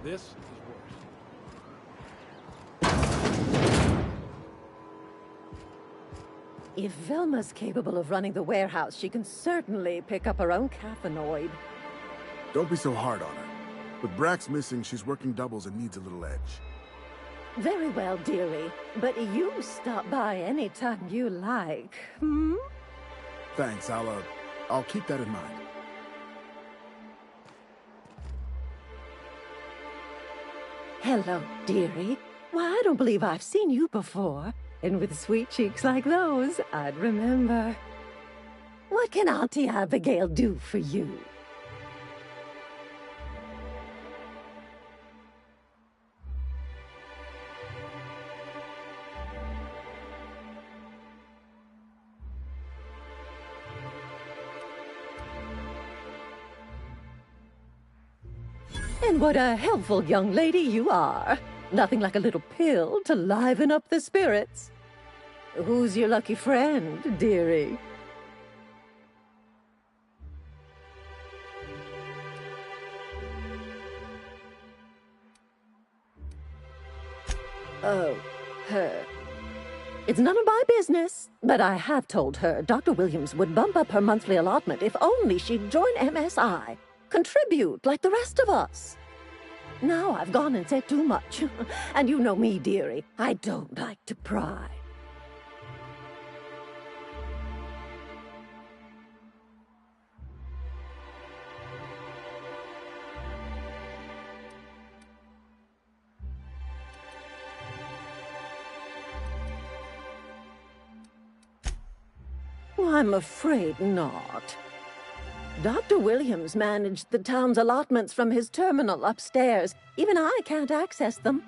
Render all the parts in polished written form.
This is worse. If Velma's capable of running the warehouse, she can certainly pick up her own caffeinoid. Don't be so hard on her. With Brax missing, she's working doubles and needs a little edge. Very well, dearie. But you stop by anytime you like, hmm? Thanks, I'll keep that in mind. Hello, dearie. Why, I don't believe I've seen you before. And with sweet cheeks like those, I'd remember. What can Auntie Abigail do for you? And what a helpful young lady you are. Nothing like a little pill to liven up the spirits. Who's your lucky friend, dearie? Oh, her. It's none of my business, but I have told her Dr. Williams would bump up her monthly allotment if only she'd join MSI. Contribute like the rest of us. Now I've gone and said too much. And you know me, dearie. I don't like to pry. I'm afraid not. Dr. Williams managed the town's allotments from his terminal upstairs. Even I can't access them.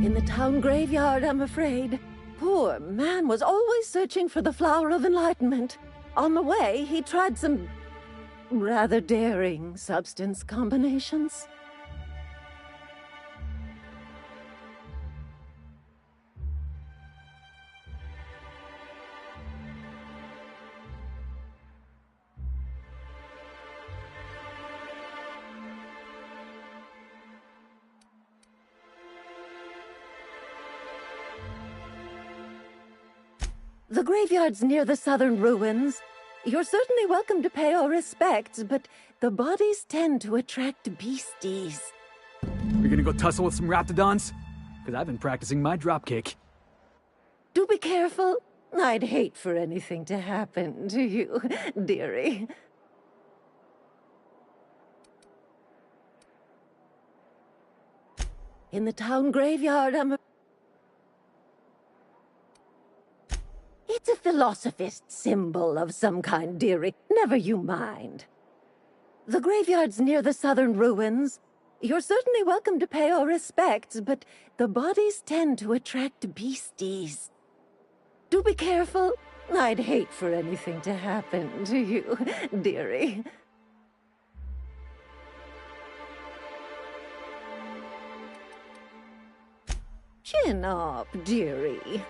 In the town graveyard, I'm afraid. Poor man was always searching for the flower of enlightenment. On the way, he tried some rather daring substance combinations. The graveyard's near the southern ruins. You're certainly welcome to pay our respects, but the bodies tend to attract beasties. We gonna go tussle with some raptidons? Because I've been practicing my dropkick. Do be careful. I'd hate for anything to happen to you, dearie. In the town graveyard, It's a philosophist symbol of some kind, dearie. Never you mind. The graveyard's near the southern ruins. You're certainly welcome to pay our respects, but the bodies tend to attract beasties. Do be careful. I'd hate for anything to happen to you, dearie. Chin up, dearie.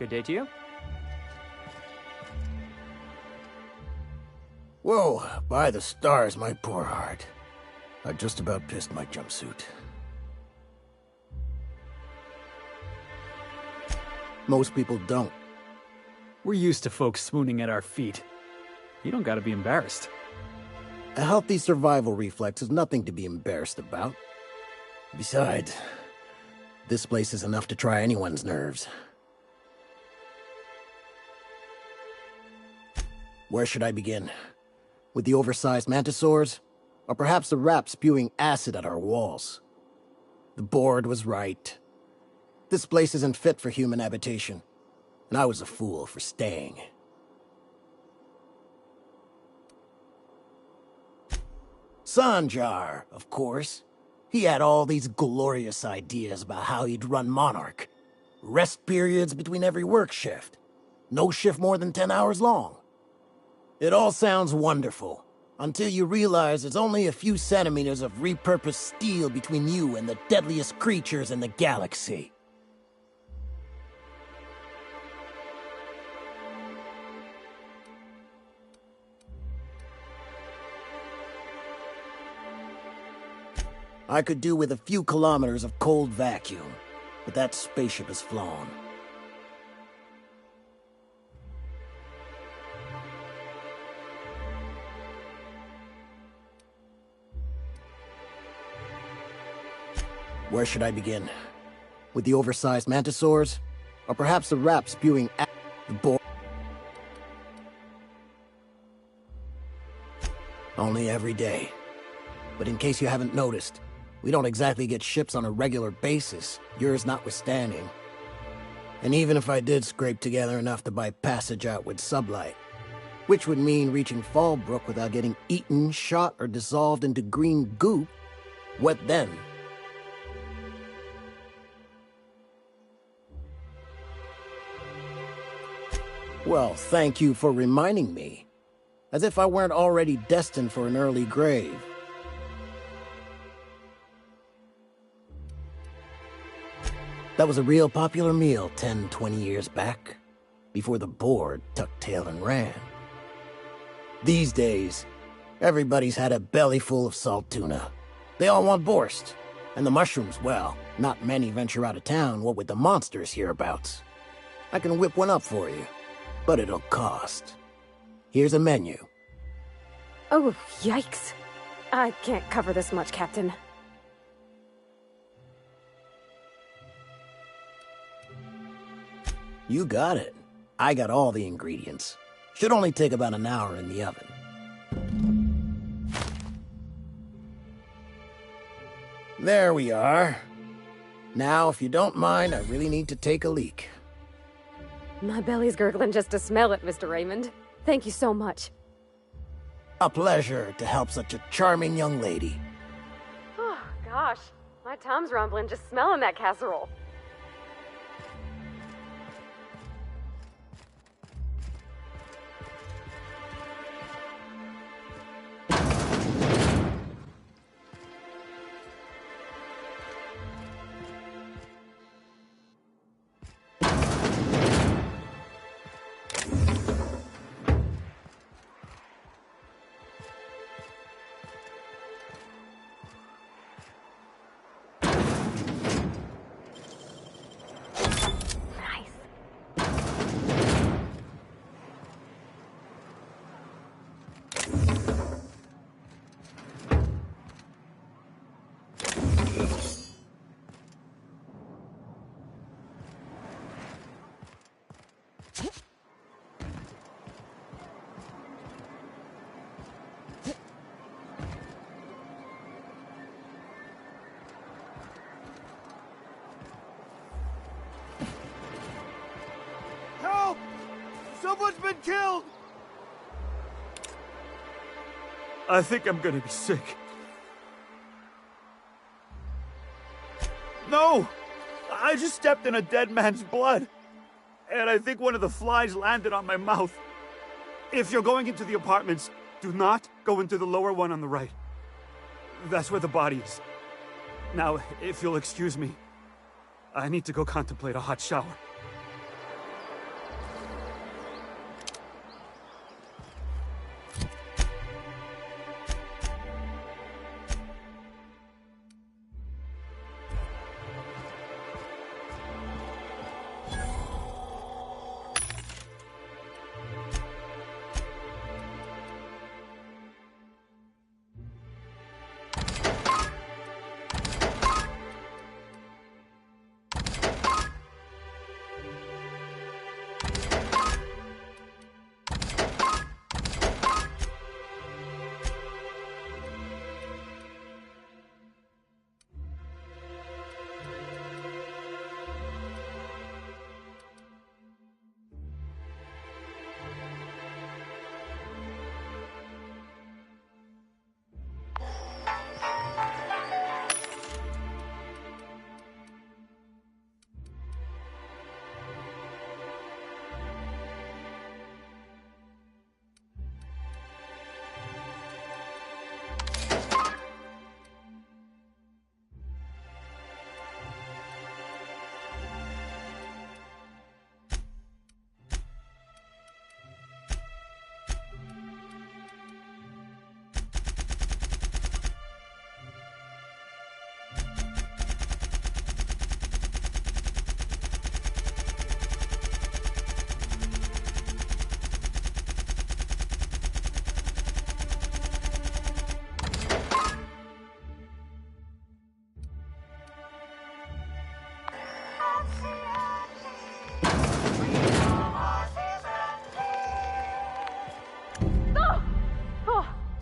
Good day to you. Whoa, by the stars, my poor heart. I just about pissed my jumpsuit. Most people don't. We're used to folks swooning at our feet. You don't gotta be embarrassed. A healthy survival reflex is nothing to be embarrassed about. Besides, this place is enough to try anyone's nerves. Where should I begin? With the oversized mantisaurs? Or perhaps the rat spewing acid at our walls? The board was right. This place isn't fit for human habitation, and I was a fool for staying. Sanjar, of course. He had all these glorious ideas about how he'd run Monarch. Rest periods between every work shift. No shift more than 10 hours long. It all sounds wonderful, until you realize there's only a few centimeters of repurposed steel between you and the deadliest creatures in the galaxy. I could do with a few kilometers of cold vacuum, but that spaceship is flown. Where should I begin? With the oversized mantisaurs? Or perhaps the rat spewing at the board? Only every day. But in case you haven't noticed, we don't exactly get ships on a regular basis, yours notwithstanding. And even if I did scrape together enough to buy passage out with sublight, which would mean reaching Fallbrook without getting eaten, shot, or dissolved into green goop, what then? Well, thank you for reminding me. As if I weren't already destined for an early grave. That was a real popular meal 10, 20 years back, before the board tucked tail and ran. These days, everybody's had a belly full of salt tuna. They all want borscht. And the mushrooms, well, not many venture out of town, what with the monsters hereabouts. I can whip one up for you, but it'll cost. Here's a menu. Oh, yikes. I can't cover this much, Captain. You got it. I got all the ingredients. Should only take about an hour in the oven. There we are. Now, if you don't mind, I really need to take a leak. My belly's gurgling just to smell it, Mr. Raymond. Thank you so much. A pleasure to help such a charming young lady. Oh, gosh. My tum's rumbling just smelling that casserole. Help! Someone's been killed! I think I'm gonna be sick. No! I just stepped in a dead man's blood. And I think one of the flies landed on my mouth. If you're going into the apartments, do not go into the lower one on the right. That's where the body is. Now, if you'll excuse me, I need to go contemplate a hot shower.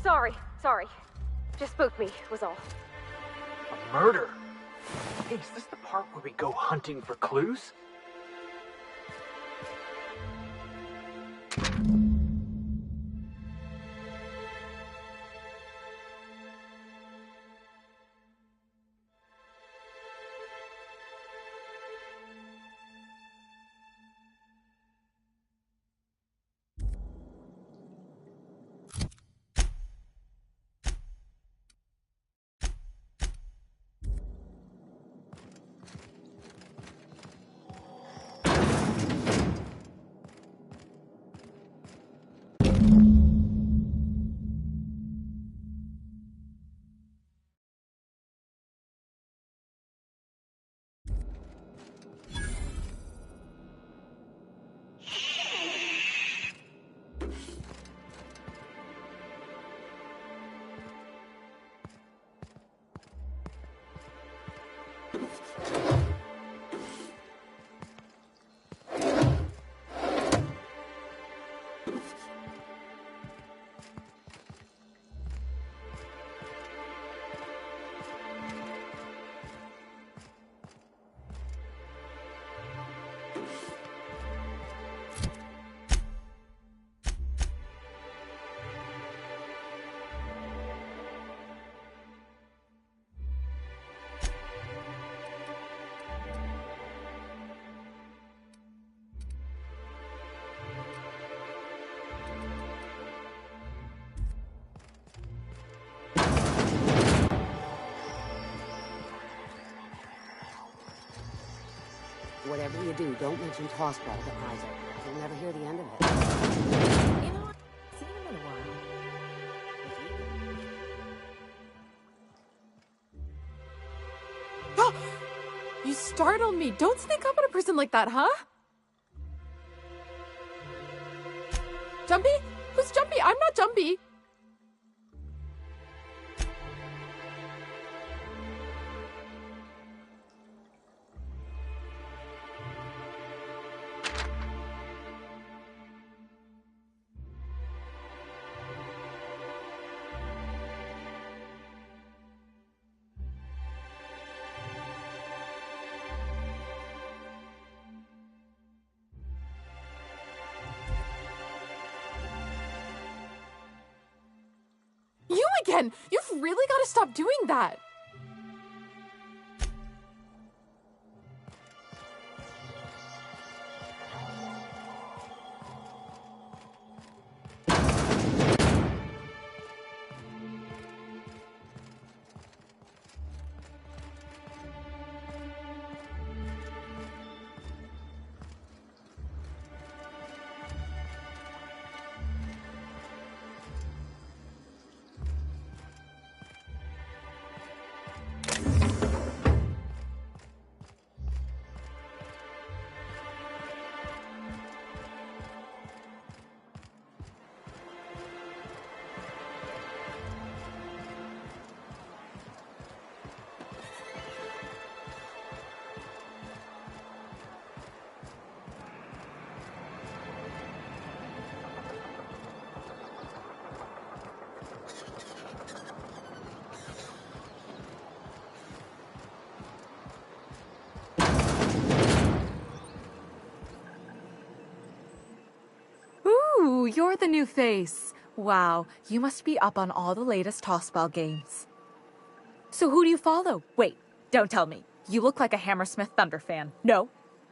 Sorry. Just spooked me, was all. A murder? Hey, is this the part where we go hunting for clues? Whatever you do, don't mention tossball to Isaac. You'll never hear the end of it. You know, I've seen him in a while. You startled me. Don't sneak up on a person like that, huh? Jumpy? Who's Jumpy? I'm not Jumpy. You again! You've really got to stop doing that! Ooh, you're the new face. Wow, you must be up on all the latest tossball games. So who do you follow? Wait, don't tell me. You look like a Hammersmith Thunder fan. No,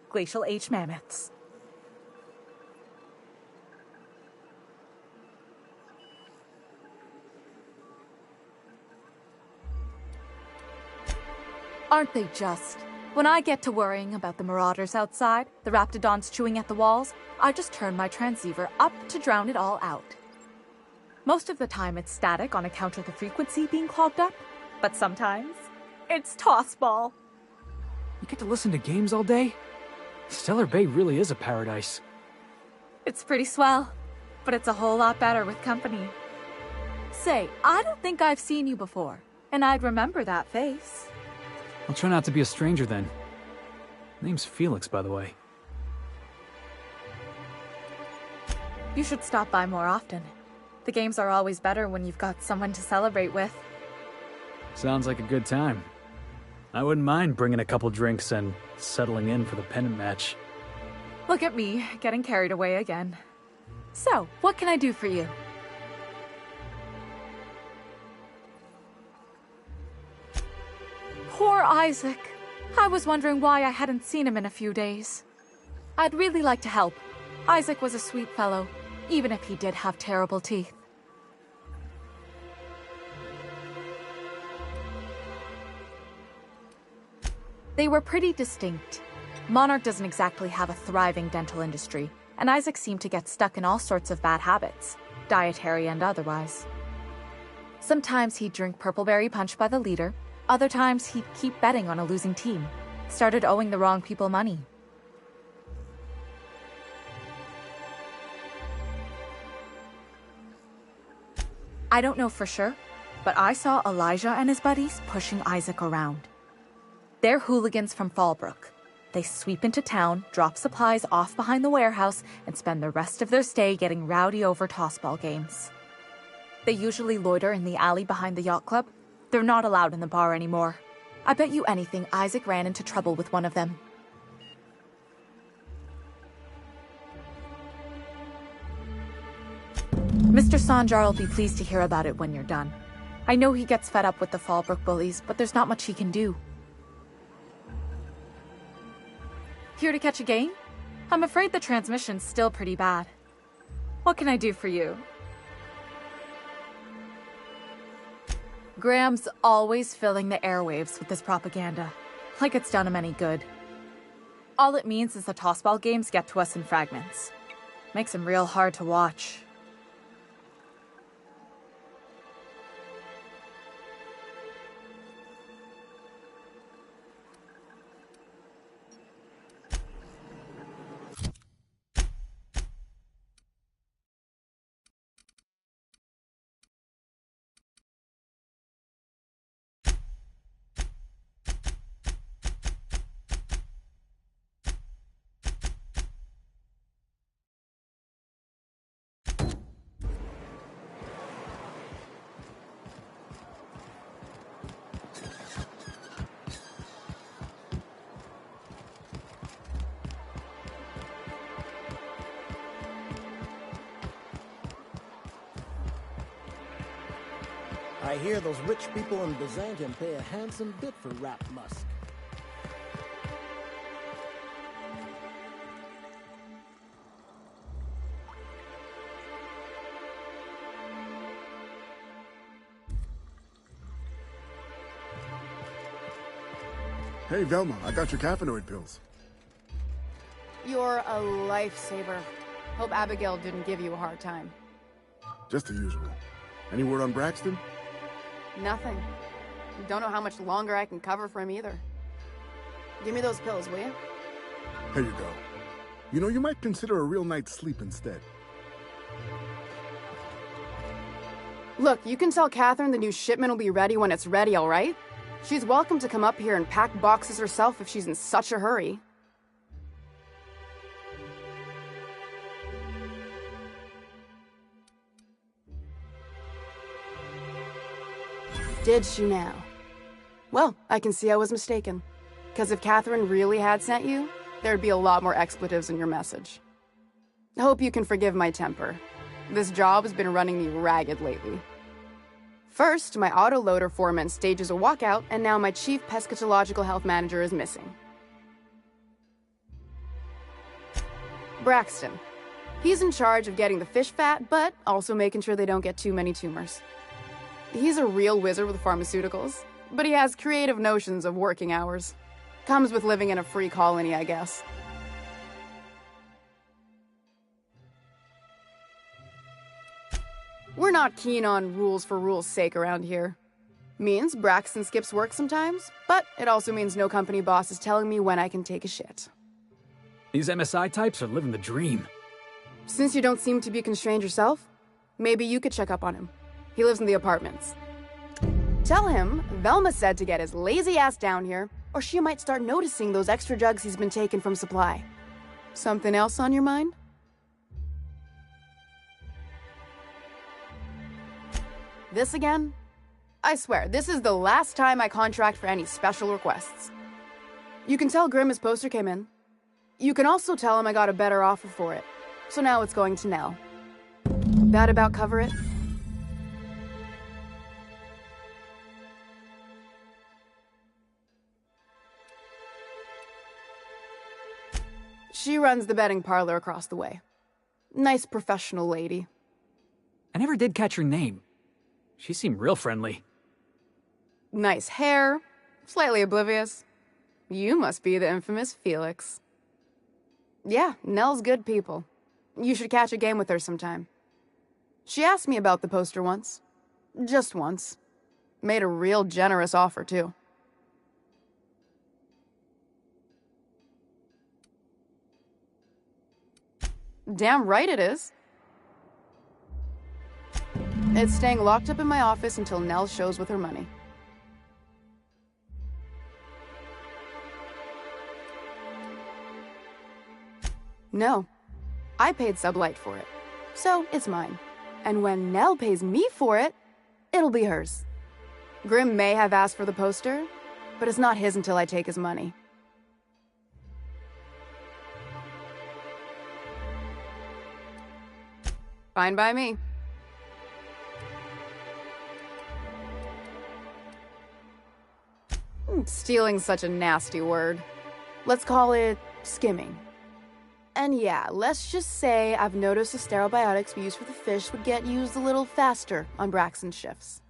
Glacial Age Mammoths. Aren't they just? When I get to worrying about the marauders outside, the raptidons chewing at the walls, I just turn my transceiver up to drown it all out. Most of the time it's static on account of the frequency being clogged up, but sometimes it's tossball. You get to listen to games all day? Stellar Bay really is a paradise. It's pretty swell, but it's a whole lot better with company. Say, I don't think I've seen you before, and I'd remember that face. I'll try not to be a stranger then. Name's Felix, by the way. You should stop by more often. The games are always better when you've got someone to celebrate with. Sounds like a good time. I wouldn't mind bringing a couple drinks and settling in for the pennant match. Look at me, getting carried away again. So, what can I do for you? Poor Isaac. I was wondering why I hadn't seen him in a few days. I'd really like to help. Isaac was a sweet fellow, even if he did have terrible teeth. They were pretty distinct. Monarch doesn't exactly have a thriving dental industry, and Isaac seemed to get stuck in all sorts of bad habits, dietary and otherwise. Sometimes he'd drink purpleberry punch by the liter, other times he'd keep betting on a losing team, started owing the wrong people money. I don't know for sure, but I saw Elijah and his buddies pushing Isaac around. They're hooligans from Fallbrook. They sweep into town, drop supplies off behind the warehouse, and spend the rest of their stay getting rowdy over tossball games. They usually loiter in the alley behind the yacht club. They're not allowed in the bar anymore. I bet you anything Isaac ran into trouble with one of them. Mr. Sanjar will be pleased to hear about it when you're done. I know he gets fed up with the Fallbrook bullies, but there's not much he can do. Here to catch a game? I'm afraid the transmission's still pretty bad. What can I do for you? Graham's always filling the airwaves with this propaganda, like it's done him any good. All it means is the tossball games get to us in fragments. Makes him real hard to watch. I hear those rich people in Byzantium pay a handsome bit for wrapped musk. Hey, Velma, I got your caffeinoid pills. You're a lifesaver. Hope Abigail didn't give you a hard time. Just the usual. Any word on Braxton? Nothing. Don't know how much longer I can cover for him either. Give me those pills, will you? Here you go. You know, you might consider a real night's sleep instead. Look, you can tell Catherine the new shipment will be ready when it's ready, all right? She's welcome to come up here and pack boxes herself if she's in such a hurry. Did she now? Well, I can see I was mistaken. Because if Catherine really had sent you, there'd be a lot more expletives in your message. I hope you can forgive my temper. This job has been running me ragged lately. First, my autoloader foreman stages a walkout, and now my chief pescatological health manager is missing. Braxton. He's in charge of getting the fish fat, but also making sure they don't get too many tumors. He's a real wizard with pharmaceuticals, but he has creative notions of working hours. Comes with living in a free colony, I guess. We're not keen on rules for rules' sake around here. Means Braxton skips work sometimes, but it also means no company boss is telling me when I can take a shit. These MSI types are living the dream. Since you don't seem to be constrained yourself, maybe you could check up on him. He lives in the apartments. Tell him Velma said to get his lazy ass down here, or she might start noticing those extra drugs he's been taking from supply. Something else on your mind? This again? I swear, this is the last time I contract for any special requests. You can tell Grimm his poster came in. You can also tell him I got a better offer for it. So now it's going to Nell. That about cover it? She runs the betting parlor across the way. Nice professional lady. I never did catch her name. She seemed real friendly. Nice hair, slightly oblivious. You must be the infamous Felix. Yeah, Nell's good people. You should catch a game with her sometime. She asked me about the poster once. Just once. Made a real generous offer, too. Damn right it is. It's staying locked up in my office until Nell shows with her money. No. I paid Sublight for it. So, it's mine. And when Nell pays me for it, it'll be hers. Grimm may have asked for the poster, but it's not his until I take his money. Fine by me. Stealing's such a nasty word. Let's call it skimming. And yeah, let's just say I've noticed the sterile biotics we use for the fish would get used a little faster on Braxton's shifts.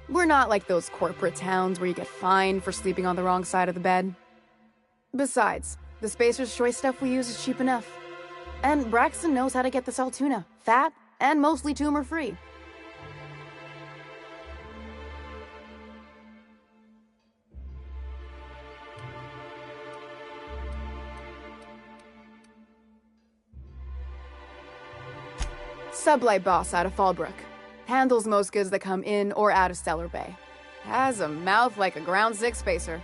We're not like those corporate towns where you get fined for sleeping on the wrong side of the bed. Besides, the Spacer's Choice stuff we use is cheap enough. And Braxton knows how to get the Saltuna, fat and mostly tumor-free. Sublight boss out of Fallbrook. Handles most goods that come in or out of Stellar Bay. Has a mouth like a Ground 6 spacer.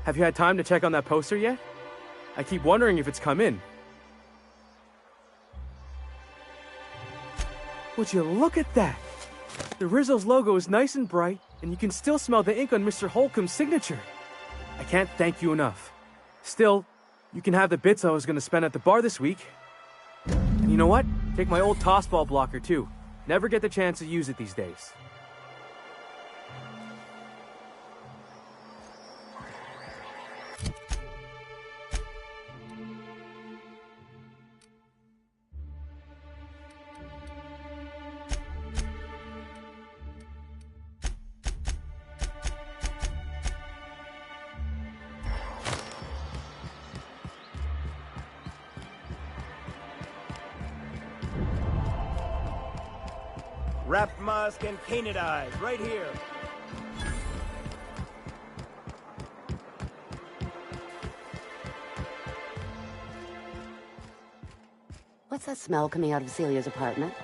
Have you had time to check on that poster yet? I keep wondering if it's come in. Would you look at that? The Rizzo's logo is nice and bright, and you can still smell the ink on Mr. Holcomb's signature. I can't thank you enough. Still, you can have the bits I was going to spend at the bar this week. And you know what? Take my old tossball blocker, too. Never get the chance to use it these days. Wrapped musk and painted eyes, right here. What's that smell coming out of Celia's apartment?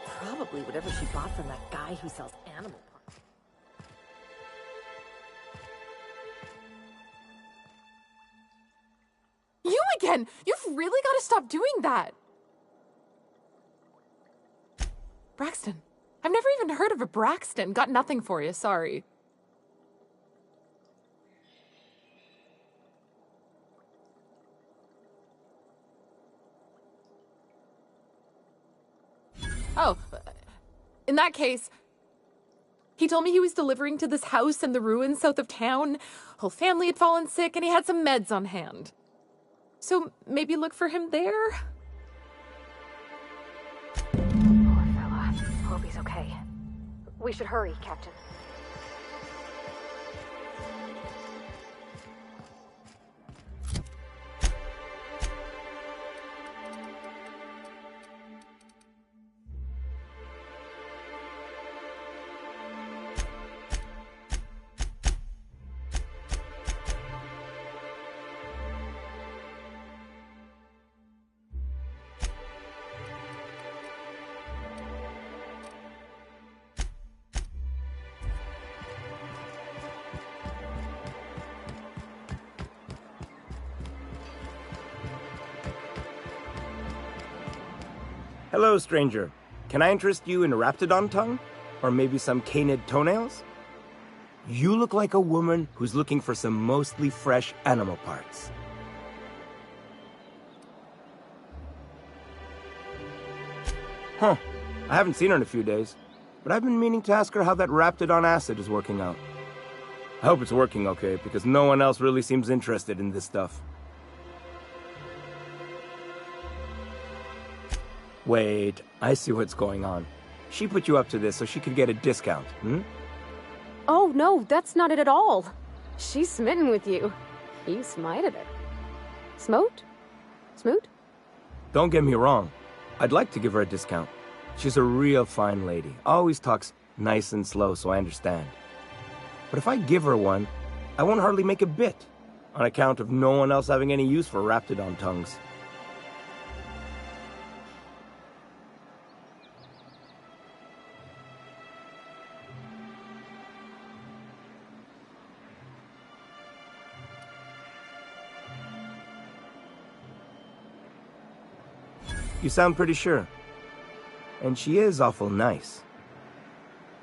Probably whatever she bought from that guy who sells animal parts. You again! You've really got to stop doing that! Braxton. I've never even heard of a Braxton. Got nothing for you, sorry. Oh, in that case, he told me he was delivering to this house in the ruins south of town. Whole family had fallen sick and he had some meds on hand. So maybe look for him there? Poor fella. Hope he's okay. We should hurry, Captain. Hello, stranger. Can I interest you in Raptidon tongue? Or maybe some canid toenails? You look like a woman who's looking for some mostly fresh animal parts. Huh. I haven't seen her in a few days, but I've been meaning to ask her how that Raptidon acid is working out. I hope it's working okay, because no one else really seems interested in this stuff. Wait, I see what's going on. She put you up to this so she could get a discount, hmm? Oh, no, that's not it at all. She's smitten with you. You smited her. Smote? Smoot? Don't get me wrong. I'd like to give her a discount. She's a real fine lady. Always talks nice and slow, so I understand. But if I give her one, I won't hardly make a bit, on account of no one else having any use for Raptidon tongues. You sound pretty sure. And she is awful nice.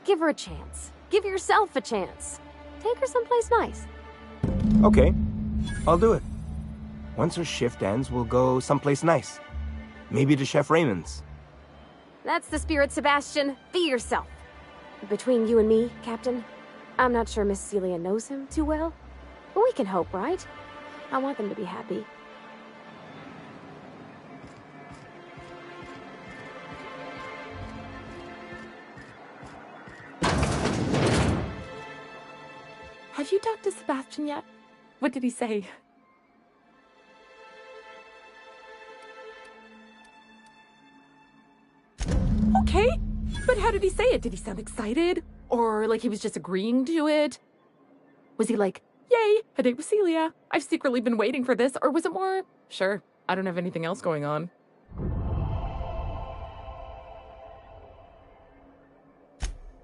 Give her a chance. Give yourself a chance. Take her someplace nice. Okay, I'll do it. Once her shift ends, we'll go someplace nice. Maybe to Chef Raymond's. That's the spirit, Sebastian. Be yourself. Between you and me, Captain, I'm not sure Miss Celia knows him too well. But we can hope, right? I want them to be happy. Have you talked to Sebastian yet? What did he say? Okay, but how did he say it? Did he sound excited? Or like he was just agreeing to it? Was he like, yay, a date with Celia. I've secretly been waiting for this. Or was it more, sure, I don't have anything else going on.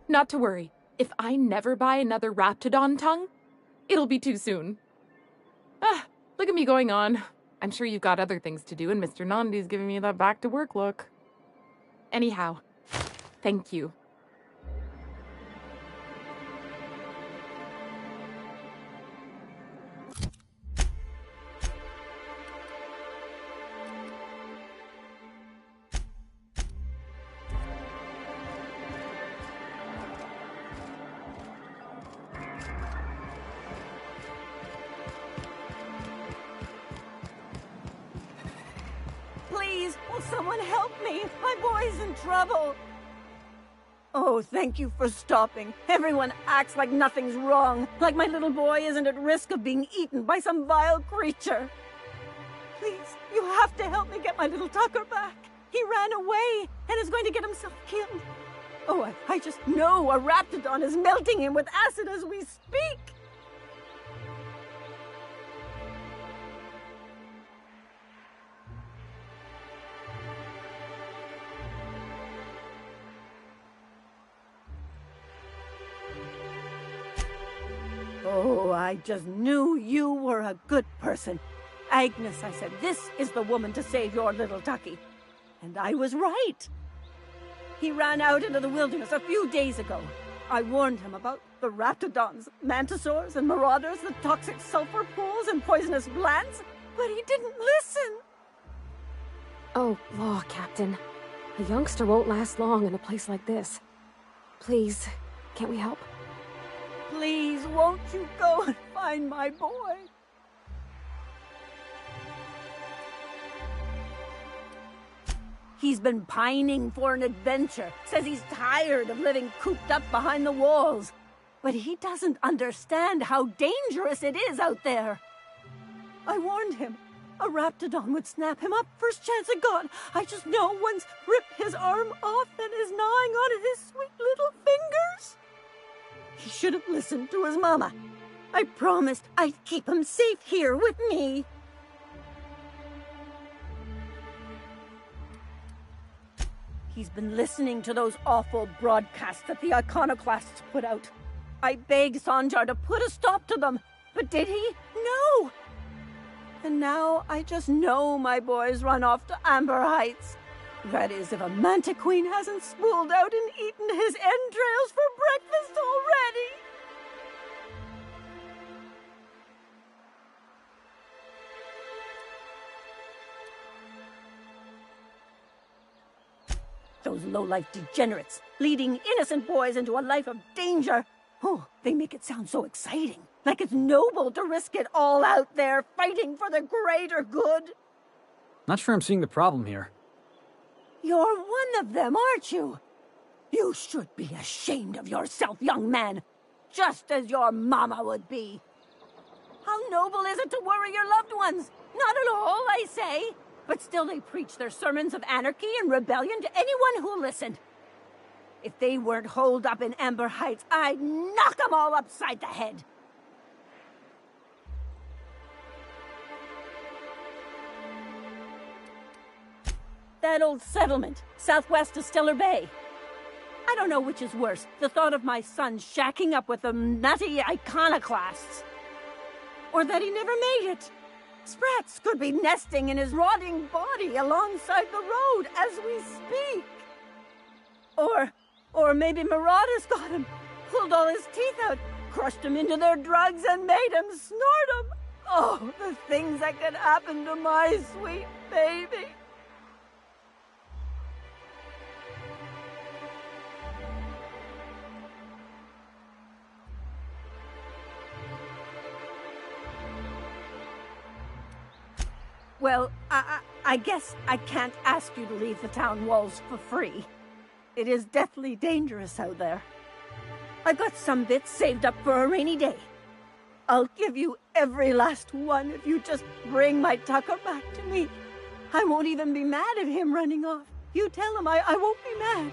Not to worry. If I never buy another Raptidon tongue, it'll be too soon. Look at me going on. I'm sure you've got other things to do, and Mr. Nandi's giving me that back-to-work look. Anyhow, thank you. Please, will someone help me? My boy's in trouble. Oh, thank you for stopping. Everyone acts like nothing's wrong, like my little boy isn't at risk of being eaten by some vile creature. Please, you have to help me get my little Tucker back. He ran away and is going to get himself killed. Oh, I just know a raptidon is melting him with acid as we speak. Oh, I just knew you were a good person. Agnes, I said, this is the woman to save your little Tucky. And I was right. He ran out into the wilderness a few days ago. I warned him about the raptidons, mantisaurs, and marauders, the toxic sulfur pools, and poisonous plants, but he didn't listen. Oh, law, Captain. A youngster won't last long in a place like this. Please, can't we help? Please, won't you go and find my boy? He's been pining for an adventure. Says he's tired of living cooped up behind the walls. But he doesn't understand how dangerous it is out there. I warned him. A raptidon would snap him up first chance it got. I just know one's ripped his arm off and is gnawing on his sweet little fingers. He should have listened to his mama. I promised I'd keep him safe here with me. He's been listening to those awful broadcasts that the iconoclasts put out. I begged Sanjar to put a stop to them, but did he? No! And now I just know my boy's run off to Amber Heights. That is, if a manta queen hasn't spooled out and eaten his entrails for breakfast already. Those low-life degenerates, leading innocent boys into a life of danger. Oh, they make it sound so exciting. Like it's noble to risk it all out there, fighting for the greater good. Not sure I'm seeing the problem here. You're one of them, aren't you? You should be ashamed of yourself, young man. Just as your mama would be. How noble is it to worry your loved ones? Not at all, I say. But still they preach their sermons of anarchy and rebellion to anyone who listened. If they weren't holed up in Amber Heights, I'd knock them all upside the head. That old settlement, southwest of Stellar Bay. I don't know which is worse, the thought of my son shacking up with the nutty iconoclasts, or that he never made it. Sprats could be nesting in his rotting body alongside the road as we speak. Or maybe marauders got him, pulled all his teeth out, crushed him into their drugs and made him snort them. Oh, the things that could happen to my sweet baby. Well, I guess I can't ask you to leave the town walls for free. It is deathly dangerous out there. I've got some bits saved up for a rainy day. I'll give you every last one if you just bring my Tucker back to me. I won't even be mad at him running off. You tell him I won't be mad.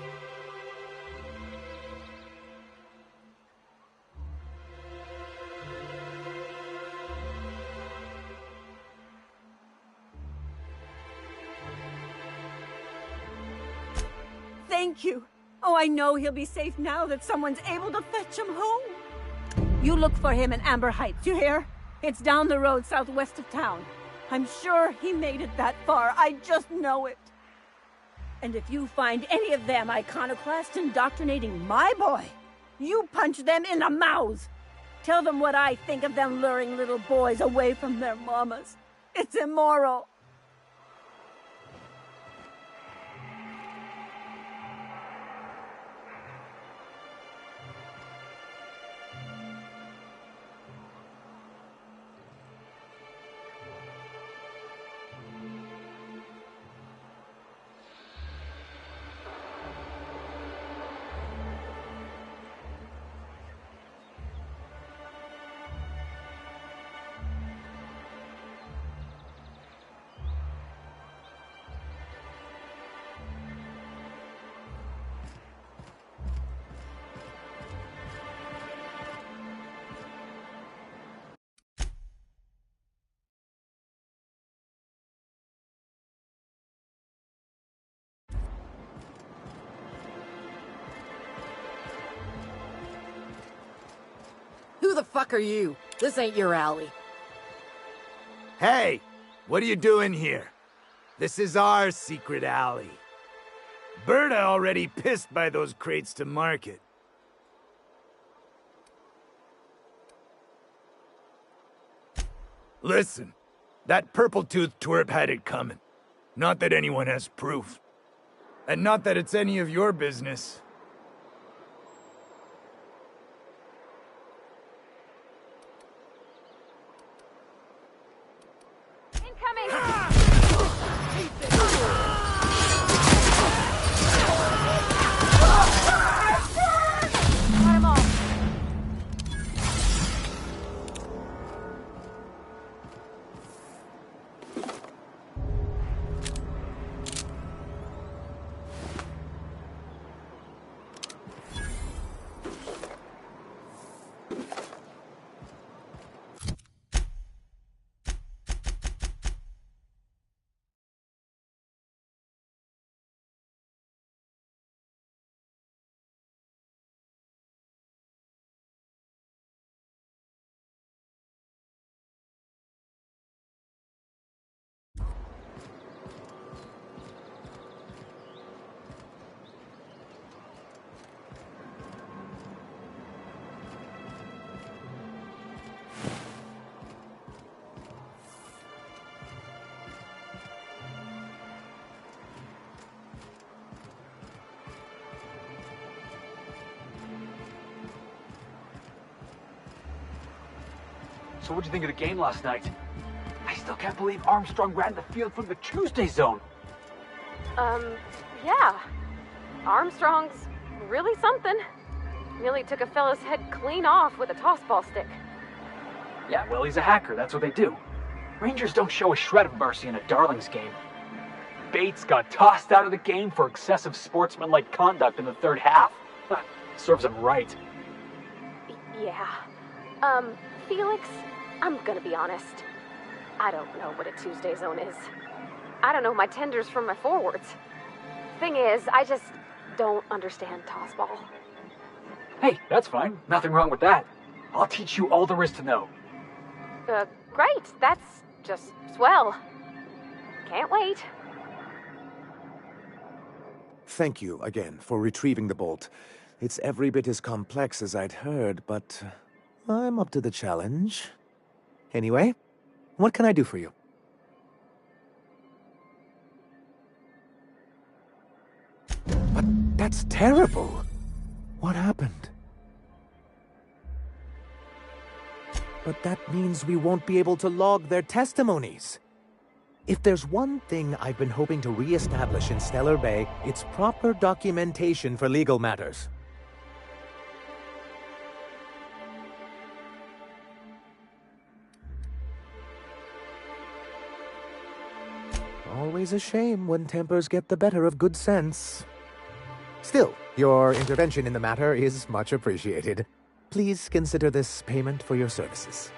Thank you. Oh, I know he'll be safe now that someone's able to fetch him home. You look for him in Amber Heights, you hear? It's down the road southwest of town. I'm sure he made it that far. I just know it. And if you find any of them iconoclasts indoctrinating my boy, you punch them in the mouth. Tell them what I think of them luring little boys away from their mamas. It's immoral. Who the fuck are you? This ain't your alley. Hey, what are you doing here? This is our secret alley. Berta already pissed by those crates to market. Listen, that purple-toothed twerp had it coming. Not that anyone has proof. And not that it's any of your business. So what'd you think of the game last night? I still can't believe Armstrong ran the field from the Tuesday zone. Yeah. Armstrong's really something. Nearly took a fella's head clean off with a tossball stick. Yeah, well, he's a hacker. That's what they do. Rangers don't show a shred of mercy in a Darlings game. Bates got tossed out of the game for excessive sportsmanlike conduct in the third half. Serves him right. Yeah. Felix, I'm gonna be honest. I don't know what a Tuesday zone is. I don't know my tenders from my forwards. Thing is, I just don't understand tossball. Hey, that's fine. Nothing wrong with that. I'll teach you all there is to know. Great. That's just swell. Can't wait. Thank you again for retrieving the bolt. It's every bit as complex as I'd heard, but I'm up to the challenge. Anyway, what can I do for you? But that's terrible. What happened? But that means we won't be able to log their testimonies. If there's one thing I've been hoping to re-establish in Stellar Bay, it's proper documentation for legal matters. Always a shame when tempers get the better of good sense. Still, your intervention in the matter is much appreciated. Please consider this payment for your services.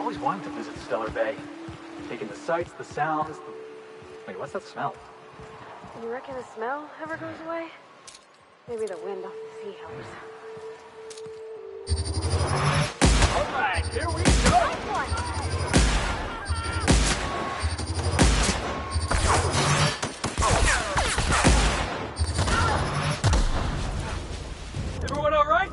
always wanted to visit Stellar Bay. Taking the sights, the sounds. Wait, what's that smell? You reckon the smell ever goes away? Maybe the wind off the sea helps. All right, here we go! Everyone all right?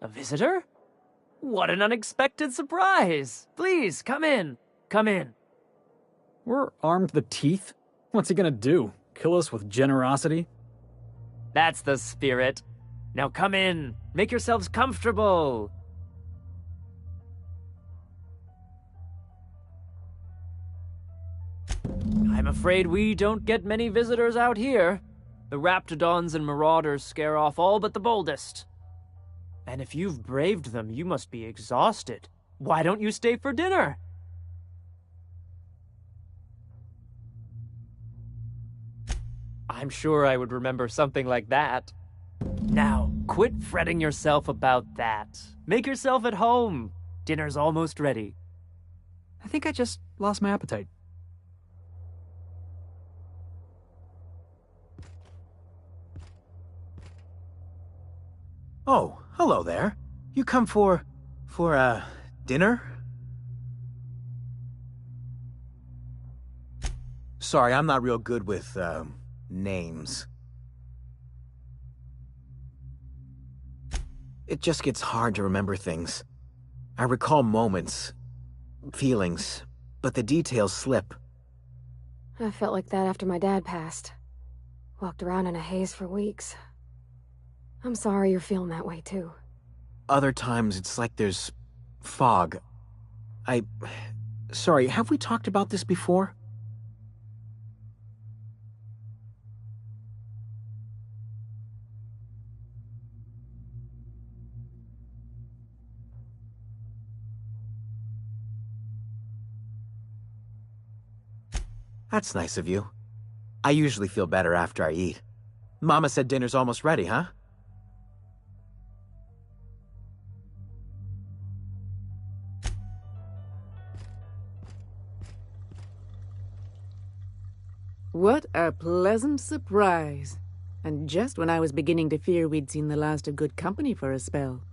A visitor? What an unexpected surprise! Please, come in. Come in. We're armed to the teeth? What's he gonna do? Kill us with generosity? That's the spirit. Now come in. Make yourselves comfortable. I'm afraid we don't get many visitors out here. The Raptidons and Marauders scare off all but the boldest. And if you've braved them, you must be exhausted. Why don't you stay for dinner? I'm sure I would remember something like that. Now, quit fretting yourself about that. Make yourself at home. Dinner's almost ready. I think I just lost my appetite. Oh, hello there. You come for dinner? Sorry, I'm not real good with, names. It just gets hard to remember things. I recall moments, feelings, but the details slip. I felt like that after my dad passed. Walked around in a haze for weeks. I'm sorry you're feeling that way, too. Other times, it's like there's fog. Sorry, have we talked about this before? That's nice of you. I usually feel better after I eat. Mama said dinner's almost ready, huh? What a pleasant surprise. And just when I was beginning to fear we'd seen the last of good company for a spell.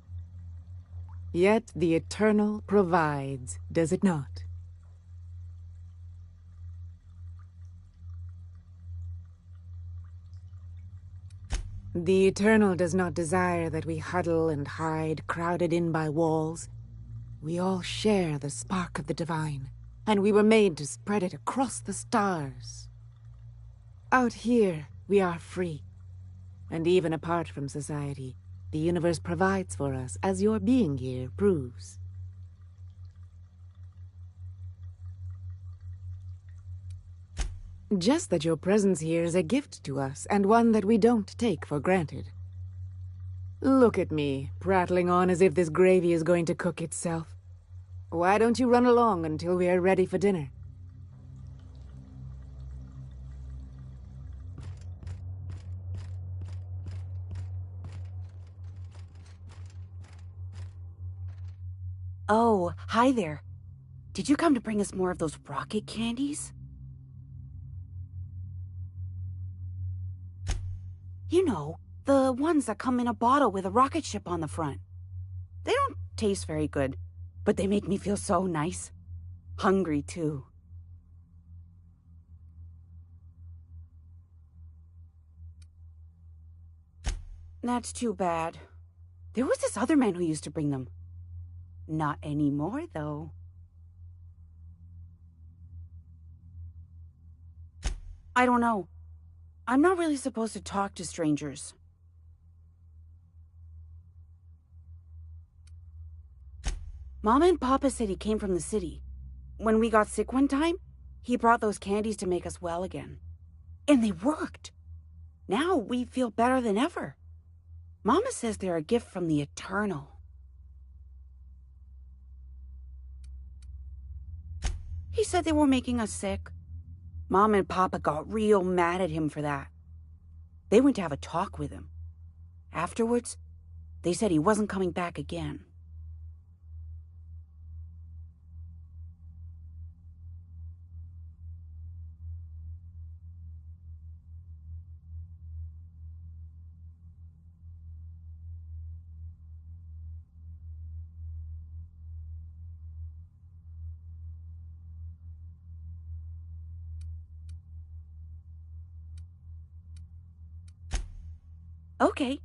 Yet the Eternal provides, does it not? The Eternal does not desire that we huddle and hide, crowded in by walls. We all share the spark of the divine, and we were made to spread it across the stars. Out here, we are free. And even apart from society, the universe provides for us, as your being here proves. Just that your presence here is a gift to us, and one that we don't take for granted. Look at me, prattling on as if this gravy is going to cook itself. Why don't you run along until we are ready for dinner? Oh, hi there. Did you come to bring us more of those rocket candies? You know, the ones that come in a bottle with a rocket ship on the front. They don't taste very good, but they make me feel so nice. Hungry, too. That's too bad. There was this other man who used to bring them. Not anymore, though. I don't know. I'm not really supposed to talk to strangers. Mama and Papa said he came from the city. When we got sick one time, he brought those candies to make us well again. And they worked. Now we feel better than ever. Mama says they're a gift from the Eternal. He said they were making us sick. Mom and Papa got real mad at him for that. They went to have a talk with him. Afterwards, they said he wasn't coming back again. Okay.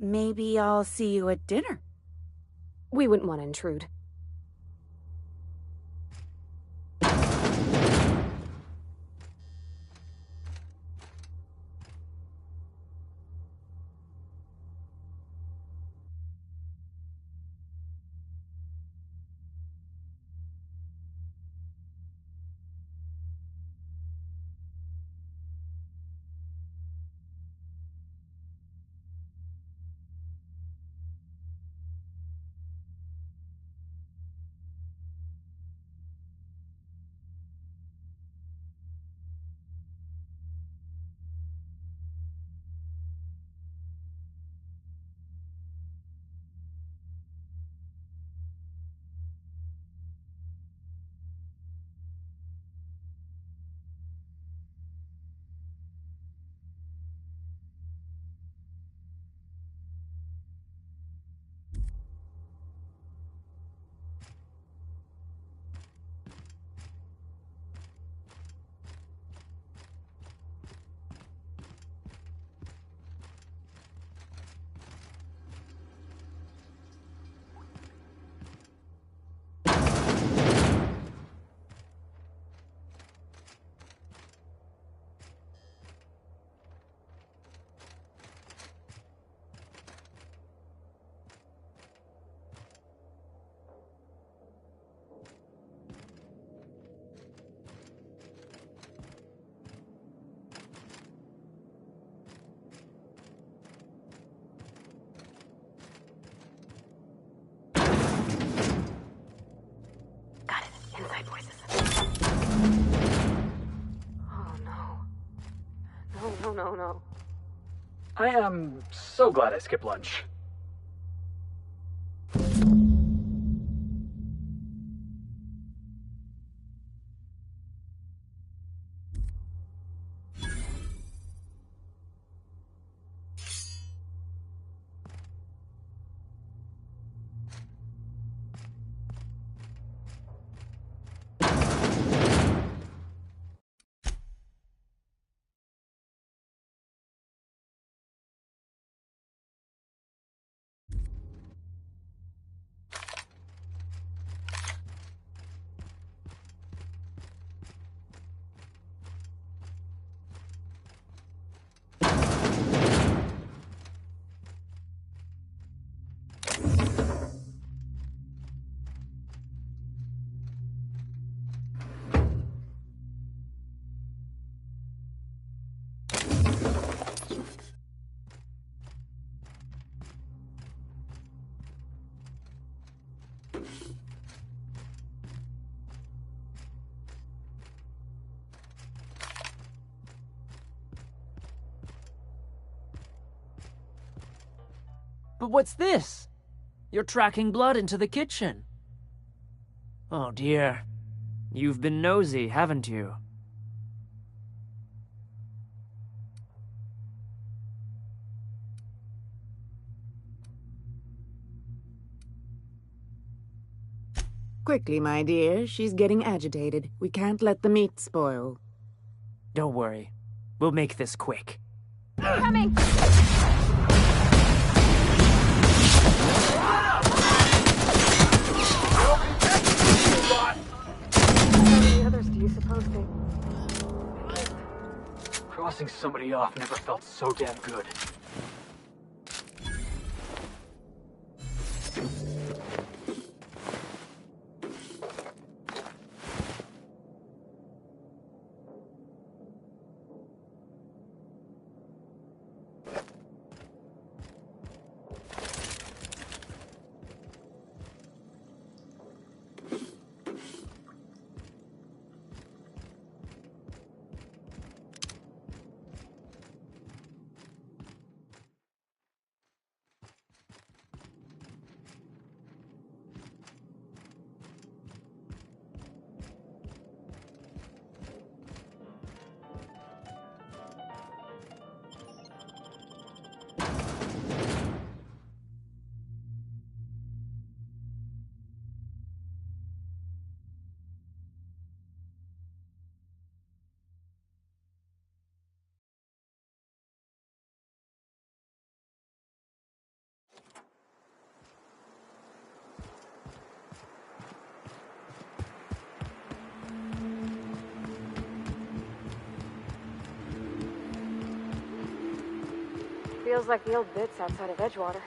Maybe I'll see you at dinner. We wouldn't want to intrude. Inside voices. Oh no. No. I am so glad I skipped lunch. But what's this? You're tracking blood into the kitchen. Oh dear. You've been nosy, haven't you? Quickly, my dear. She's getting agitated. We can't let the meat spoil. Don't worry. We'll make this quick. Coming! Cross Tossing somebody off never felt so damn good. Feels like the old bits outside of Edgewater.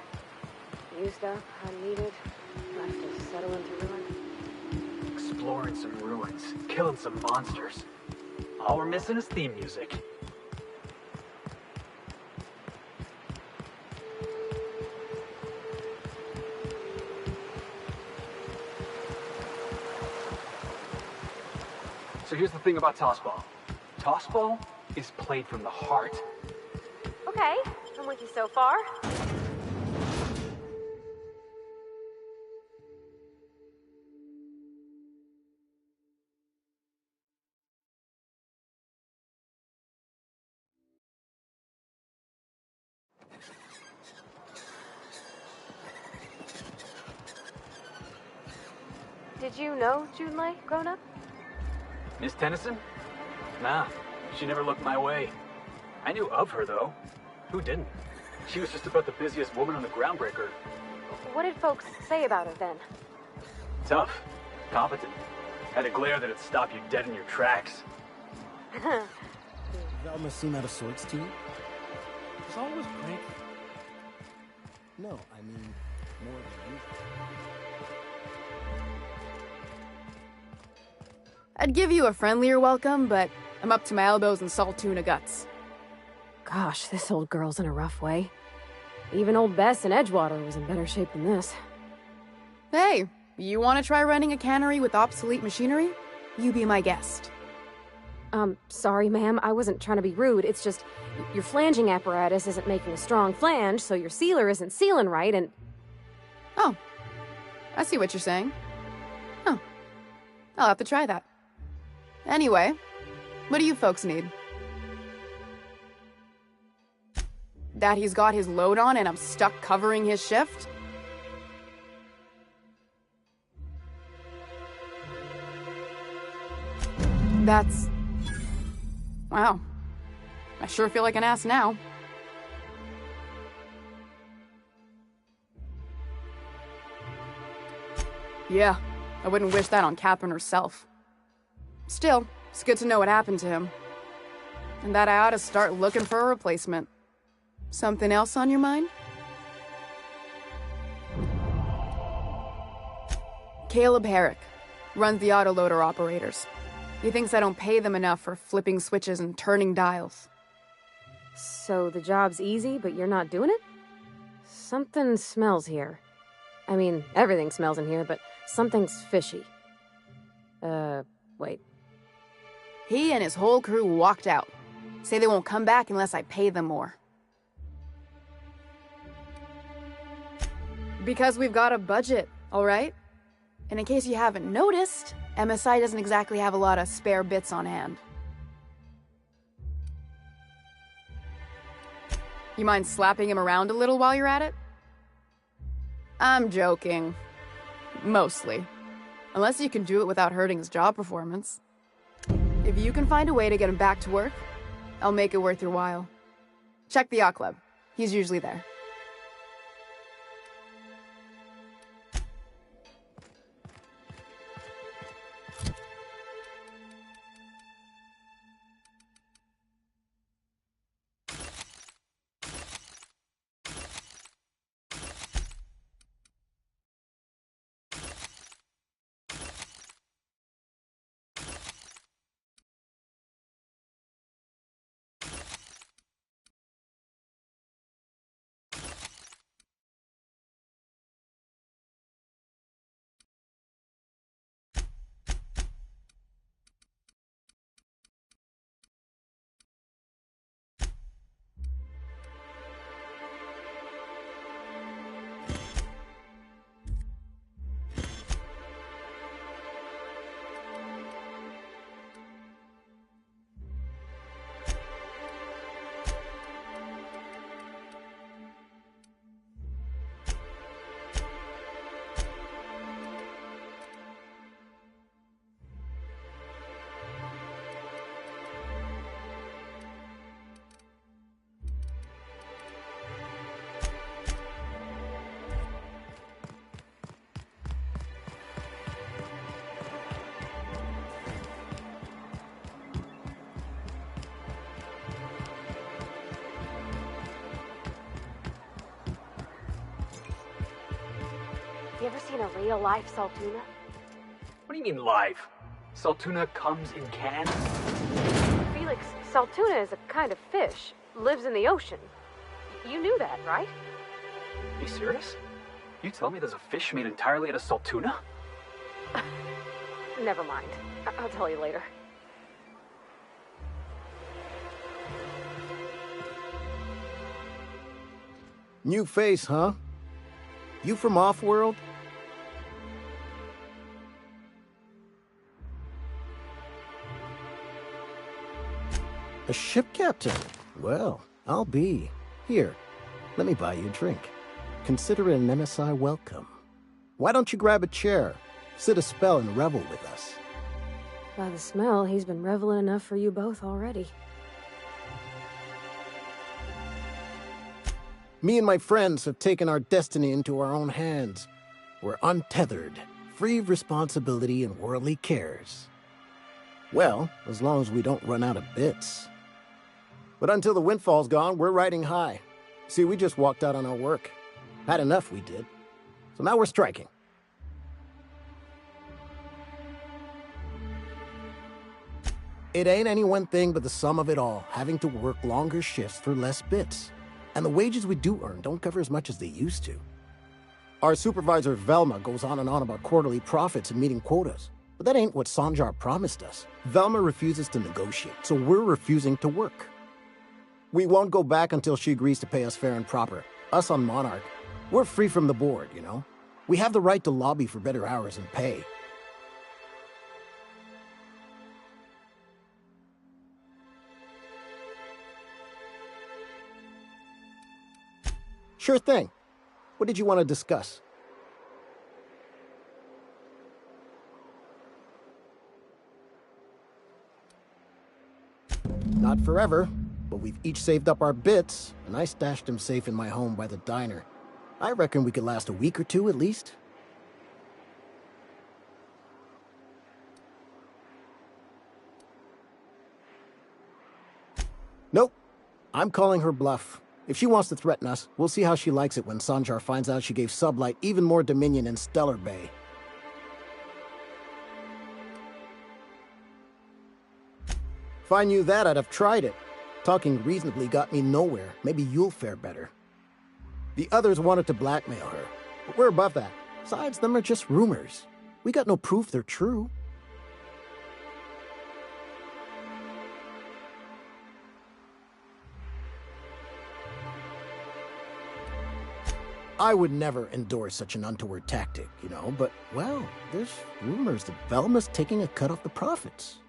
Used up, unneeded, left to settle into ruin. Exploring some ruins, killing some monsters. All we're missing is theme music. So here's the thing about tossball. Tossball is played from the heart. Okay, I'm with you so far. Did you know Junlei grown up? Miss Tennyson? Nah, she never looked my way. I knew of her, though. Who didn't? She was just about the busiest woman on the Groundbreaker. What did folks say about her then? Tough. Competent. Had a glare that'd stop you dead in your tracks. Val must seem out of sorts to you? She's always cranky. No, I mean, more than usual. I'd give you a friendlier welcome, but I'm up to my elbows in salt tuna guts. Gosh, this old girl's in a rough way. Even old Bess in Edgewater was in better shape than this. Hey, you want to try running a cannery with obsolete machinery? You be my guest. Sorry, ma'am. I wasn't trying to be rude. It's just, your flanging apparatus isn't making a strong flange, so your sealer isn't sealing right, and... Oh, I see what you're saying. Huh. I'll have to try that. Anyway, what do you folks need? That he's got his load on and I'm stuck covering his shift? That's... Wow. I sure feel like an ass now. Yeah, I wouldn't wish that on Catherine herself. Still, it's good to know what happened to him. And that I ought to start looking for a replacement. Something else on your mind? Caleb Herrick runs the autoloader operators. He thinks I don't pay them enough for flipping switches and turning dials. So the job's easy, but you're not doing it? Something smells here. I mean, everything smells in here, but something's fishy. Wait. He and his whole crew walked out. Say they won't come back unless I pay them more. Because we've got a budget, all right? And in case you haven't noticed, MSI doesn't exactly have a lot of spare bits on hand. You mind slapping him around a little while you're at it? I'm joking. Mostly. Unless you can do it without hurting his job performance. If you can find a way to get him back to work, I'll make it worth your while. Check the yacht club. He's usually there. You ever seen a real-life Saltuna? What do you mean live? Saltuna comes in cans? Felix, Saltuna is a kind of fish. Lives in the ocean. You knew that, right? Are you serious? You tell me there's a fish made entirely out of Saltuna? Never mind. I'll tell you later. New face, huh? You from Offworld? A ship captain? Well, I'll be. Here, let me buy you a drink. Consider it an MSI welcome. Why don't you grab a chair, sit a spell and revel with us? By the smell, he's been reveling enough for you both already. Me and my friends have taken our destiny into our own hands. We're untethered, free of responsibility and worldly cares. Well, as long as we don't run out of bits. But until the windfall's gone, we're riding high. See, we just walked out on our work. Had enough, we did. So now we're striking. It ain't any one thing but the sum of it all, having to work longer shifts for less bits. And the wages we do earn don't cover as much as they used to. Our supervisor, Velma, goes on and on about quarterly profits and meeting quotas. But that ain't what Sanjar promised us. Velma refuses to negotiate, so we're refusing to work. We won't go back until she agrees to pay us fair and proper. Us on Monarch. We're free from the board, you know? We have the right to lobby for better hours and pay. Sure thing. What did you want to discuss? Not forever, but we've each saved up our bits, and I stashed them safe in my home by the diner. I reckon we could last a week or two at least. Nope. I'm calling her bluff. If she wants to threaten us, we'll see how she likes it when Sanjar finds out she gave Sublight even more dominion in Stellar Bay. If I knew that, I'd have tried it. Talking reasonably got me nowhere. Maybe you'll fare better. The others wanted to blackmail her, but we're above that. Besides, them are just rumors. We got no proof they're true. I would never endorse such an untoward tactic, you know, but, well, there's rumors that Velma's taking a cut off the profits.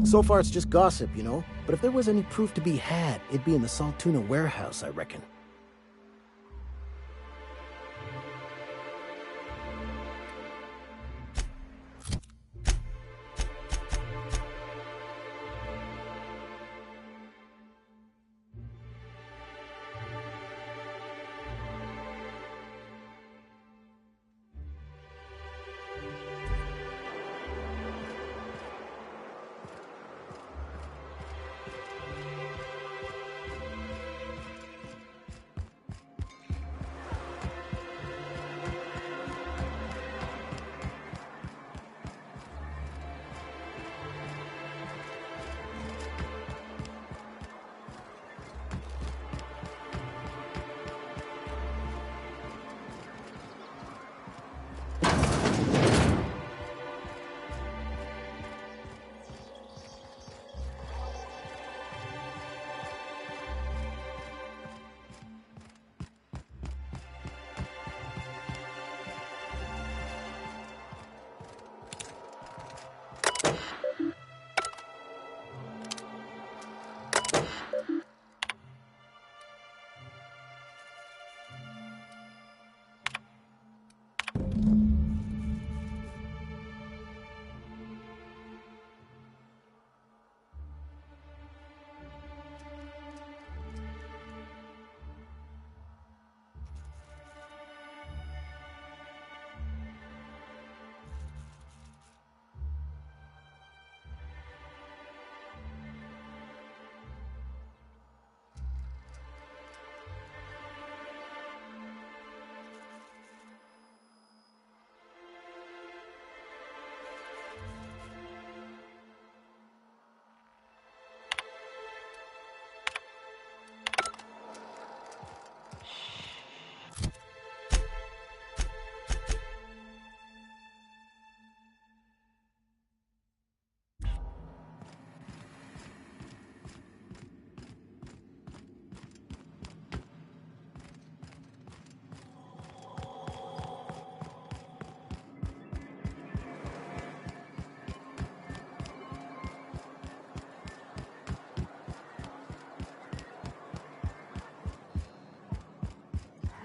So far, it's just gossip, you know, but if there was any proof to be had, it'd be in the Saltuna warehouse, I reckon.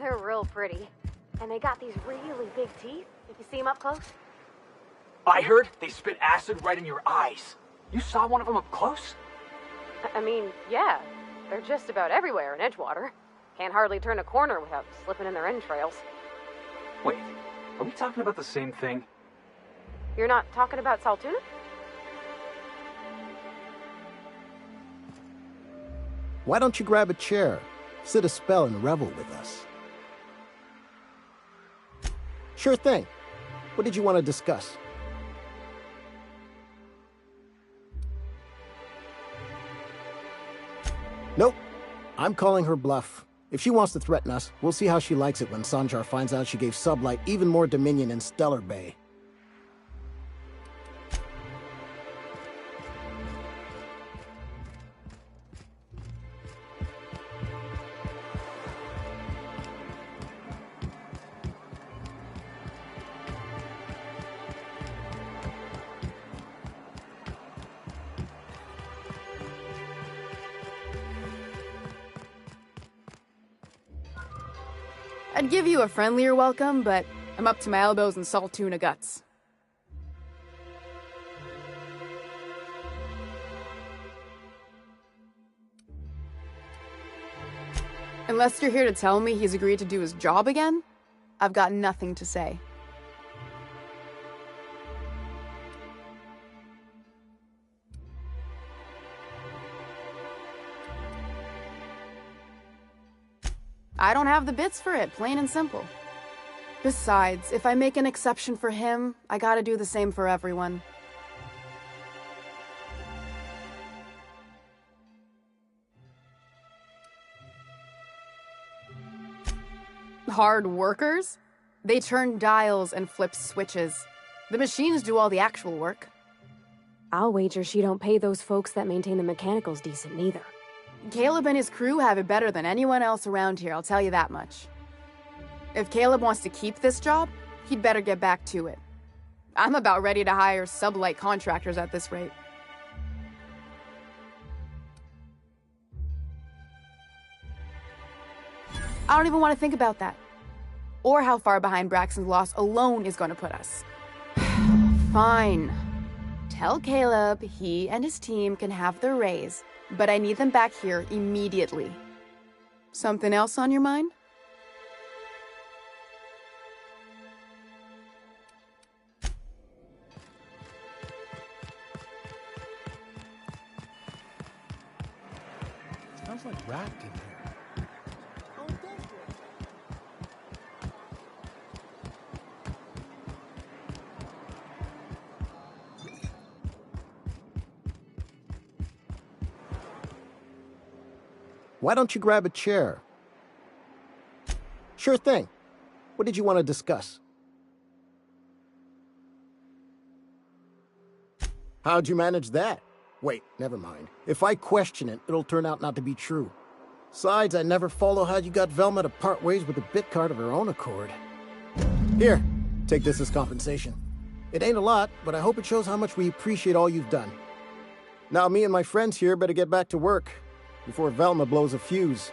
They're real pretty. And they got these really big teeth. Did you see them up close? I heard they spit acid right in your eyes. You saw one of them up close? I mean, yeah. They're just about everywhere in Edgewater. Can't hardly turn a corner without slipping in their entrails. Wait, are we talking about the same thing? You're not talking about Saltuna? Why don't you grab a chair, sit a spell, and revel with us? Sure thing. What did you want to discuss? Nope. I'm calling her bluff. If she wants to threaten us, we'll see how she likes it when Sanjar finds out she gave Sublight even more dominion in Stellar Bay. I'd give you a friendlier welcome, but I'm up to my elbows in salt tuna guts. Unless you're here to tell me he's agreed to do his job again, I've got nothing to say. I don't have the bits for it, plain and simple. Besides, if I make an exception for him, I gotta do the same for everyone. Hard workers? They turn dials and flip switches. The machines do all the actual work. I'll wager she don't pay those folks that maintain the mechanicals decent neither. Caleb and his crew have it better than anyone else around here, I'll tell you that much. If Caleb wants to keep this job, he'd better get back to it. I'm about ready to hire Sublight contractors at this rate. I don't even want to think about that. Or how far behind Braxton's loss alone is going to put us. Fine. Tell Caleb he and his team can have their raise, but I need them back here immediately. Something else on your mind? Smells like rat in here. Why don't you grab a chair? Sure thing. What did you want to discuss? How'd you manage that? Wait, never mind. If I question it, it'll turn out not to be true. Besides, I never follow how you got Velma to part ways with a bit card of her own accord. Here, take this as compensation. It ain't a lot, but I hope it shows how much we appreciate all you've done. Now me and my friends here better get back to work before Velma blows a fuse.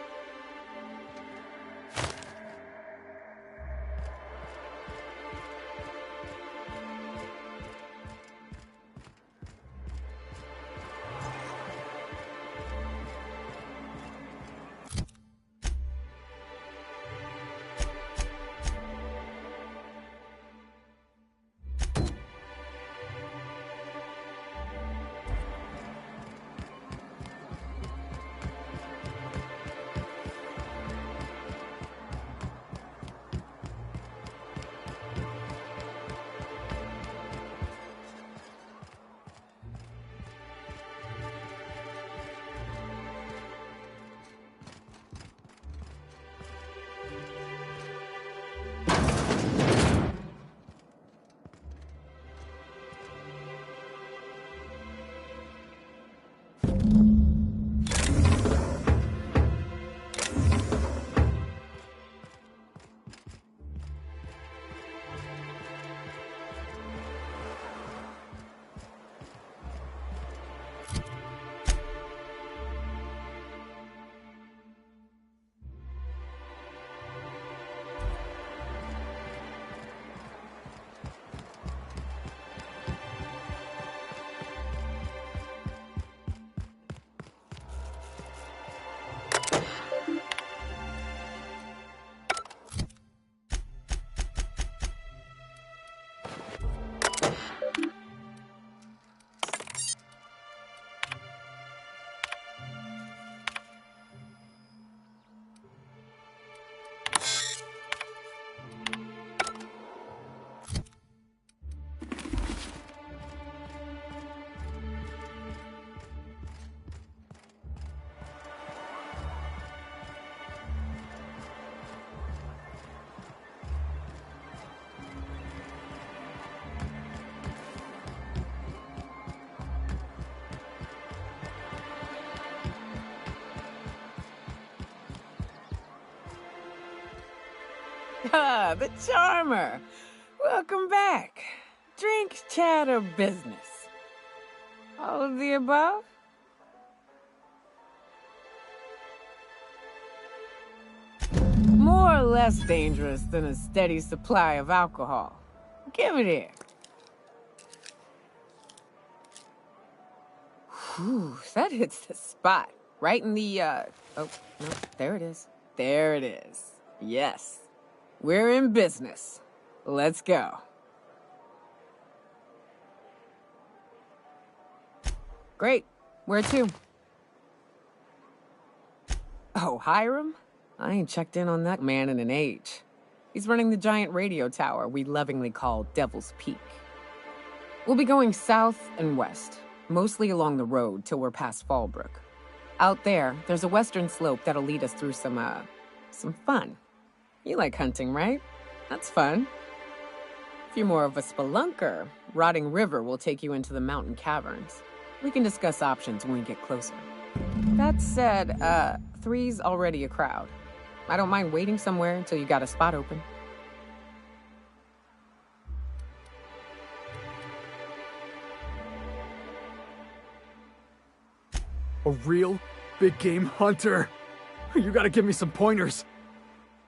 Ah, the charmer. Welcome back. Drink, chat, or business? All of the above? More or less dangerous than a steady supply of alcohol. Give it here. Whew, that hits the spot. Right in the, oh, no, there it is. There it is. Yes. We're in business. Let's go. Great. Where to? Oh, Hiram? I ain't checked in on that man in an age. He's running the giant radio tower we lovingly call Devil's Peak. We'll be going south and west, mostly along the road till we're past Fallbrook. Out there, there's a western slope that'll lead us through some fun. You like hunting, right? That's fun. If you're more of a spelunker, Rotting River will take you into the mountain caverns. We can discuss options when we get closer. That said, 3's already a crowd. I don't mind waiting somewhere until you got a spot open. A real big game hunter. You gotta give me some pointers.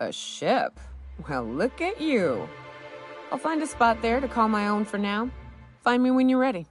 A ship? Well, look at you. I'll find a spot there to call my own for now. Find me when you're ready.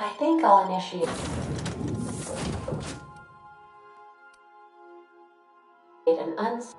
I think I'll initiate an uns.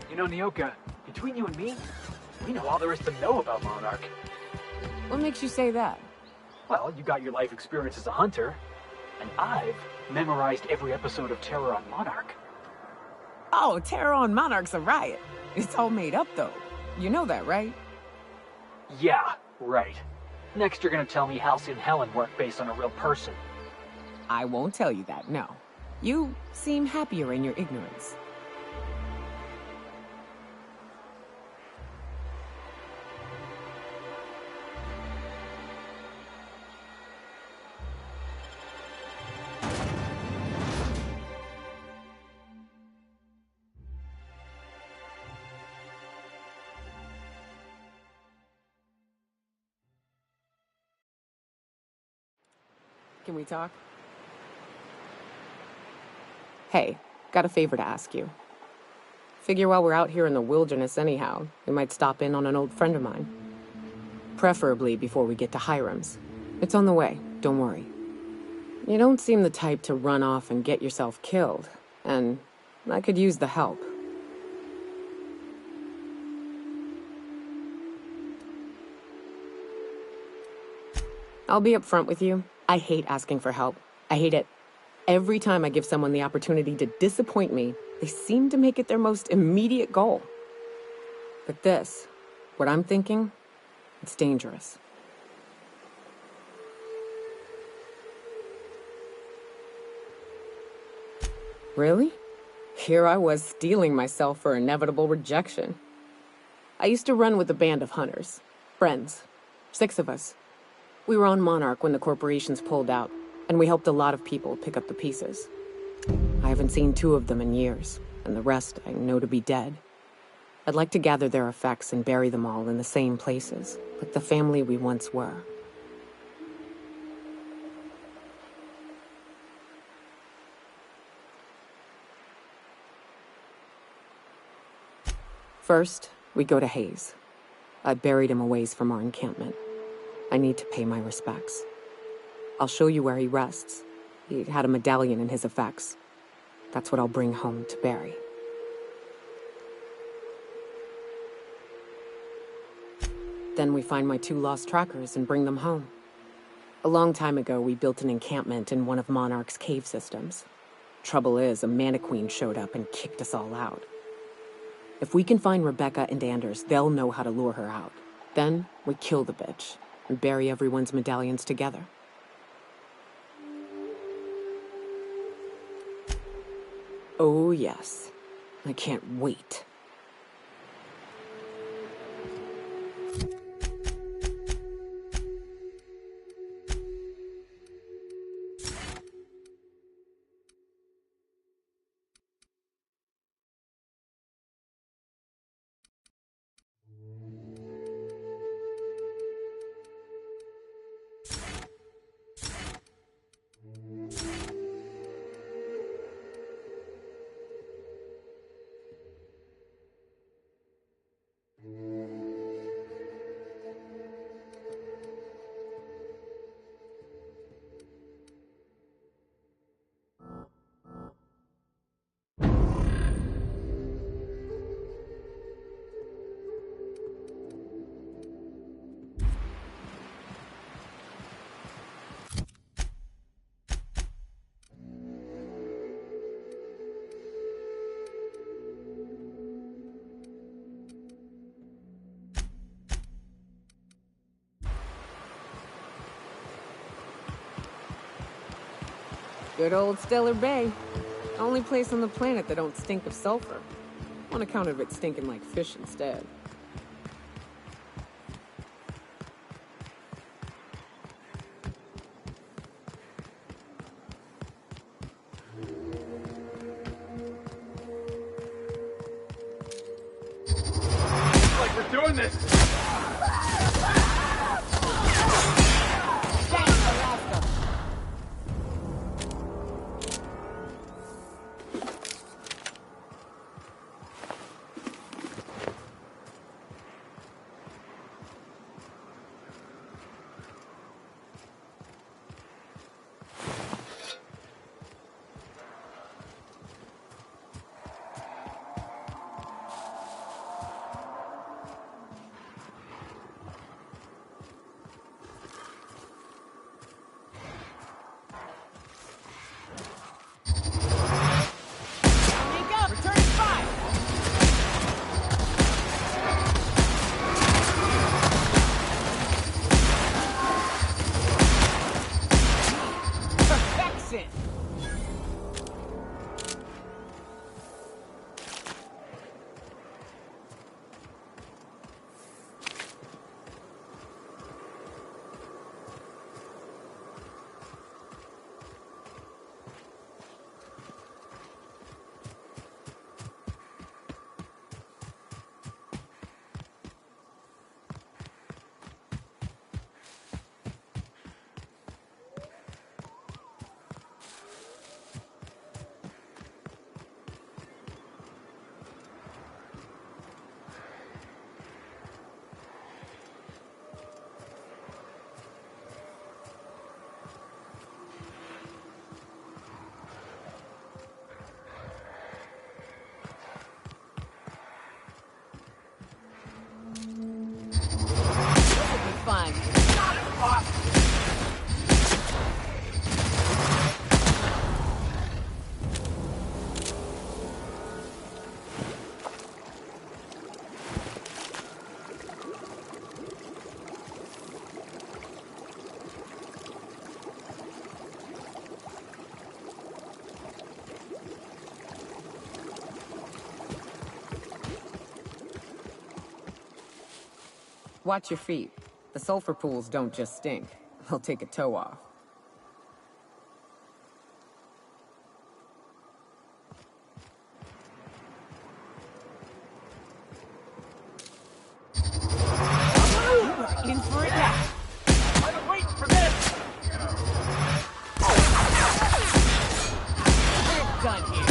You know, Nyoka, between you and me, we know all there is to know about Monarch. What makes you say that? Well, you got your life experience as a hunter, and I've memorized every episode of Terror on Monarch. Oh, Terror on Monarch's a riot. It's all made up, though. You know that, right? Yeah, right. Next you're gonna tell me Halcyon and Helen weren't based on a real person. I won't tell you that, no. You seem happier in your ignorance. Can we talk? Hey, got a favor to ask you. Figure while we're out here in the wilderness anyhow, we might stop in on an old friend of mine. Preferably before we get to Hiram's. It's on the way, don't worry. You don't seem the type to run off and get yourself killed, and I could use the help. I'll be upfront with you. I hate asking for help. I hate it. Every time I give someone the opportunity to disappoint me, they seem to make it their most immediate goal. But this, what I'm thinking, it's dangerous. Really? Here I was steeling myself for inevitable rejection. I used to run with a band of hunters. Friends. 6 of us. We were on Monarch when the corporations pulled out, and we helped a lot of people pick up the pieces. I haven't seen 2 of them in years, and the rest I know to be dead. I'd like to gather their effects and bury them all in the same places, like the family we once were. First, we go to Hayes. I buried him a ways from our encampment. I need to pay my respects. I'll show you where he rests. He had a medallion in his effects. That's what I'll bring home to Barry. Then we find my 2 lost trackers and bring them home. A long time ago, we built an encampment in one of Monarch's cave systems. Trouble is, a Mantiqueen showed up and kicked us all out. If we can find Rebecca and Anders, they'll know how to lure her out. Then we kill the bitch and bury everyone's medallions together. Oh, yes. I can't wait. Good old Stellar Bay. Only place on the planet that don't stink of sulfur. On account of it stinking like fish instead. Like we're doing this! Fun. Watch your feet. The sulfur pools don't just stink. They'll take a toe off. In for it now. I've been waiting for this! We're done here.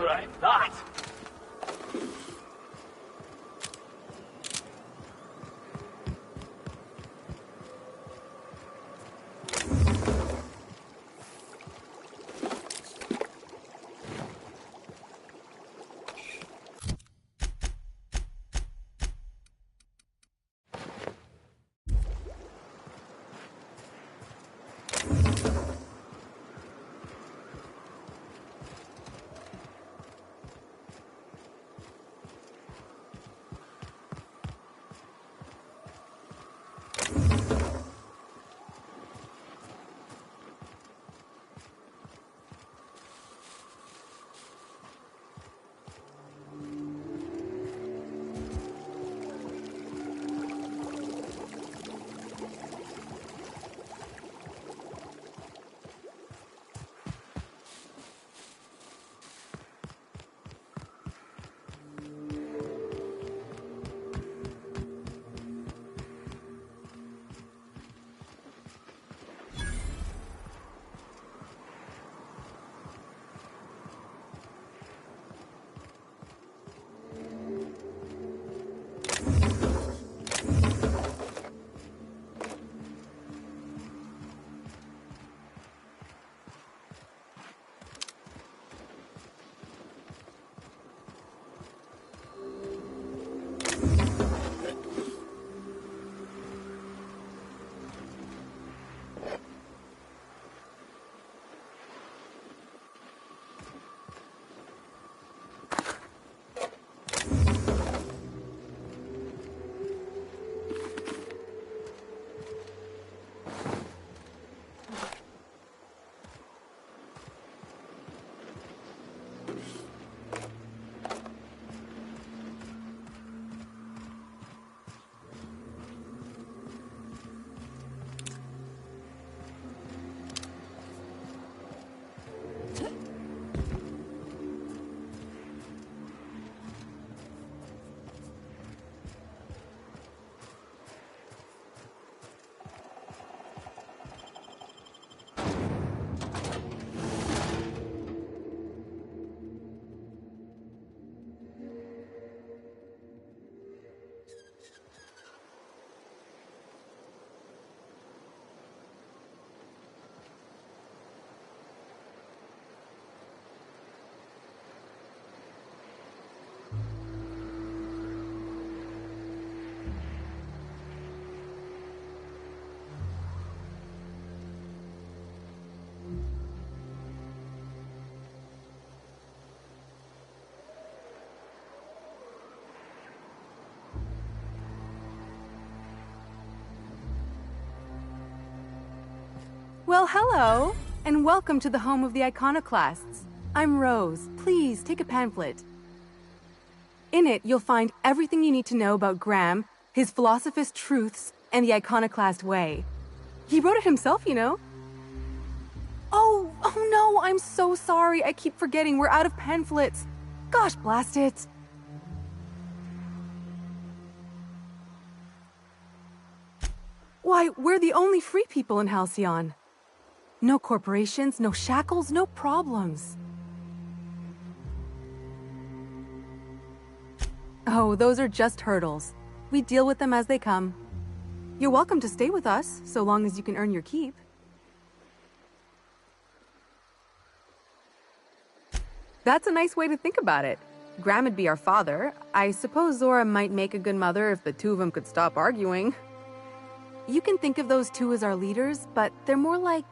what I thought. Well, hello, and welcome to the home of the iconoclasts. I'm Rose. Please take a pamphlet. In it, you'll find everything you need to know about Graham, his philosophist truths, and the iconoclast way. He wrote it himself, you know. Oh no, I'm so sorry. I keep forgetting we're out of pamphlets. Gosh, blast it. Why, we're the only free people in Halcyon. No corporations, no shackles, no problems. Oh, those are just hurdles. We deal with them as they come. You're welcome to stay with us, so long as you can earn your keep. That's a nice way to think about it. Graham would be our father. I suppose Zora might make a good mother if the two of them could stop arguing. You can think of those two as our leaders, but they're more like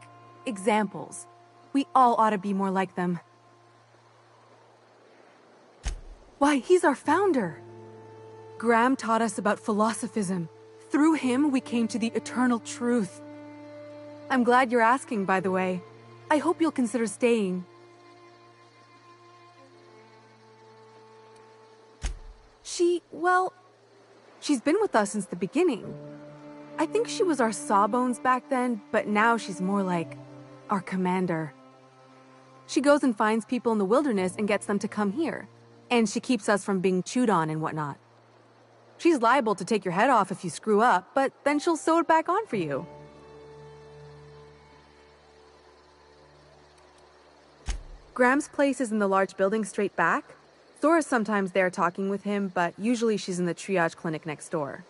examples. We all ought to be more like them. Why, he's our founder. Graham taught us about philosophism. Through him, we came to the eternal truth. I'm glad you're asking, by the way. I hope you'll consider staying. She's been with us since the beginning. I think she was our sawbones back then, but now she's more like our commander. She goes and finds people in the wilderness and gets them to come here. And she keeps us from being chewed on and whatnot. She's liable to take your head off if you screw up, but then she'll sew it back on for you. Graham's place is in the large building straight back. Zora's sometimes there talking with him, but usually she's in the triage clinic next door.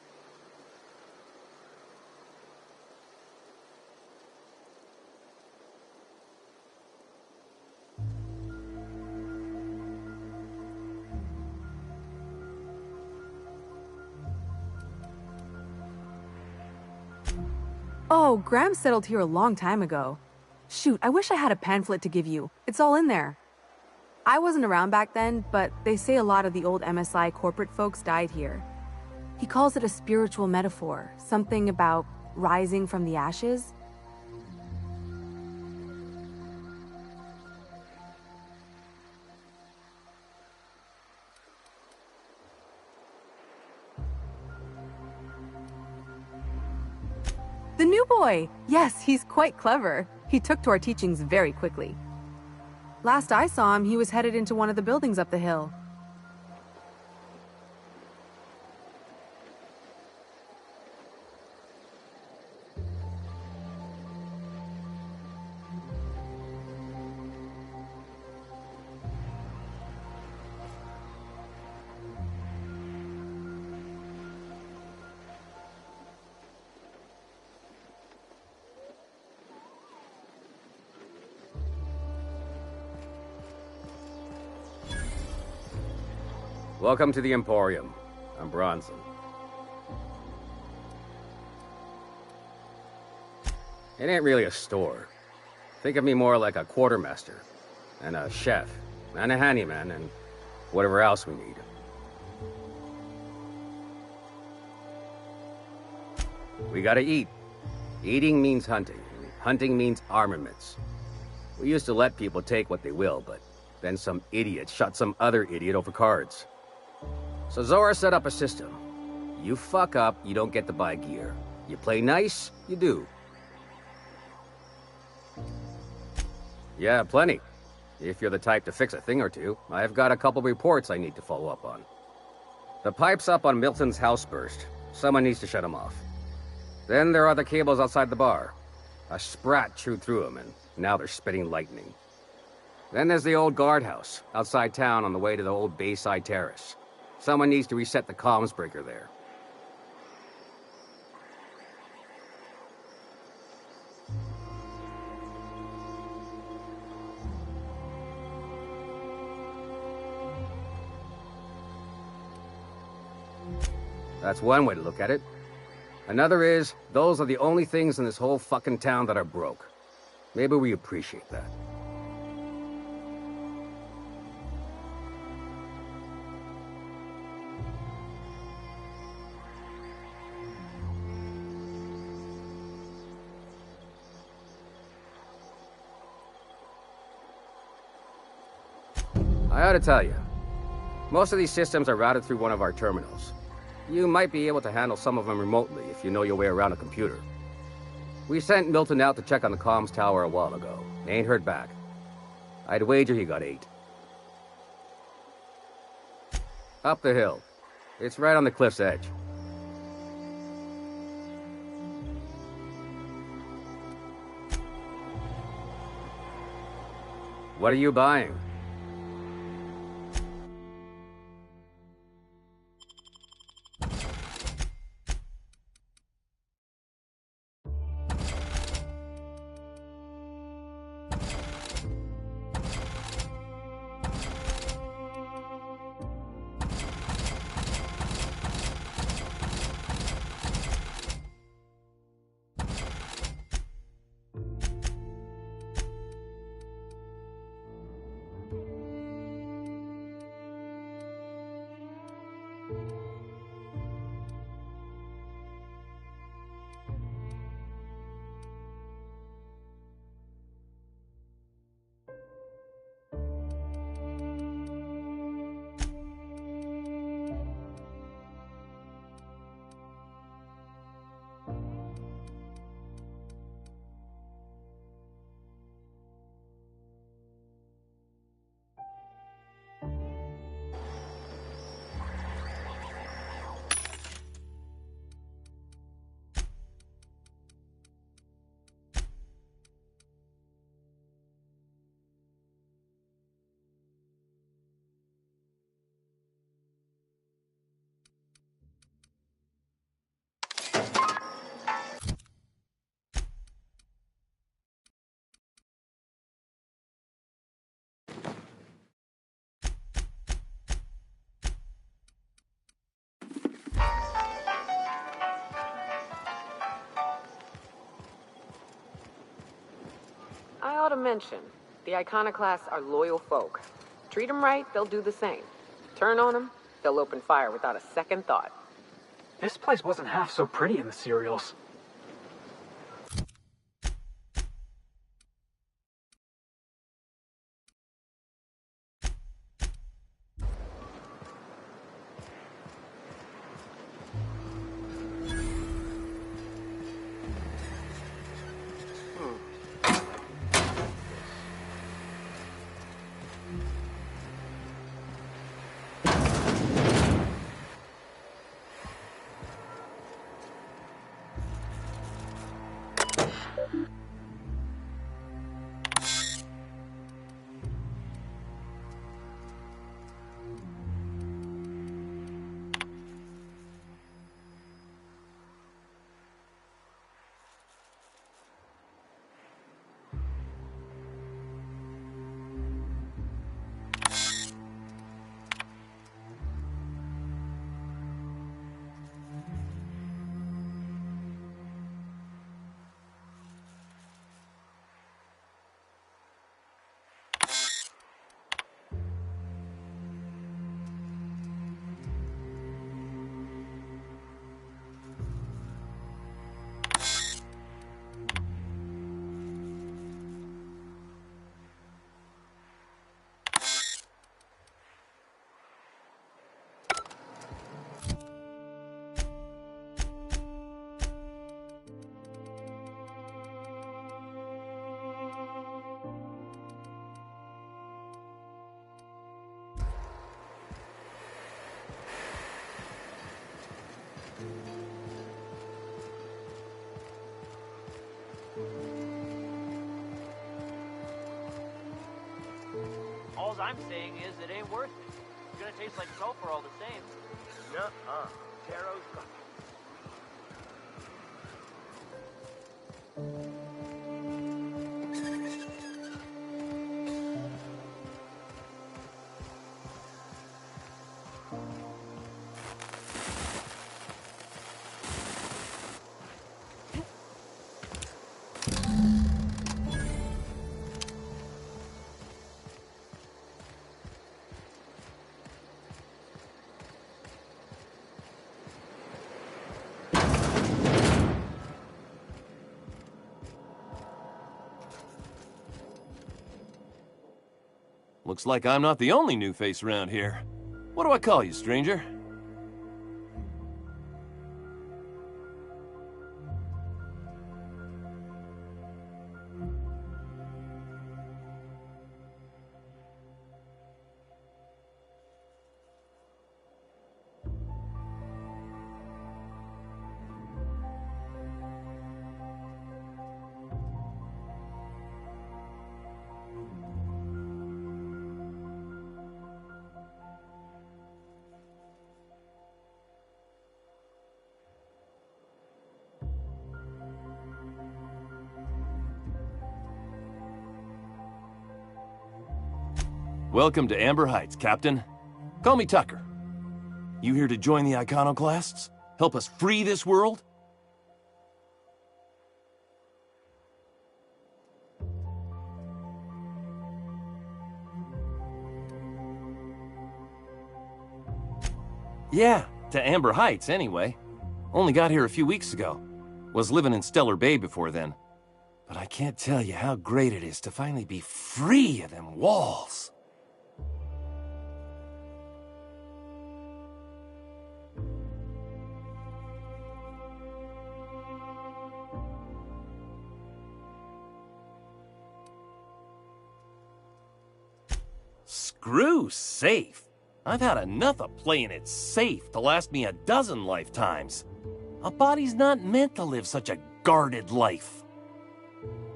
Oh, Graham settled here a long time ago. Shoot, I wish I had a pamphlet to give you. It's all in there. I wasn't around back then, but they say a lot of the old MSI corporate folks died here. He calls it a spiritual metaphor, something about rising from the ashes. The new boy! Yes, he's quite clever. He took to our teachings very quickly. Last I saw him, he was headed into one of the buildings up the hill. Welcome to the Emporium. I'm Bronson. It ain't really a store. Think of me more like a quartermaster, and a chef, and a handyman, and whatever else we need. We gotta eat. Eating means hunting, and hunting means armaments. We used to let people take what they will, but then some idiot shot some other idiot over cards. So Zora set up a system. You fuck up, you don't get to buy gear. You play nice, you do. Yeah, plenty. If you're the type to fix a thing or two, I've got a couple reports I need to follow up on. The pipes up on Milton's house burst. Someone needs to shut them off. Then there are the cables outside the bar. A sprat chewed through them, and now they're spitting lightning. Then there's the old guardhouse, outside town on the way to the old Bayside Terrace. Someone needs to reset the comms breaker there. That's one way to look at it. Another is, those are the only things in this whole fucking town that are broke. Maybe we appreciate that. I ought to tell you, most of these systems are routed through one of our terminals. You might be able to handle some of them remotely if you know your way around a computer. We sent Milton out to check on the comms tower a while ago. Ain't heard back. I'd wager he got 8. Up the hill. It's right on the cliff's edge. What are you buying? I ought to mention, the Iconoclasts are loyal folk. Treat them right, they'll do the same. Turn on them, they'll open fire without a second thought. This place wasn't half so pretty in the serials. All I'm saying is it ain't worth it. It's gonna taste like sulfur all the same. Nuh-uh. Taro's got Looks like I'm not the only new face around here. What do I call you, stranger? Welcome to Amber Heights, Captain. Call me Tucker. You here to join the Iconoclasts? Help us free this world? Yeah, to Amber Heights, anyway. Only got here a few weeks ago. Was living in Stellar Bay before then. But I can't tell you how great it is to finally be free of them walls. Screw safe. I've had enough of playing it safe to last me a dozen lifetimes. A body's not meant to live such a guarded life.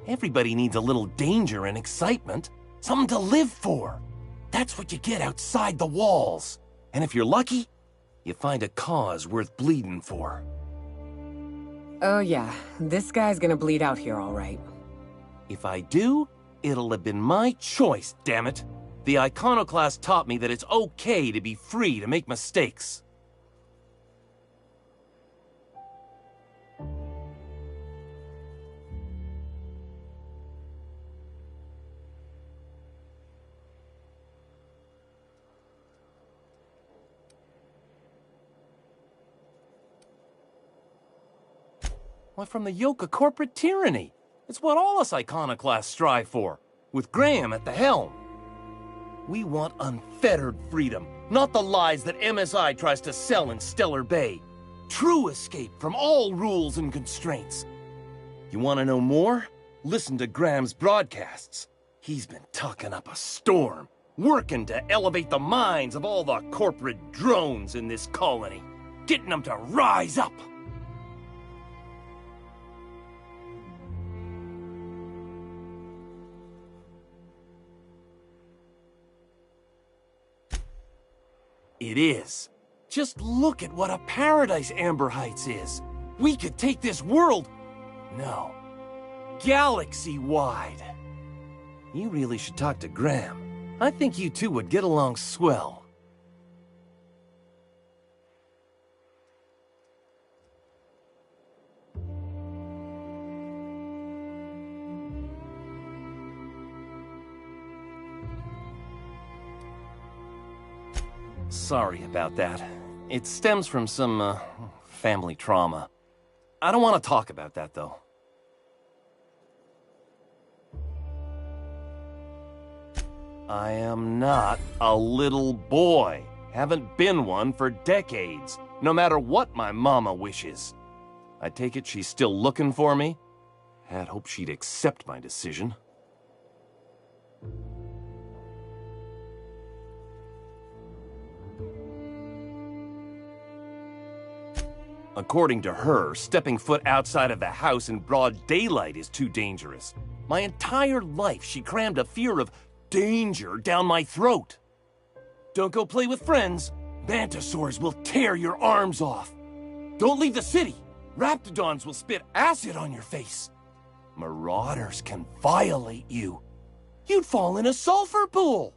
Everybody needs a little danger and excitement, something to live for. That's what you get outside the walls. And if you're lucky, you find a cause worth bleeding for. Oh yeah, this guy's gonna bleed out here all right. If I do, it'll have been my choice, damn it. The Iconoclast taught me that it's okay to be free to make mistakes. Why, from the yoke of corporate tyranny. It's what all us iconoclasts strive for, with Graham at the helm. We want unfettered freedom, not the lies that MSI tries to sell in Stellar Bay. True escape from all rules and constraints. You want to know more? Listen to Graham's broadcasts. He's been talking up a storm, working to elevate the minds of all the corporate drones in this colony, getting them to rise up. It is. Just look at what a paradise Amber Heights is. We could take this world... No. Galaxy-wide. You really should talk to Graham. I think you two would get along swell. Sorry about that. It stems from some, family trauma. I don't want to talk about that, though. I am not a little boy. Haven't been one for decades, no matter what my mama wishes. I take it she's still looking for me? Had hoped she'd accept my decision. According to her, stepping foot outside of the house in broad daylight is too dangerous. My entire life, she crammed a fear of danger down my throat. Don't go play with friends. Mantisaurs will tear your arms off. Don't leave the city. Raptidons will spit acid on your face. Marauders can violate you. You'd fall in a sulfur pool.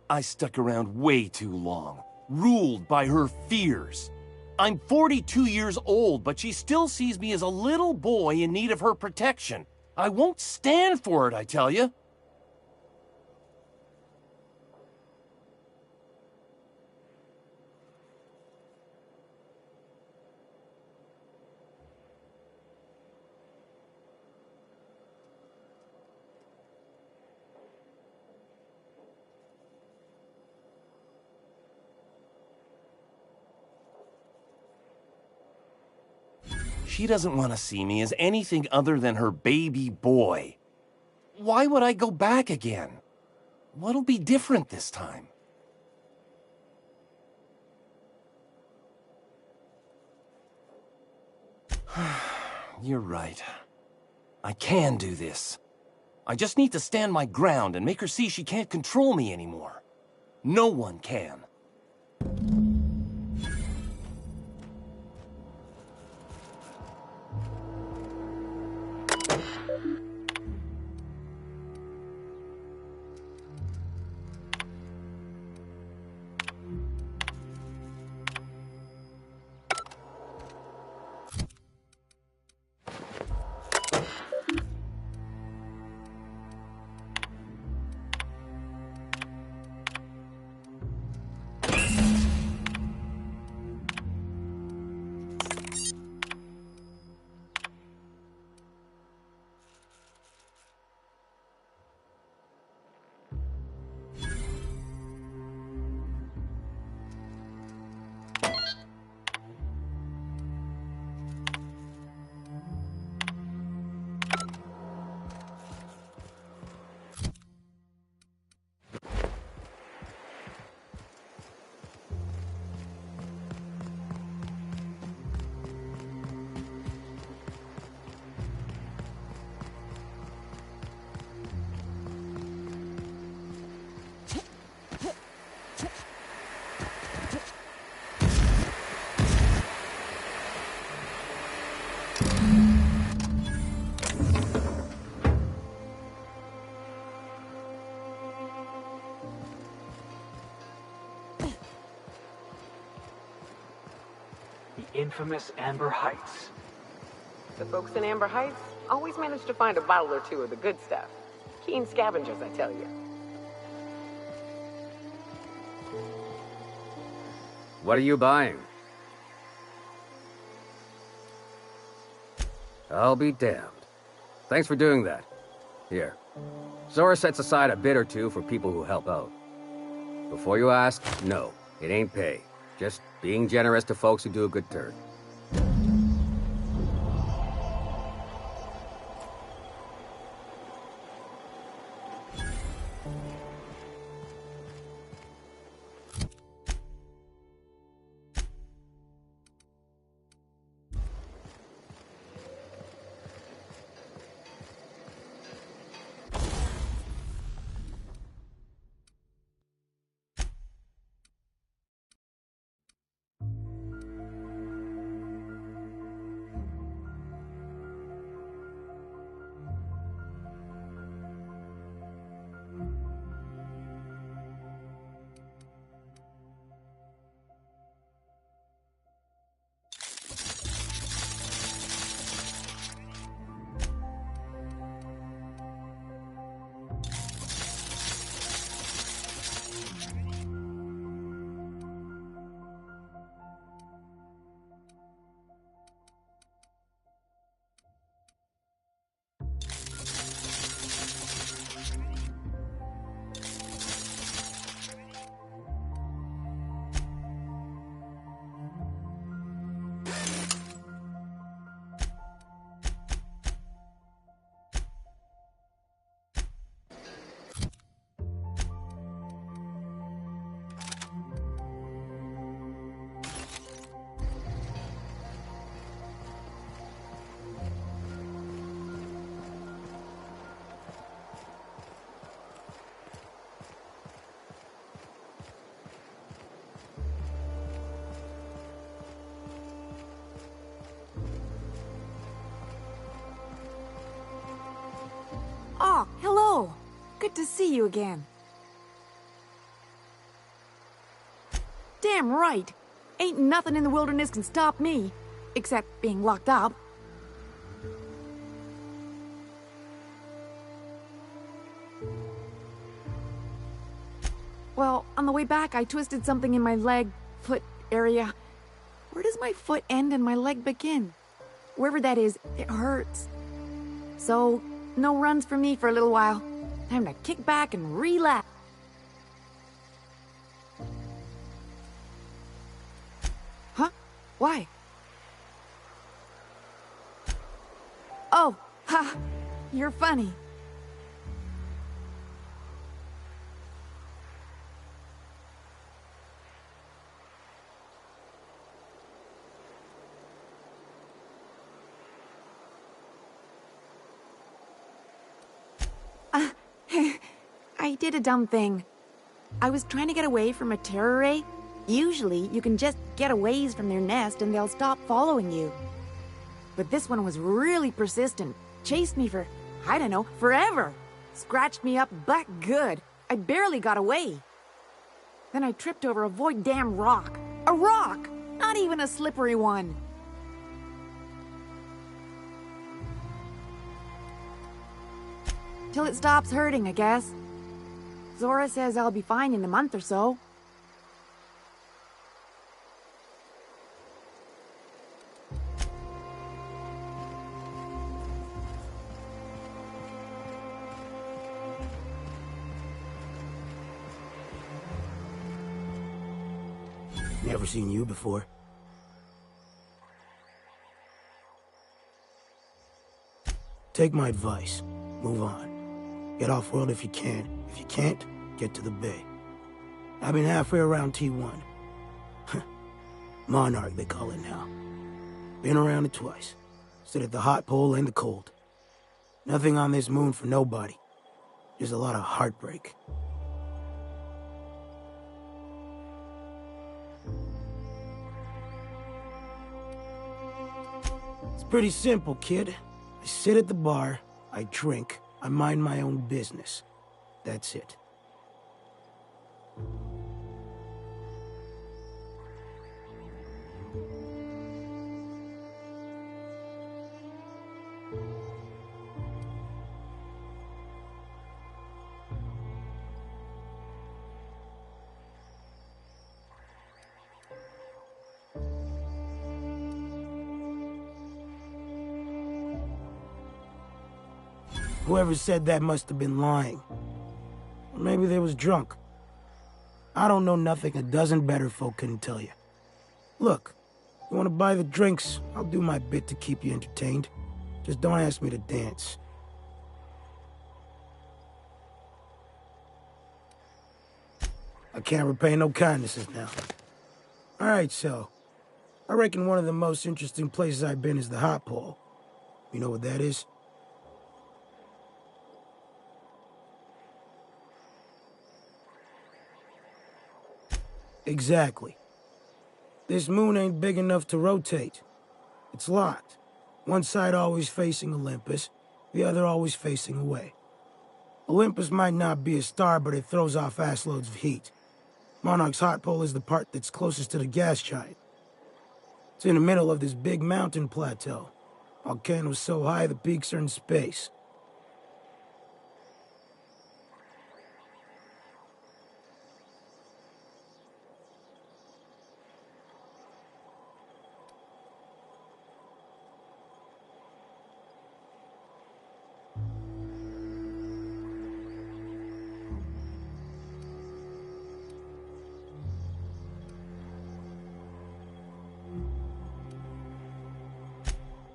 I stuck around way too long, ruled by her fears. I'm 42 years old, but she still sees me as a little boy in need of her protection. I won't stand for it, I tell you. She doesn't want to see me as anything other than her baby boy. Why would I go back again? What'll be different this time? You're right. I can do this. I just need to stand my ground and make her see she can't control me anymore. No one can. Infamous Amber Heights. The folks in Amber Heights always manage to find a bottle or two of the good stuff. Keen scavengers, I tell you. What are you buying? I'll be damned. Thanks for doing that. Here. Zora sets aside a bit or two for people who help out. Before you ask, no, it ain't pay. Just being generous to folks who do a good turn. Oh, hello. Good to see you again. Damn right. Ain't nothing in the wilderness can stop me. Except being locked up. Well, on the way back, I twisted something in my leg, foot area. Where does my foot end and my leg begin? Wherever that is, it hurts. So, no runs for me for a little while. Time to kick back and relax. Huh? Why? Oh, ha! You're funny. I did a dumb thing. I was trying to get away from a terror ray. Usually, you can just get a ways from their nest and they'll stop following you. But this one was really persistent. Chased me for, I don't know, forever. Scratched me up back good. I barely got away. Then I tripped over a void damn rock. A rock! Not even a slippery one. Till it stops hurting, I guess. Zora says I'll be fine in a month or so. Never seen you before. Take my advice. Move on. Get off-world if you can. If you can't, get to the bay. I've been halfway around T1. Monarch, they call it now. Been around it twice. Stood at the hot pole and the cold. Nothing on this moon for nobody. Just a lot of heartbreak. It's pretty simple, kid. I sit at the bar, I drink, I mind my own business. That's it. Whoever said that must have been lying. Or maybe they was drunk. I don't know nothing a dozen better folk couldn't tell you. Look, you want to buy the drinks, I'll do my bit to keep you entertained. Just don't ask me to dance. I can't repay no kindnesses now. Alright, so, I reckon one of the most interesting places I've been is the hot pole. You know what that is? Exactly. This moon ain't big enough to rotate. It's locked. One side always facing Olympus, the other always facing away. Olympus might not be a star, but it throws off assloads of heat. Monarch's hot pole is the part that's closest to the gas giant. It's in the middle of this big mountain plateau. Volcano's so high the peaks are in space.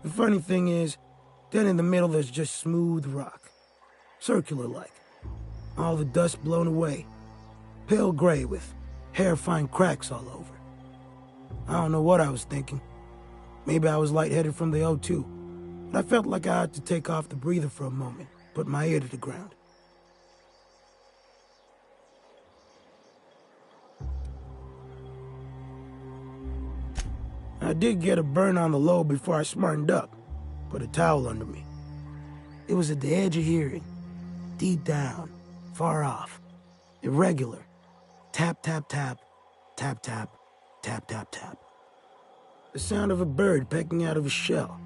The funny thing is, then in the middle there's just smooth rock. Circular-like. All the dust blown away. Pale gray with hair-fine cracks all over. I don't know what I was thinking. Maybe I was lightheaded from the O2. But I felt like I had to take off the breather for a moment, put my ear to the ground. I did get a burn on the lobe before I smartened up. Put a towel under me. It was at the edge of hearing. Deep down. Far off. Irregular. Tap, tap, tap. Tap, tap. Tap, tap, tap. The sound of a bird pecking out of a shell.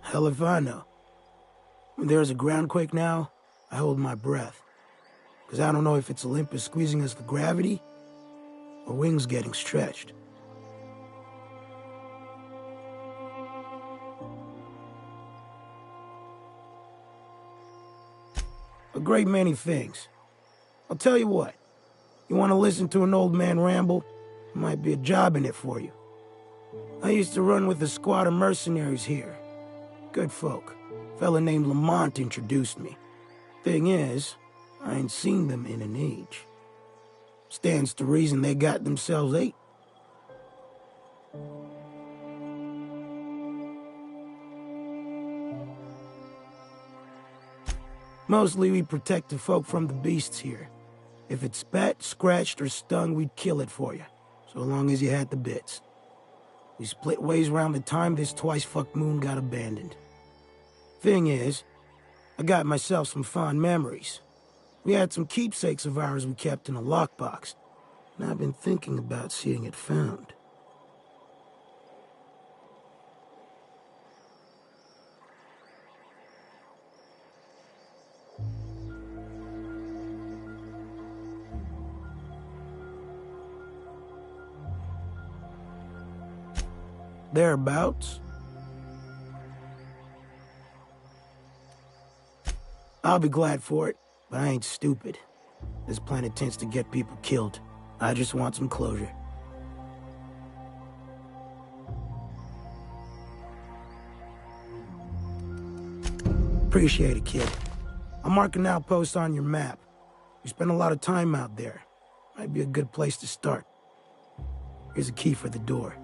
Hell if I know. When there's a groundquake now, I hold my breath. Because I don't know if it's Olympus squeezing us for gravity, or wings getting stretched. A great many things. I'll tell you what. You want to listen to an old man ramble? There might be a job in it for you. I used to run with a squad of mercenaries here. Good folk. A fella named Lamont introduced me. Thing is, I ain't seen them in an age. Stands to reason they got themselves ate. Mostly we protect the folk from the beasts here. If it spat, scratched, or stung, we'd kill it for you, so long as you had the bits. We split ways around the time this twice-fucked moon got abandoned. Thing is, I got myself some fond memories. We had some keepsakes of ours we kept in a lockbox, and I've been thinking about seeing it found. Thereabouts. I'll be glad for it, but I ain't stupid. This planet tends to get people killed. I just want some closure. Appreciate it, kid. I'll mark an outpost on your map. You spend a lot of time out there. Might be a good place to start. Here's a key for the door.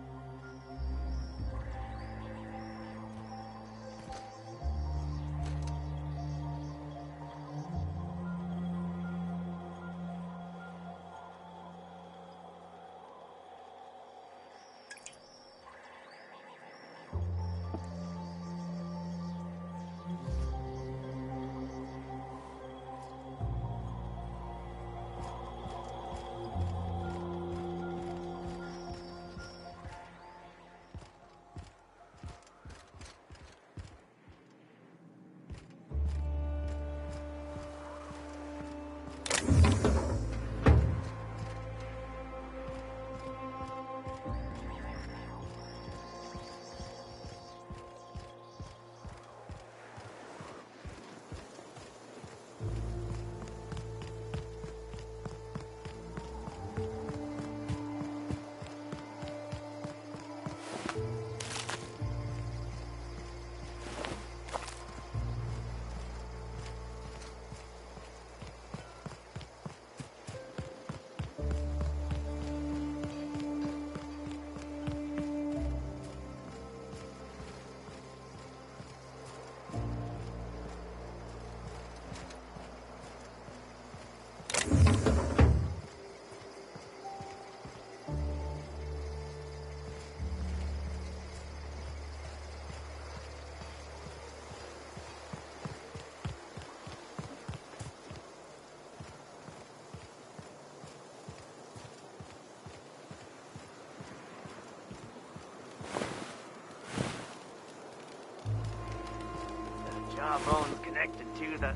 jawbone's connected to the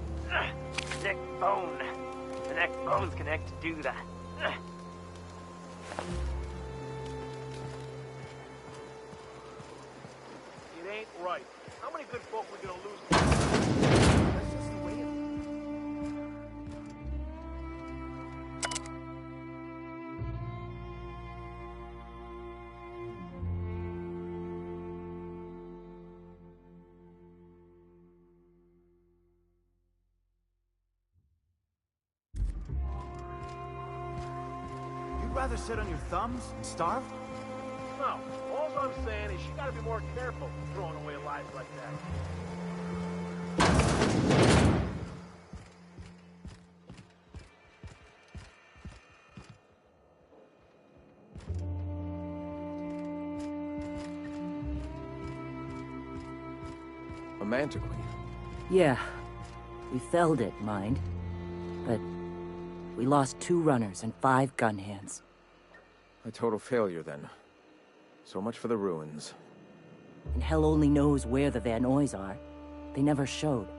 neck bone. The neck bone's connected to the... It ain't right. How many good folk we gonna lose? That's just the way it is. You'd rather sit on your thumbs and starve? No, all I'm saying is you gotta be more careful throwing away lives like that. A mantiquine. Yeah. We felled it, mind. But we lost 2 runners and 5 gun hands. A total failure, then. So much for the ruins. And hell only knows where the Van Oys are. They never showed.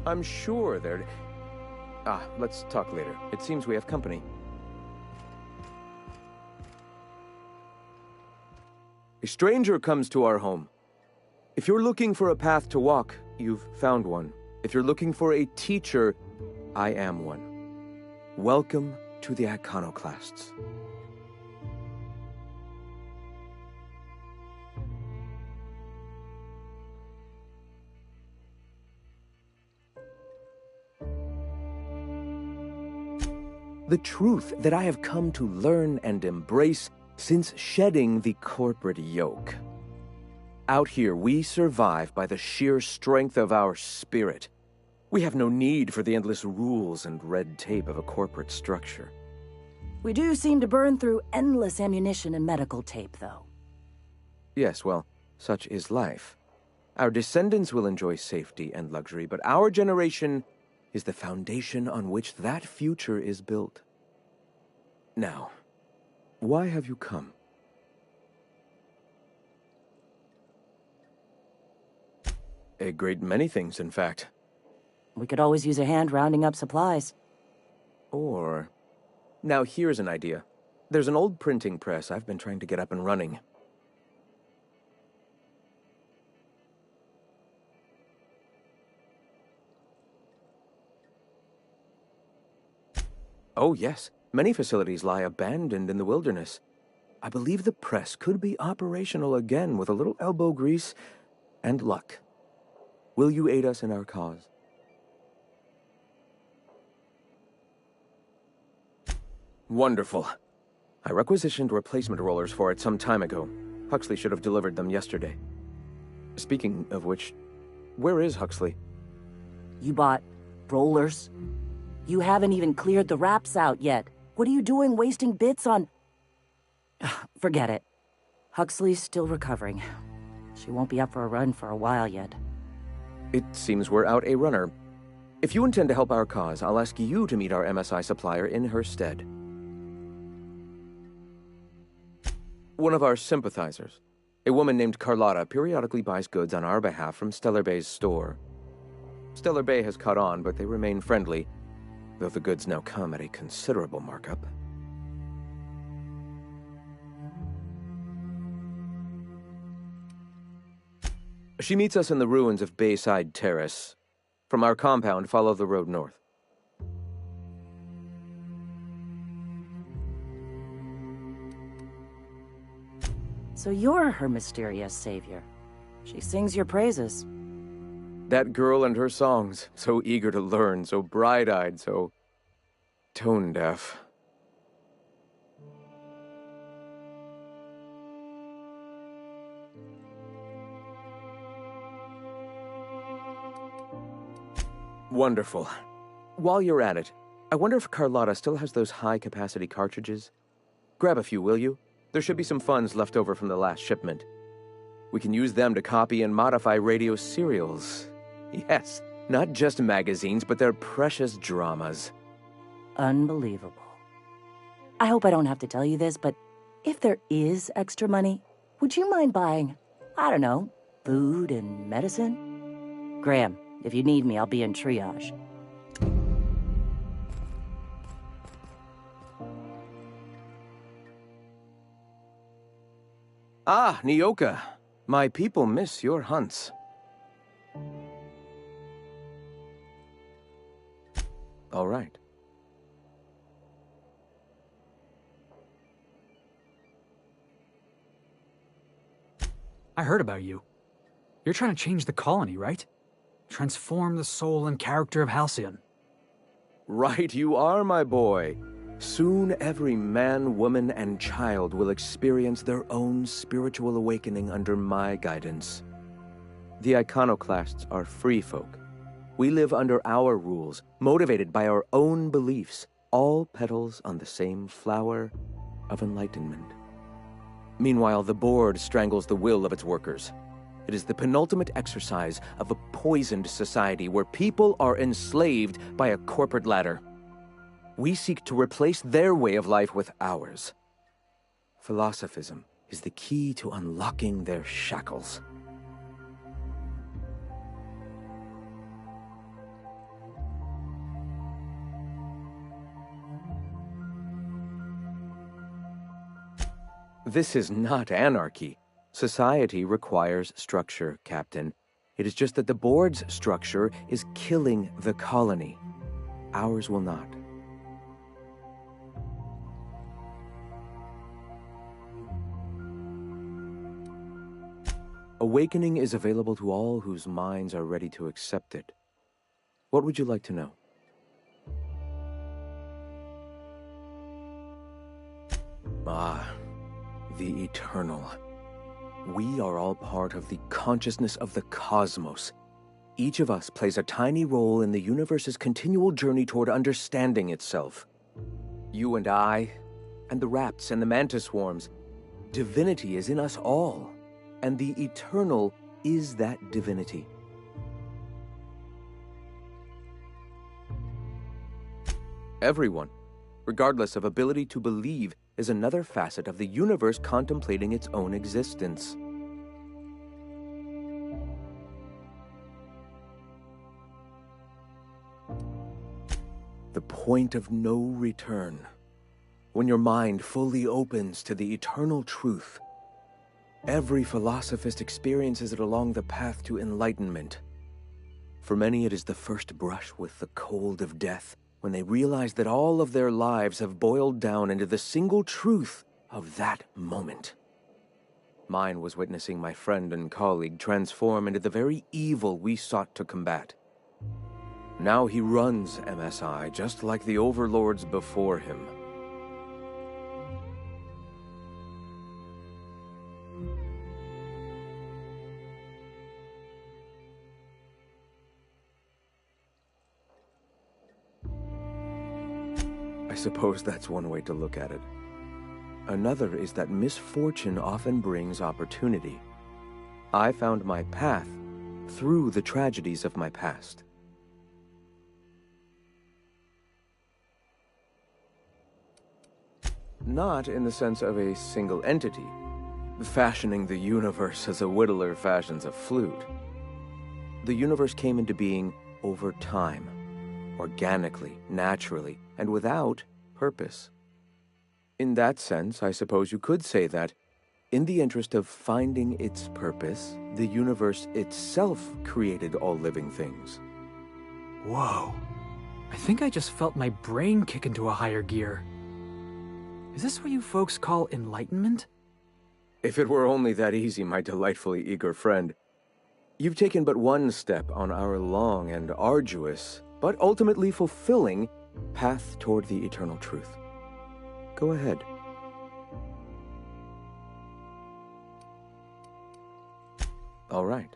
I'm sure they're... let's talk later. It seems we have company. A stranger comes to our home. If you're looking for a path to walk, you've found one. If you're looking for a teacher, I am one. Welcome to the Iconoclasts. The truth that I have come to learn and embrace since shedding the corporate yoke. Out here, we survive by the sheer strength of our spirit. We have no need for the endless rules and red tape of a corporate structure. We do seem to burn through endless ammunition and medical tape, though. Yes, well, such is life. Our descendants will enjoy safety and luxury, but our generation is the foundation on which that future is built. Now, why have you come? A great many things, in fact. We could always use a hand rounding up supplies. Or... Now here's an idea. There's an old printing press I've been trying to get up and running. Oh, yes. Many facilities lie abandoned in the wilderness. I believe the press could be operational again with a little elbow grease and luck. Will you aid us in our cause? Wonderful. I requisitioned replacement rollers for it some time ago. Huxley should have delivered them yesterday. Speaking of which, where is Huxley? You bought rollers? You haven't even cleared the wraps out yet. What are you doing wasting bits on... Forget it. Huxley's still recovering. She won't be up for a run for a while yet. It seems we're out a runner. If you intend to help our cause, I'll ask you to meet our MSI supplier in her stead. One of our sympathizers, a woman named Carlotta, periodically buys goods on our behalf from Stellar Bay's store. Stellar Bay has caught on, but they remain friendly, though the goods now come at a considerable markup. She meets us in the ruins of Bayside Terrace. From our compound, follow the road north. So you're her mysterious savior. She sings your praises. That girl and her songs, so eager to learn, so bright-eyed, so tone-deaf. Wonderful. While you're at it, I wonder if Carlotta still has those high-capacity cartridges? Grab a few, will you? There should be some funds left over from the last shipment. We can use them to copy and modify radio serials. Yes, not just magazines, but their precious dramas. Unbelievable. I hope I don't have to tell you this, but if there is extra money, would you mind buying, I don't know, food and medicine? Graham, If you need me, I'll be in triage. Ah, Nyoka. My people miss your hunts. All right. I heard about you. You're trying to change the colony, right? Transform the soul and character of Halcyon. Right you are, my boy. Soon every man, woman, and child will experience their own spiritual awakening under my guidance. The iconoclasts are free folk. We live under our rules, motivated by our own beliefs, all petals on the same flower of enlightenment. Meanwhile, the board strangles the will of its workers. It is the penultimate exercise of a poisoned society where people are enslaved by a corporate ladder. We seek to replace their way of life with ours. Philosophism is the key to unlocking their shackles. This is not anarchy. Society requires structure, Captain. It is just that the board's structure is killing the colony. Ours will not. Awakening is available to all whose minds are ready to accept it. What would you like to know? Ah, the eternal. We are all part of the consciousness of the cosmos. Each of us plays a tiny role in the universe's continual journey toward understanding itself. You and I, and the rats and the mantis swarms. Divinity is in us all, and the eternal is that divinity. Everyone, regardless of ability to believe, is another facet of the universe contemplating its own existence. The point of no return. When your mind fully opens to the eternal truth. Every philosophist experiences it along the path to enlightenment. For many, it is the first brush with the cold of death, when they realize that all of their lives have boiled down into the single truth of that moment. Mine was witnessing my friend and colleague transform into the very evil we sought to combat. Now he runs MSI just like the overlords before him. I suppose that's one way to look at it. Another is that misfortune often brings opportunity. I found my path through the tragedies of my past. Not in the sense of a single entity, fashioning the universe as a whittler fashions a flute. The universe came into being over time, organically, naturally, and without purpose. In that sense, I suppose you could say that, in the interest of finding its purpose, the universe itself created all living things. Whoa. I think I just felt my brain kick into a higher gear. Is this what you folks call enlightenment? If it were only that easy, my delightfully eager friend. You've taken but one step on our long and arduous, but ultimately fulfilling, path toward the eternal truth. Go ahead. All right.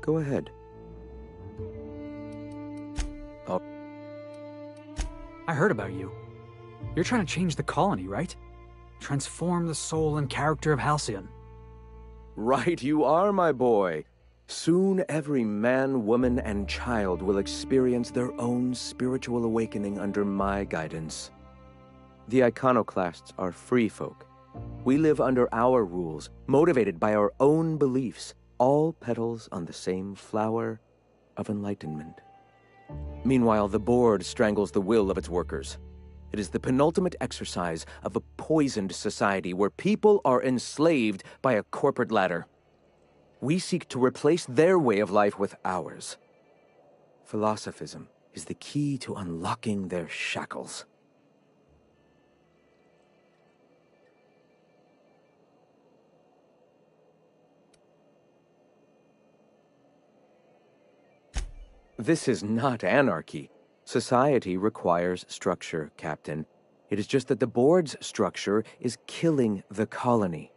Go ahead. I heard about you. You're trying to change the colony, right? Transform the soul and character of Halcyon. Right you are, my boy. Soon every man, woman, and child will experience their own spiritual awakening under my guidance. The iconoclasts are free folk. We live under our rules, motivated by our own beliefs, all petals on the same flower of enlightenment. Meanwhile, the board strangles the will of its workers. It is the penultimate exercise of a poisoned society where people are enslaved by a corporate ladder. We seek to replace their way of life with ours. Philosophism is the key to unlocking their shackles. This is not anarchy. Society requires structure, Captain. It is just that the board's structure is killing the colony.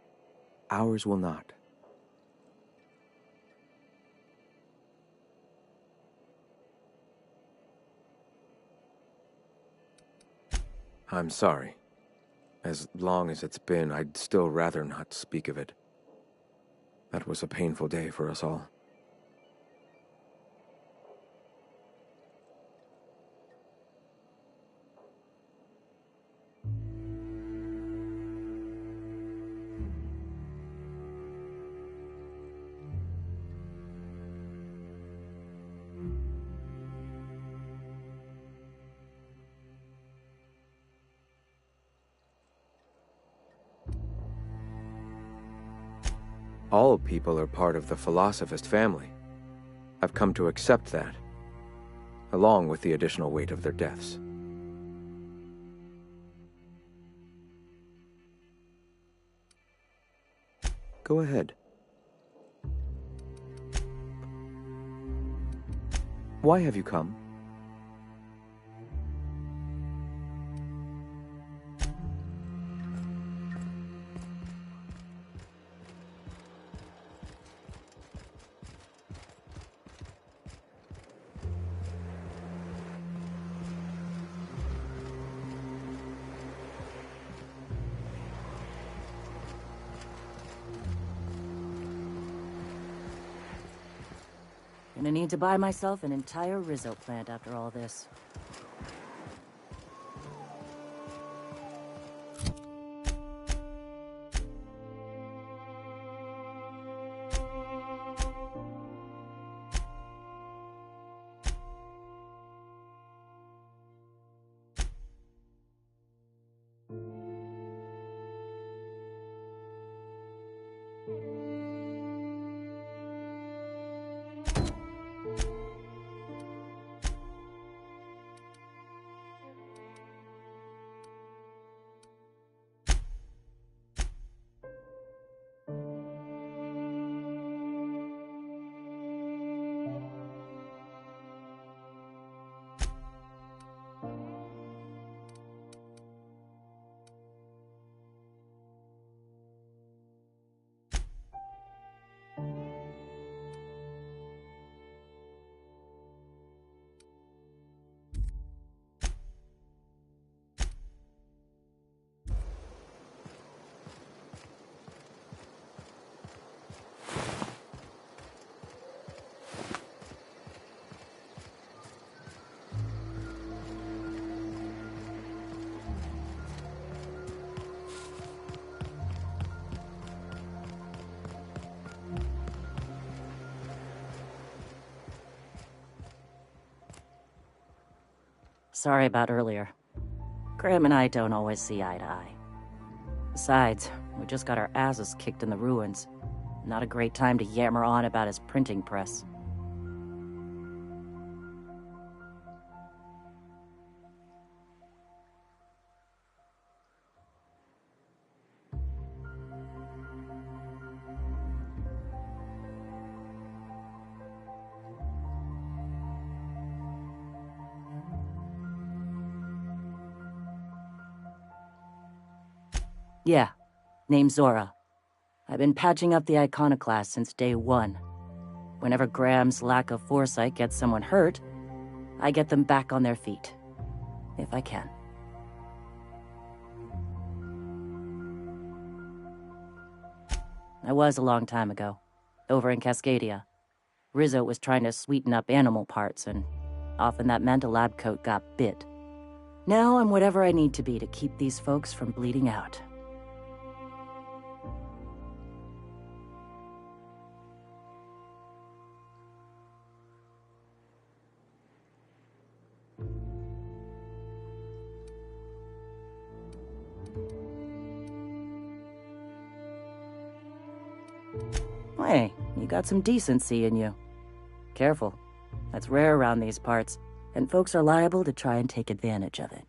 Ours will not. I'm sorry. As long as it's been, I'd still rather not speak of it. That was a painful day for us all. All people are part of the Philosophist family. I've come to accept that, along with the additional weight of their deaths. Go ahead. Why have you come? Gonna need to buy myself an entire Rizzo plant after all this. Sorry about earlier. Graham and I don't always see eye to eye. Besides, we just got our asses kicked in the ruins. Not a great time to yammer on about his printing press. Yeah, name's Zora. I've been patching up the iconoclast since day one. Whenever Graham's lack of foresight gets someone hurt, I get them back on their feet. If I can. I was a long time ago, over in Cascadia. Rizzo was trying to sweeten up animal parts, and often that meant a lab coat got bit. Now I'm whatever I need to be to keep these folks from bleeding out. Hey, you got some decency in you. Careful. That's rare around these parts, and folks are liable to try and take advantage of it.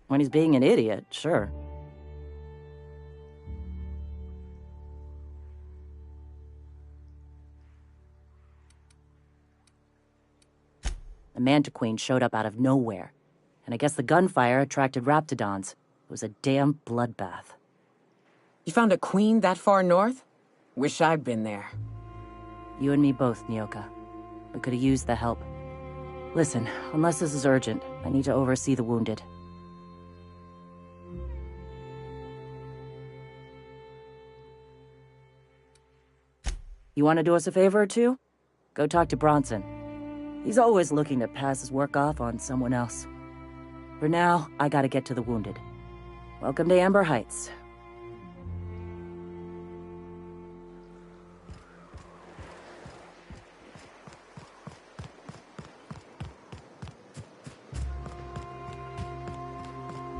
When he's being an idiot, sure. The Mantiqueen showed up out of nowhere, and I guess the gunfire attracted Raptidons. It was a damn bloodbath. You found a queen that far north? Wish I'd been there. You and me both, Nyoka. We could have used the help. Listen, unless this is urgent, I need to oversee the wounded. You want to do us a favor or two? Go talk to Bronson. He's always looking to pass his work off on someone else. For now, I gotta get to the wounded. Welcome to Amber Heights.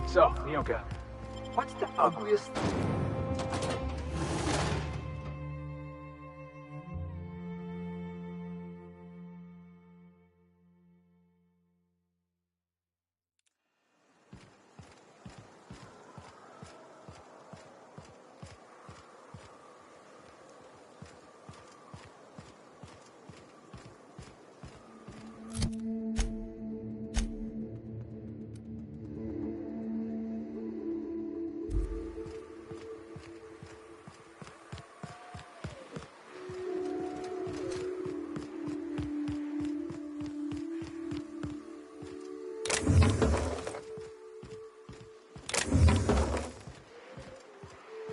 So, Nyoka, what's the ugliest...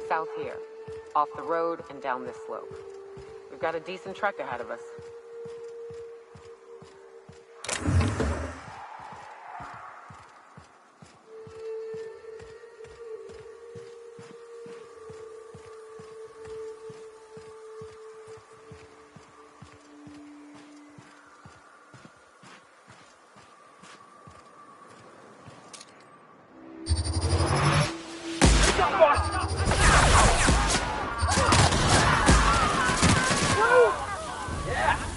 South here, off the road and down this slope. We've got a decent trek ahead of us. Yeah!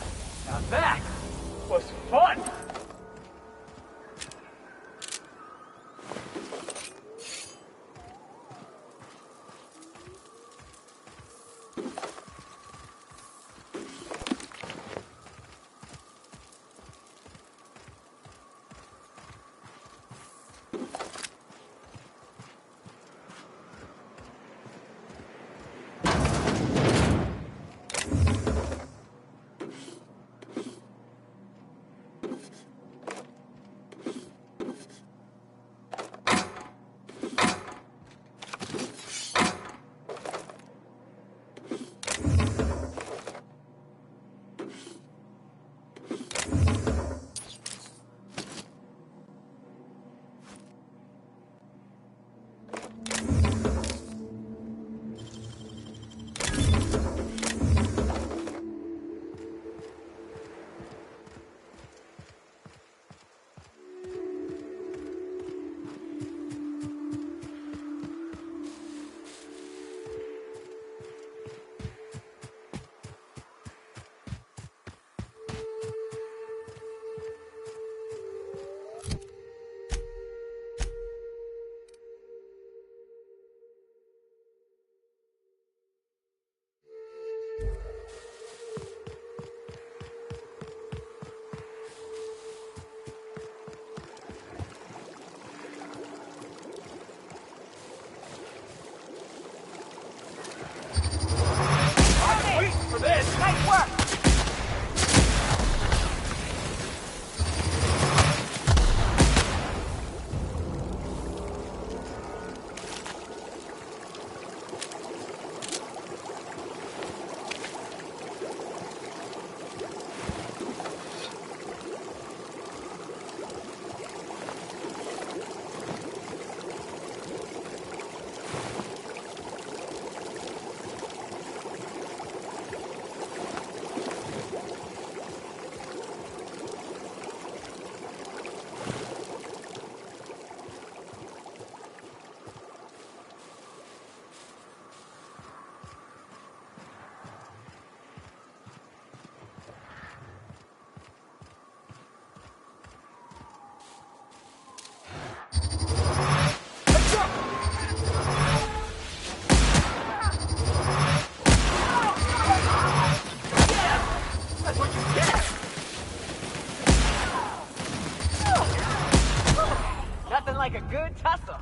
Tessa!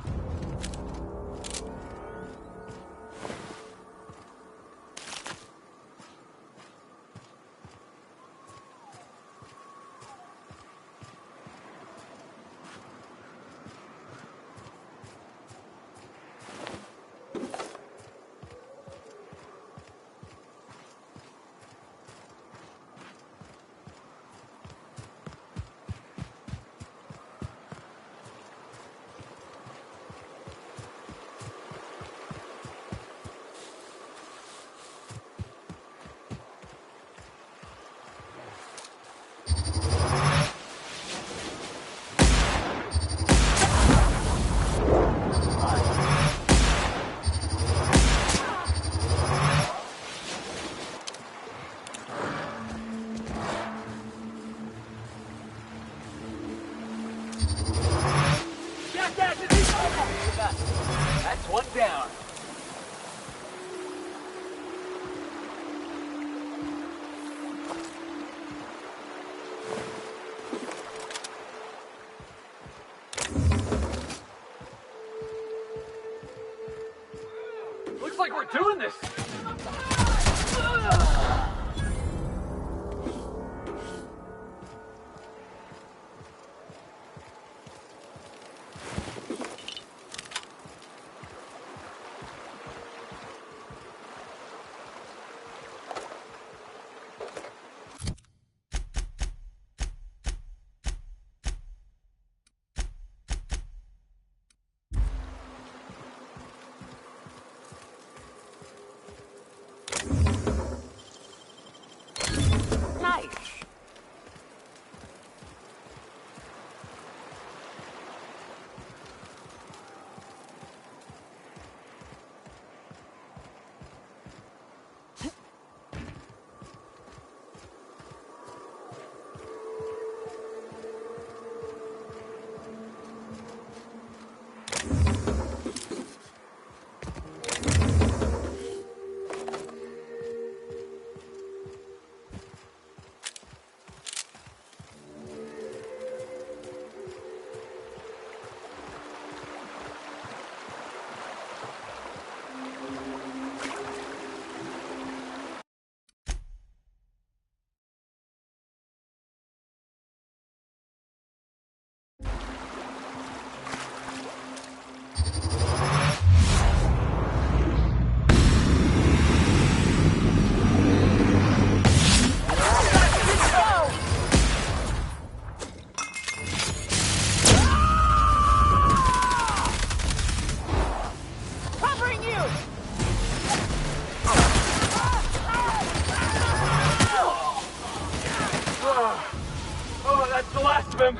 That's one down. Looks like we're doing this. Oh, that's the last of him.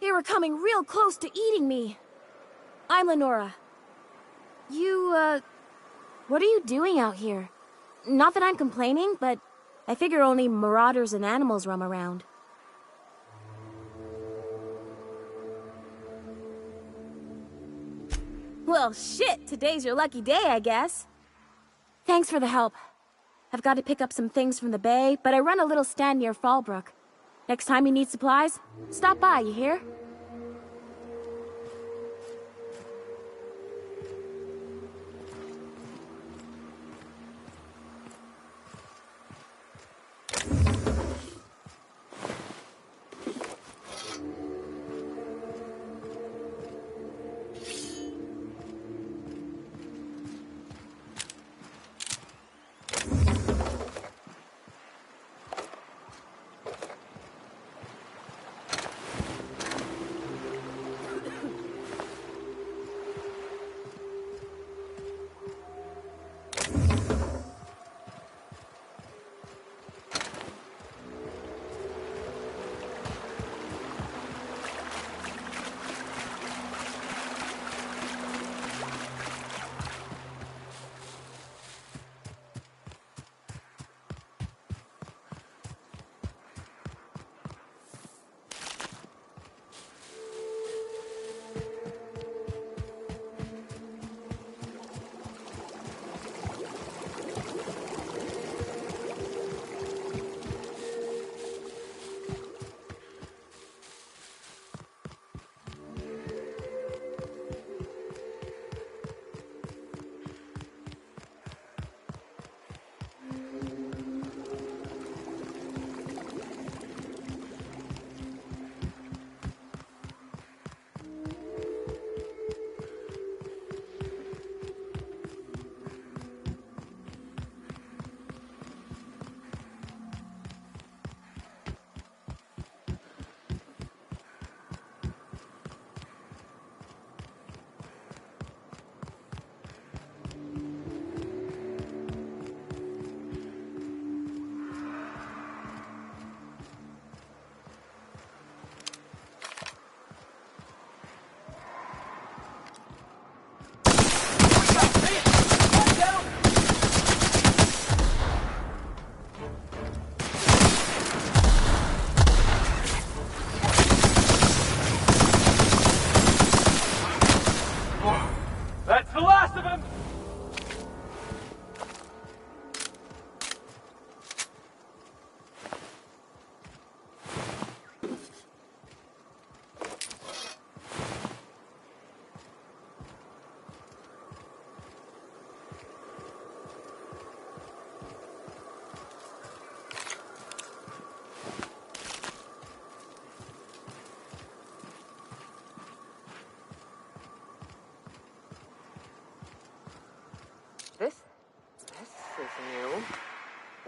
They were coming real close to eating me. I'm Lenora. What are you doing out here? Not that I'm complaining, but I figure only marauders and animals roam around. Well, shit, today's your lucky day, I guess. Thanks for the help. I've got to pick up some things from the bay, but I run a little stand near Fallbrook. Next time you need supplies, stop by, you hear?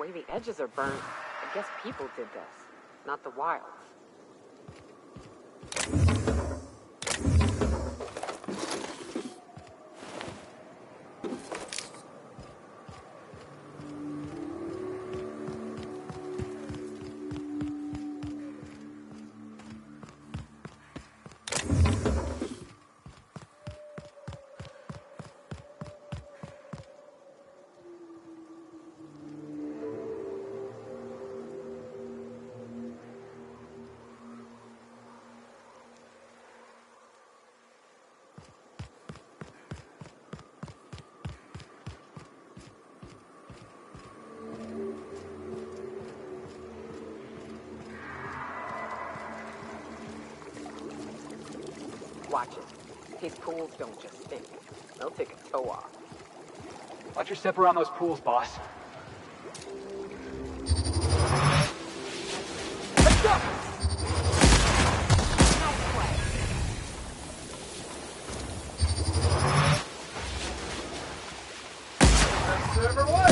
The way the edges are burnt, I guess people did this, not the wilds. Watch it. These pools don't just stink. They'll take a toe off. Watch your step around those pools, boss. Let's go! Server one!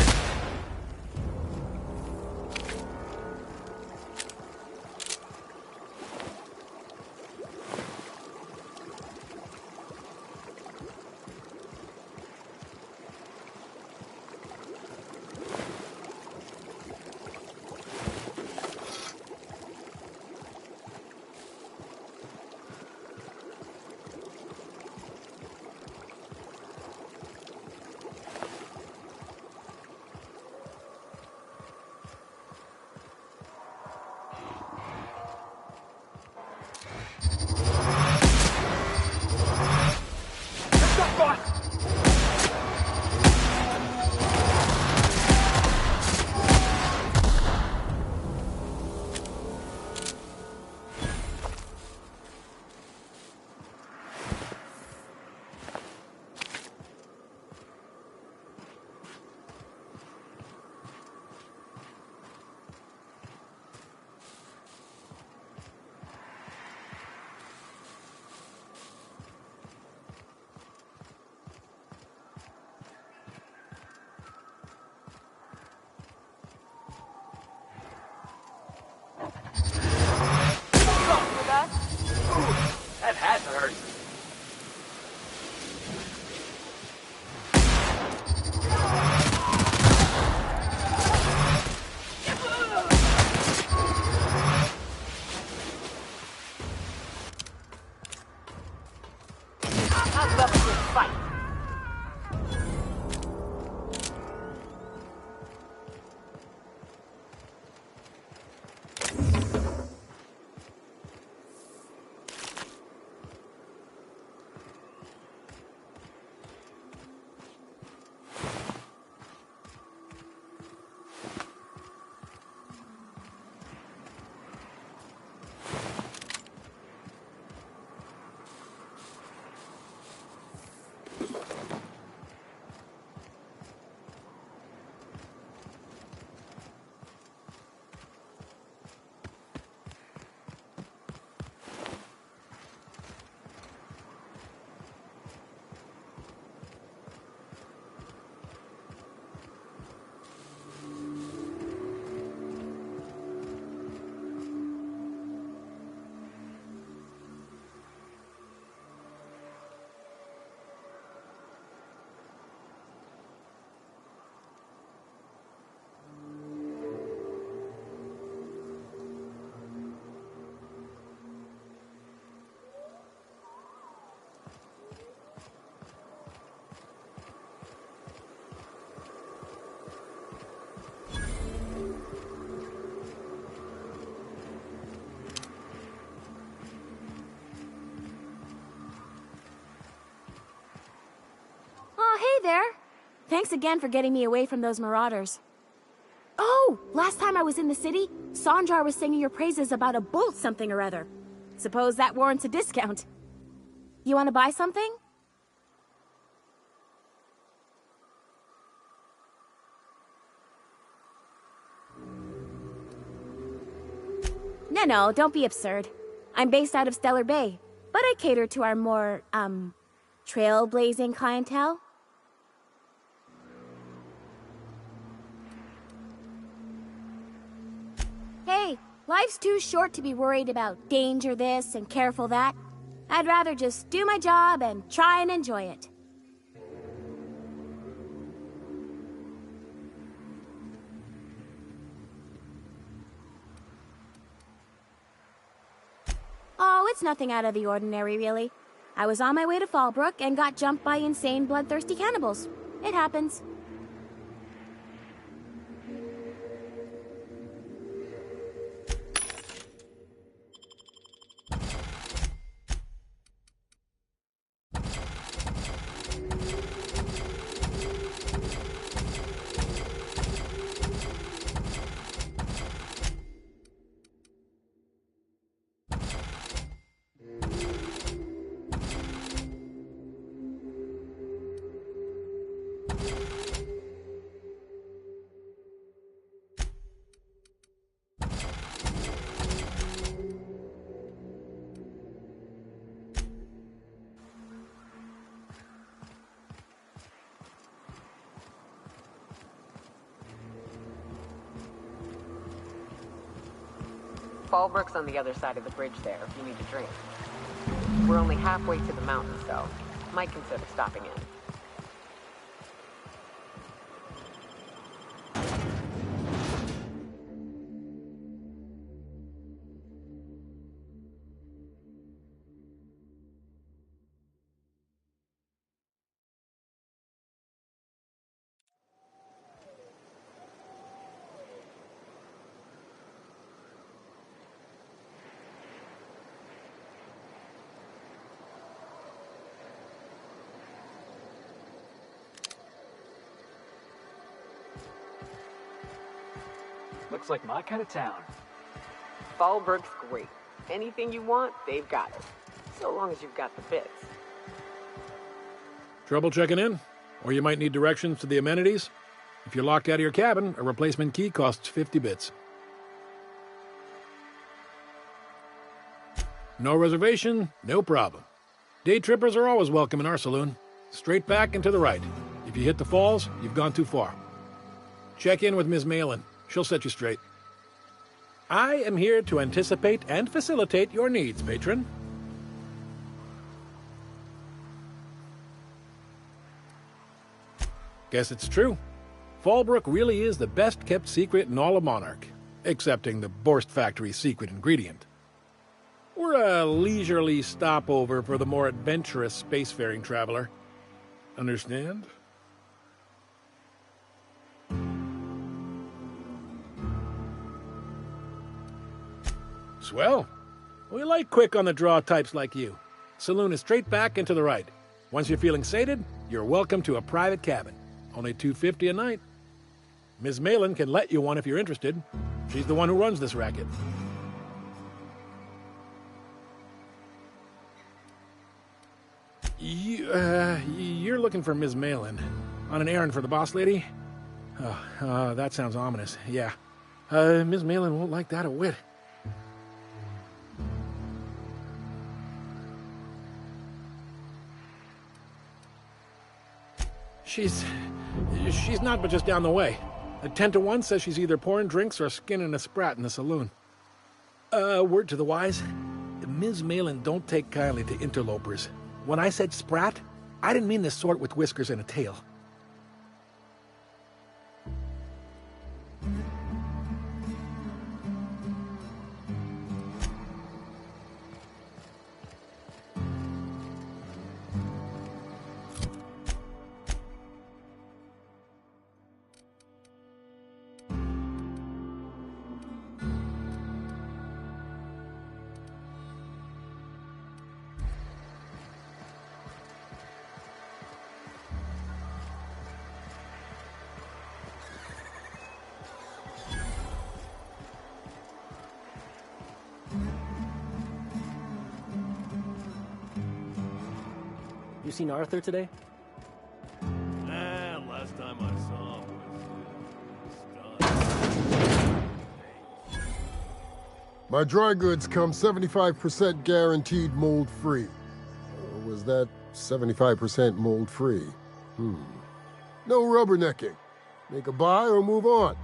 That hat hurt. I love a good fight. Hey there! Thanks again for getting me away from those marauders. Oh, last time I was in the city, Sanjar was singing your praises about a bolt something or other. Suppose that warrants a discount. You want to buy something? No, don't be absurd. I'm based out of Stellar Bay, but I cater to our more, trailblazing clientele. Hey, life's too short to be worried about danger this and careful that. I'd rather just do my job and try and enjoy it. Oh, it's nothing out of the ordinary, really. I was on my way to Fallbrook and got jumped by insane, bloodthirsty cannibals. It happens. Fallbrook's on the other side of the bridge there if you need a drink. We're only halfway to the mountain, so might consider stopping in. Looks like my kind of town. Fallbrook's great. Anything you want, they've got it. So long as you've got the bits. Trouble checking in? Or you might need directions to the amenities? If you're locked out of your cabin, a replacement key costs 50 bits. No reservation? No problem. Day trippers are always welcome in our saloon. Straight back and to the right. If you hit the falls, you've gone too far. Check in with Ms. Malin. She'll set you straight. I am here to anticipate and facilitate your needs, patron. Guess it's true. Fallbrook really is the best-kept secret in all of Monarch, excepting the Borst Factory's secret ingredient. We're a leisurely stopover for the more adventurous spacefaring traveler. Understand? Swell. We like quick-on-the-draw types like you. Saloon is straight back and to the right. Once you're feeling sated, you're welcome to a private cabin. Only $250 a night. Ms. Malin can let you one if you're interested. She's the one who runs this racket. You're looking for Ms. Malin. On an errand for the boss lady? That sounds ominous. Yeah. Ms. Malin won't like that a whit. She's not but just down the way. A 10 to 1 says she's either pouring drinks or skinning a sprat in the saloon. Word to the wise, Ms. Malin don't take kindly to interlopers. When I said sprat, I didn't mean the sort with whiskers and a tail. You seen Arthur today? Last time I saw him My dry goods come 75% guaranteed mold-free. Or was that 75% mold-free? No rubbernecking. Make a buy or move on.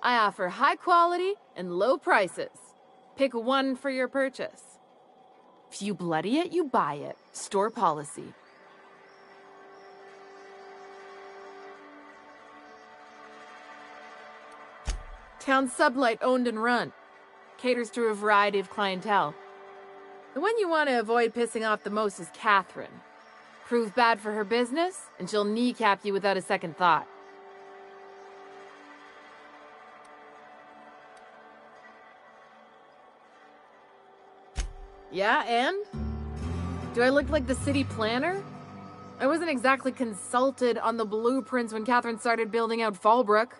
I offer high quality and low prices. Pick one for your purchase. If you bloody it, you buy it. Store policy. Town Sublight owned and run. Caters to a variety of clientele. The one you want to avoid pissing off the most is Catherine. Prove bad for her business, and she'll kneecap you without a second thought. Yeah, and? Do I look like the city planner? I wasn't exactly consulted on the blueprints when Catherine started building out Fallbrook.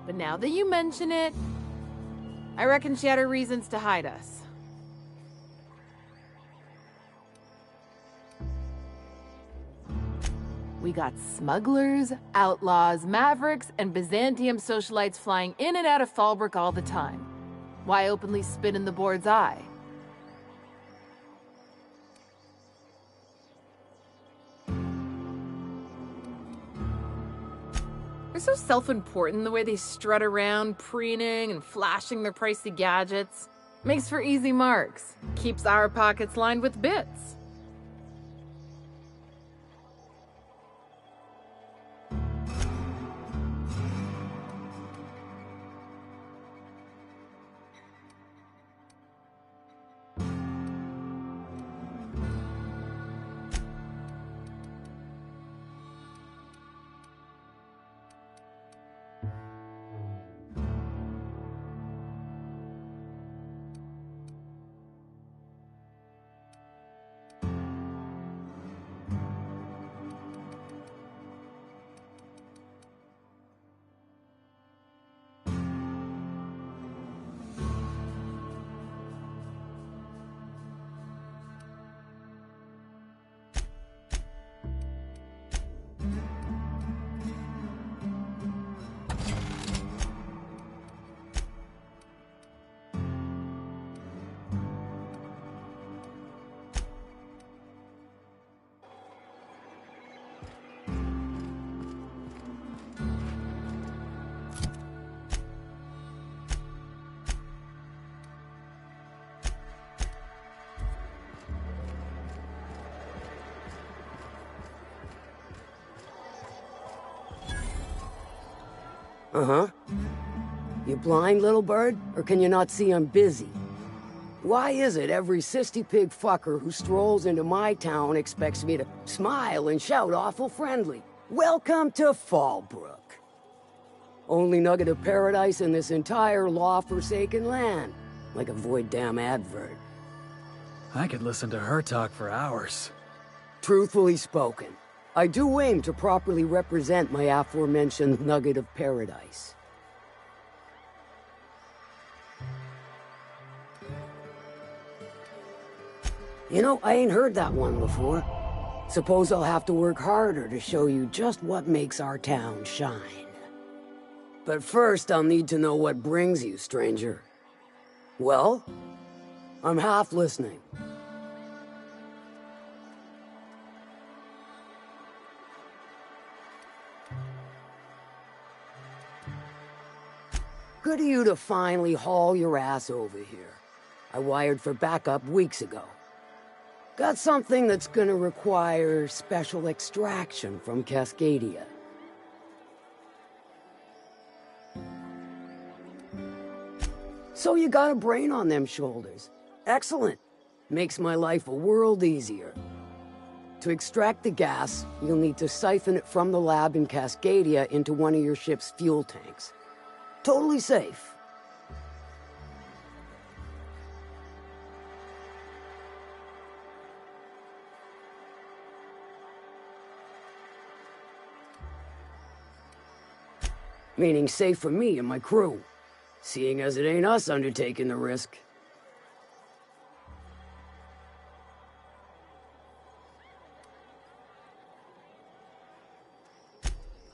But now that you mention it, I reckon she had her reasons to hide us. We got smugglers, outlaws, mavericks, and Byzantium socialites flying in and out of Fallbrook all the time. Why openly spit in the board's eye? They're so self-important the way they strut around, preening and flashing their pricey gadgets. Makes for easy marks. Keeps our pockets lined with bits. Uh-huh. You blind, little bird? Or can you not see I'm busy? Why is it every sissy pig fucker who strolls into my town expects me to smile and shout awful friendly? Welcome to Fallbrook. Only nugget of paradise in this entire law-forsaken land. Like a void damn advert. I could listen to her talk for hours. Truthfully spoken, I do aim to properly represent my aforementioned nugget of paradise. You know, I ain't heard that one before. Suppose I'll have to work harder to show you just what makes our town shine. But first, I'll need to know what brings you, stranger. Well, I'm half listening. Good of you to finally haul your ass over here. I wired for backup weeks ago. Got something that's gonna require special extraction from Cascadia. So you got a brain on them shoulders. Excellent. Makes my life a world easier. To extract the gas, you'll need to siphon it from the lab in Cascadia into one of your ship's fuel tanks. Totally safe. Meaning safe for me and my crew, seeing as it ain't us undertaking the risk.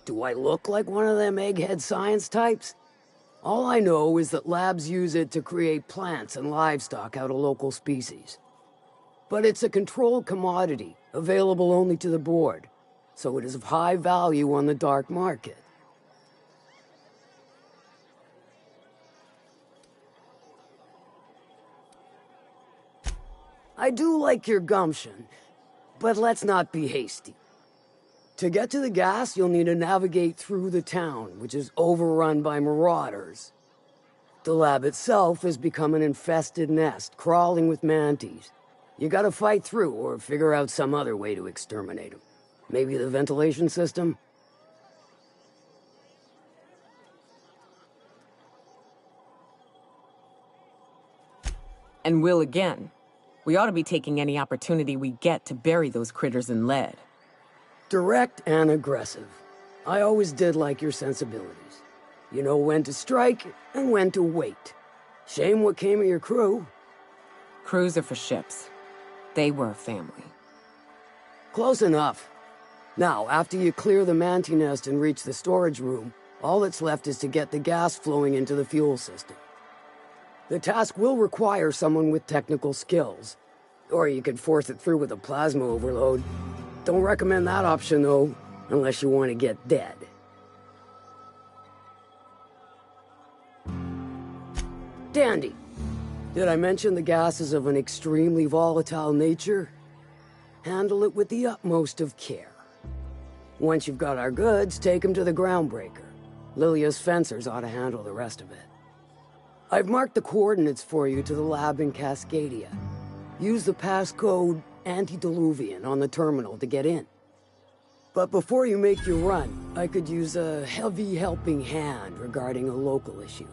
Do I look like one of them egghead science types? All I know is that labs use it to create plants and livestock out of local species. But it's a controlled commodity, available only to the board, so it is of high value on the dark market. I do like your gumption, but let's not be hasty. To get to the gas, you'll need to navigate through the town, which is overrun by marauders. The lab itself has become an infested nest, crawling with mantis. You gotta fight through or figure out some other way to exterminate them. Maybe the ventilation system? And will again. We ought to be taking any opportunity we get to bury those critters in lead. Direct and aggressive. I always did like your sensibilities. You know when to strike and when to wait. Shame what came of your crew. Crews are for ships. They were a family. Close enough. Now, after you clear the manti nest and reach the storage room, all that's left is to get the gas flowing into the fuel system. The task will require someone with technical skills. Or you could force it through with a plasma overload. Don't recommend that option, though, unless you want to get dead. Dandy. Did I mention the gas is of an extremely volatile nature? Handle it with the utmost of care. Once you've got our goods, take them to the groundbreaker. Lilia's fencers ought to handle the rest of it. I've marked the coordinates for you to the lab in Cascadia. Use the passcode Antediluvian on the terminal to get in. But before you make your run, I could use a heavy helping hand regarding a local issue.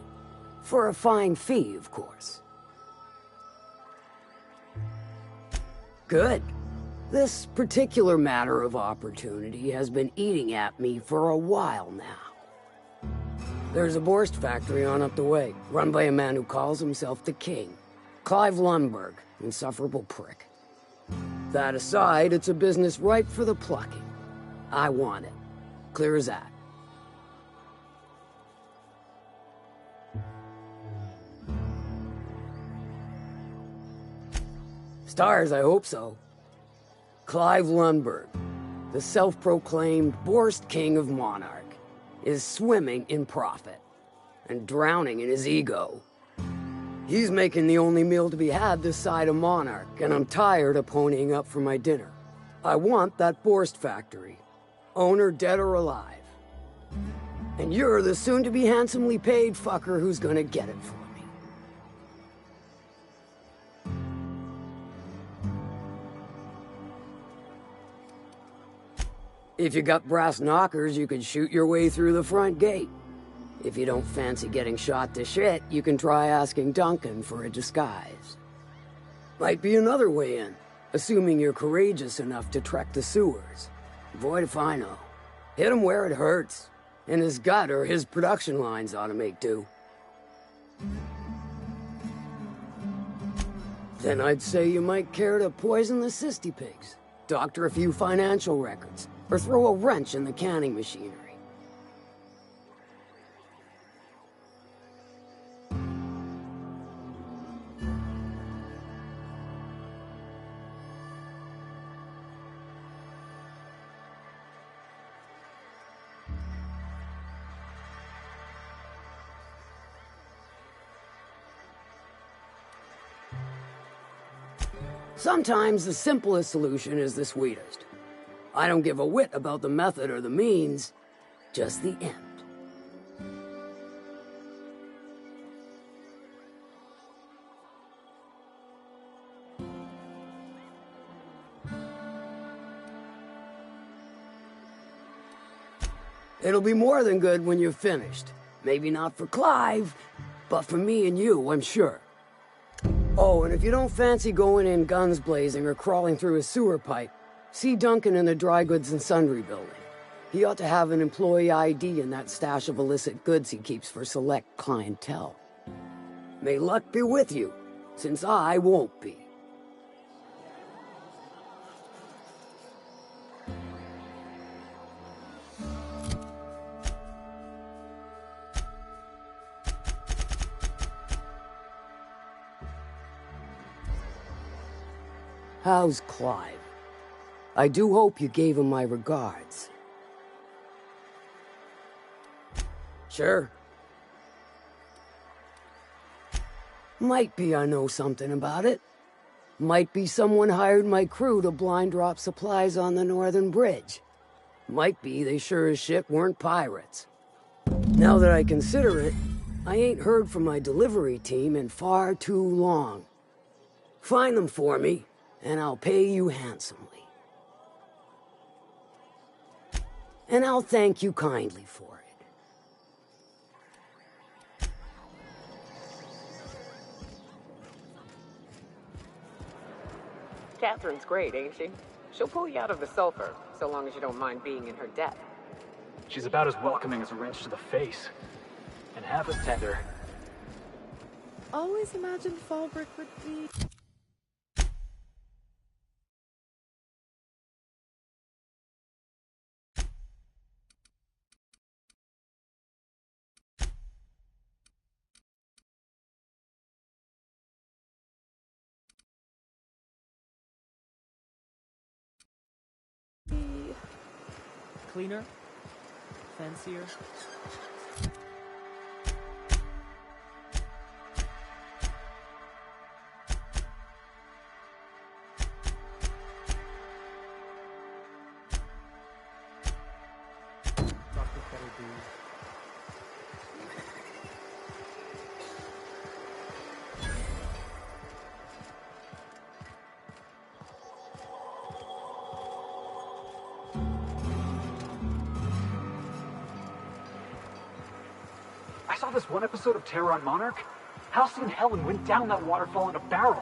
For a fine fee, of course. Good. This particular matter of opportunity has been eating at me for a while now. There's a Borst factory on up the way, run by a man who calls himself the King. Clive Lundberg, insufferable prick. That aside, it's a business ripe for the plucking. I want it. Clear as that. Stars, I hope so. Clive Lundberg, the self-proclaimed Borst King of Monarch, is swimming in profit and drowning in his ego. He's making the only meal to be had this side of Monarch, and I'm tired of ponying up for my dinner. I want that Borst factory, owner dead or alive. And you're the soon-to-be handsomely paid fucker who's gonna get it for me. If you got brass knockers, you could shoot your way through the front gate. If you don't fancy getting shot to shit, you can try asking Duncan for a disguise. Might be another way in, assuming you're courageous enough to trek the sewers. Void if I know. Hit him where it hurts. And his gut or his production lines ought to make do. Then I'd say you might care to poison the cysty pigs, doctor a few financial records, or throw a wrench in the canning machinery. Sometimes the simplest solution is the sweetest. I don't give a whit about the method or the means, just the end. It'll be more than good when you're finished. Maybe not for Clive, but for me and you, I'm sure. Oh, and if you don't fancy going in guns blazing or crawling through a sewer pipe, see Duncan in the dry goods and sundry building. He ought to have an employee ID in that stash of illicit goods he keeps for select clientele. May luck be with you, since I won't be. How's Clive? I do hope you gave him my regards. Sure. Might be I know something about it. Might be someone hired my crew to blind drop supplies on the northern bridge. Might be they sure as shit weren't pirates. Now that I consider it, I ain't heard from my delivery team in far too long. Find them for me, and I'll pay you handsomely. And I'll thank you kindly for it. Catherine's great, ain't she? She'll pull you out of the sulfur, so long as you don't mind being in her debt. She's about as welcoming as a wrench to the face. And half as tender. Always imagined Fallbrook would be... Cleaner? Fancier? I saw this one episode of Terror on Monarch. Halcyon and Helen went down that waterfall in a barrel.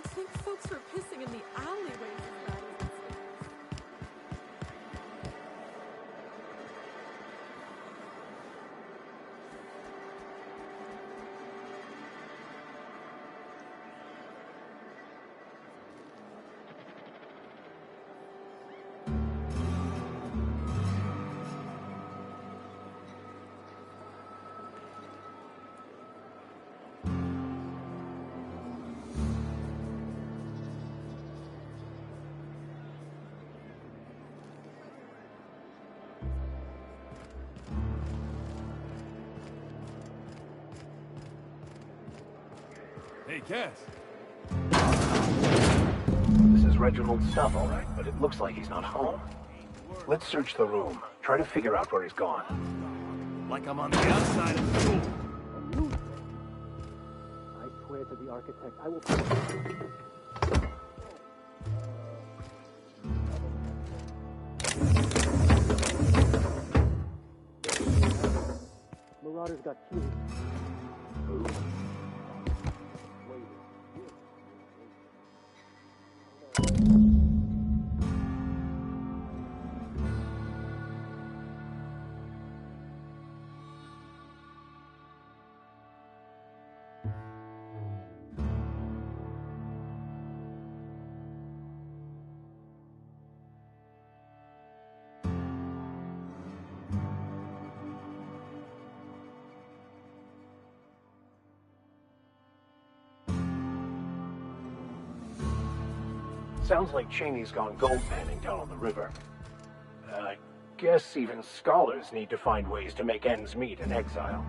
You'd think folks were pissing in the alleyways as bad as this is. Hey, Cass. This is Reginald's stuff, all right, but it looks like he's not home. Let's search the room. Try to figure out where he's gone. Like I'm on the outside of the room. I swear to the architect, I will... Marauders got killed. Sounds like Cheney's gone gold panning down on the river. I guess even scholars need to find ways to make ends meet in exile.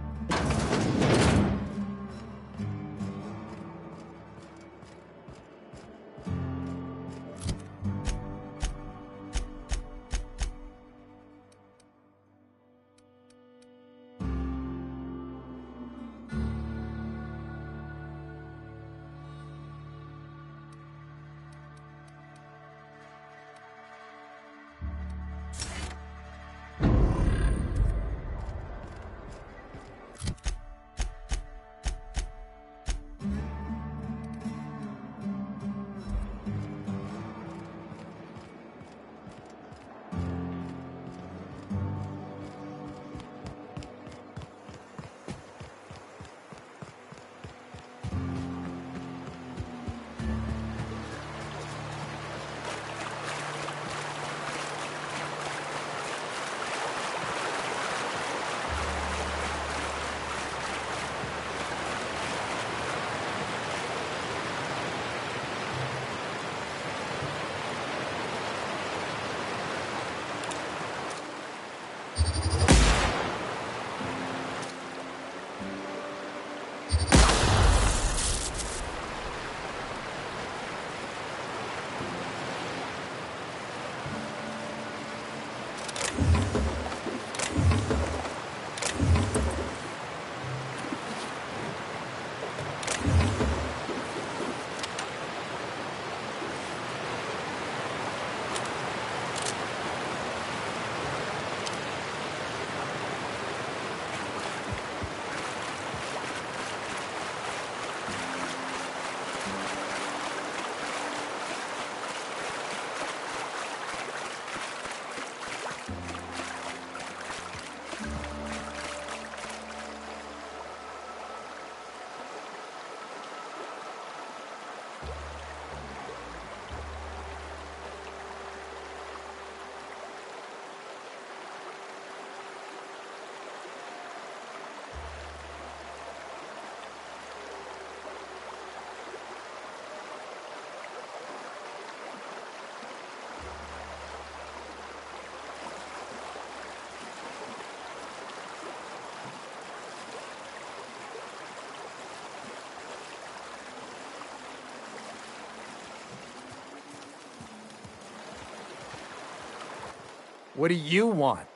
What do you want?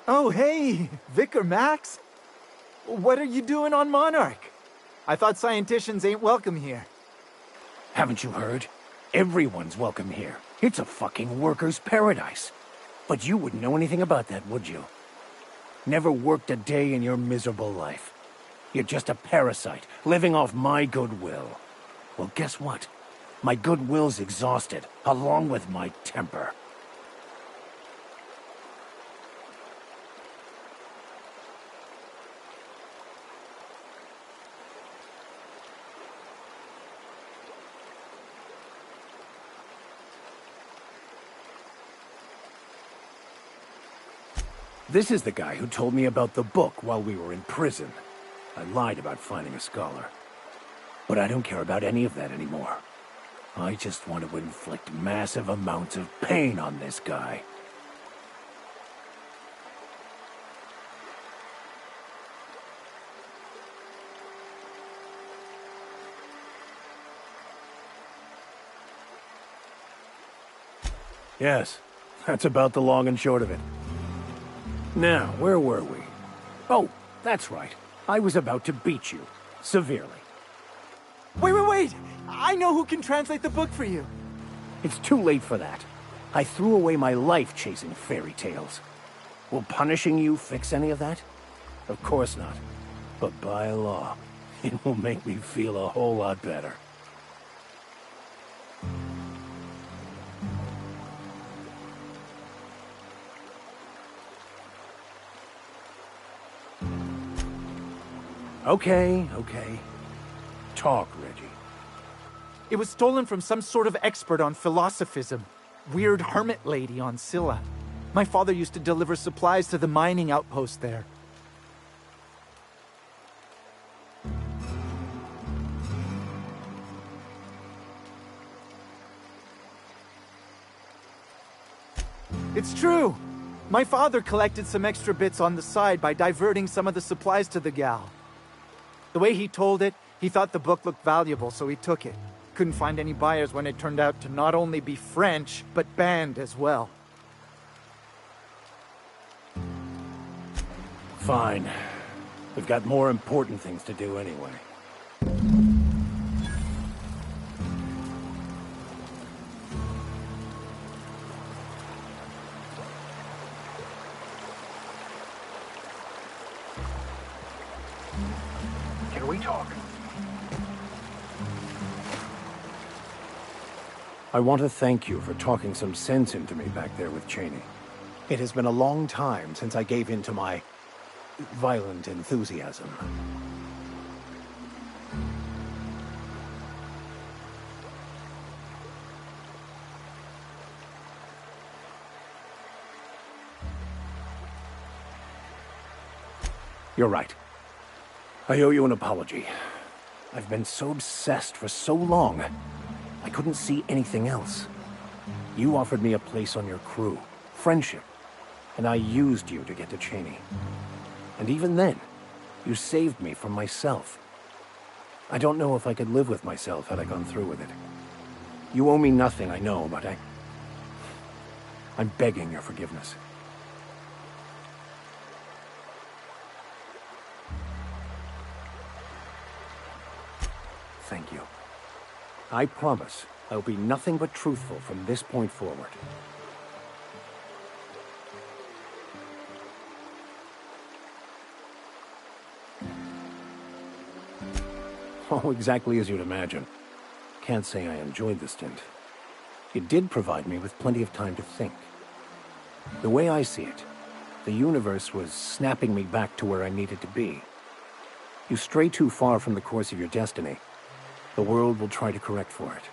Oh, hey, Vicar Max. What are you doing on Monarch? I thought scienticians ain't welcome here. Haven't you heard? Everyone's welcome here. It's a fucking worker's paradise. But you wouldn't know anything about that, would you? Never worked a day in your miserable life. You're just a parasite, living off my goodwill. Well, guess what? My goodwill's exhausted, along with my temper. This is the guy who told me about the book while we were in prison. I lied about finding a scholar. But I don't care about any of that anymore. I just want to inflict massive amounts of pain on this guy. Yes, that's about the long and short of it. Now, where were we? Oh, that's right. I was about to beat you. Severely. Wait! I know who can translate the book for you. It's too late for that. I threw away my life chasing fairy tales. Will punishing you fix any of that? Of course not. But by law, it will make me feel a whole lot better. Okay. Talk, Reggie. It was stolen from some sort of expert on philosophism. Weird hermit lady on Scylla. My father used to deliver supplies to the mining outpost there. It's true! My father collected some extra bits on the side by diverting some of the supplies to the gal. The way he told it, he thought the book looked valuable, so he took it. Couldn't find any buyers when it turned out to not only be French, but banned as well. Fine. We've got more important things to do anyway. Can we talk? I want to thank you for talking some sense into me back there with Cheney. It has been a long time since I gave in to my violent enthusiasm. You're right. I owe you an apology. I've been so obsessed for so long, I couldn't see anything else. You offered me a place on your crew, friendship, and I used you to get to Cheney. And even then, you saved me from myself. I don't know if I could live with myself had I gone through with it. You owe me nothing, I know, but I'm begging your forgiveness. Thank you. I promise I'll be nothing but truthful from this point forward. Oh, exactly as you'd imagine. Can't say I enjoyed the stint. It did provide me with plenty of time to think. The way I see it, the universe was snapping me back to where I needed to be. You stray too far from the course of your destiny, the world will try to correct for it.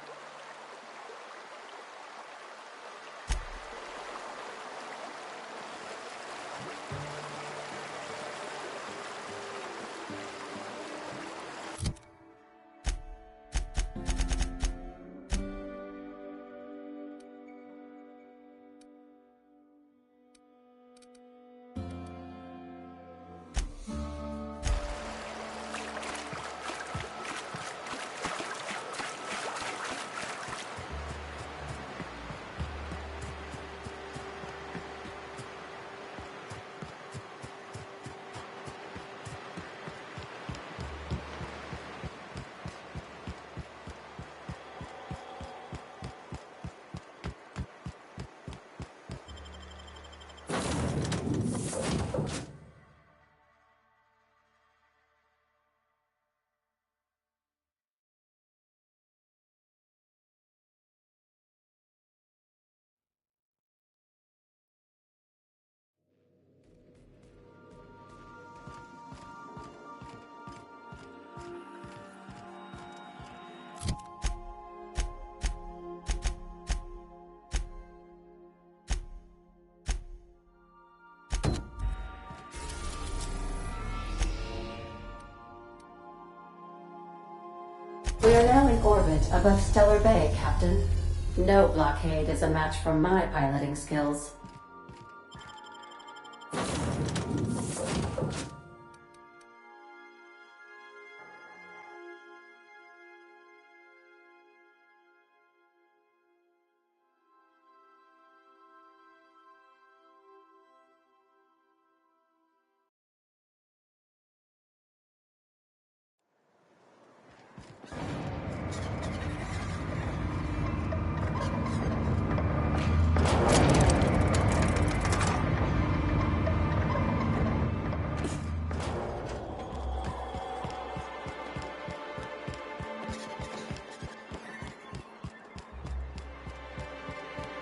We are now in orbit above Stellar Bay, Captain. No blockade is a match for my piloting skills.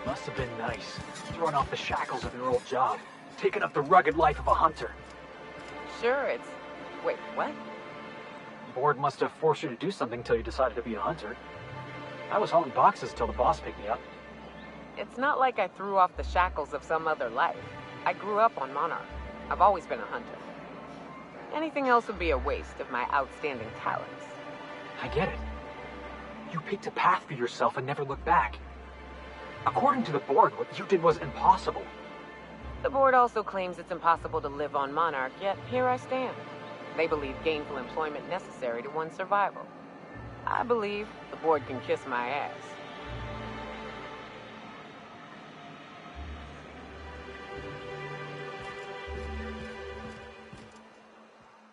Must have been nice, throwing off the shackles of your old job, taking up the rugged life of a hunter. Sure, it's... Wait, what? The board must have forced you to do something till you decided to be a hunter. I was hauling boxes till the boss picked me up. It's not like I threw off the shackles of some other life. I grew up on Monarch. I've always been a hunter. Anything else would be a waste of my outstanding talents. I get it. You picked a path for yourself and never looked back. According to the board, what you did was impossible. The board also claims it's impossible to live on Monarch, yet here I stand. They believe gainful employment necessary to one's survival. I believe the board can kiss my ass.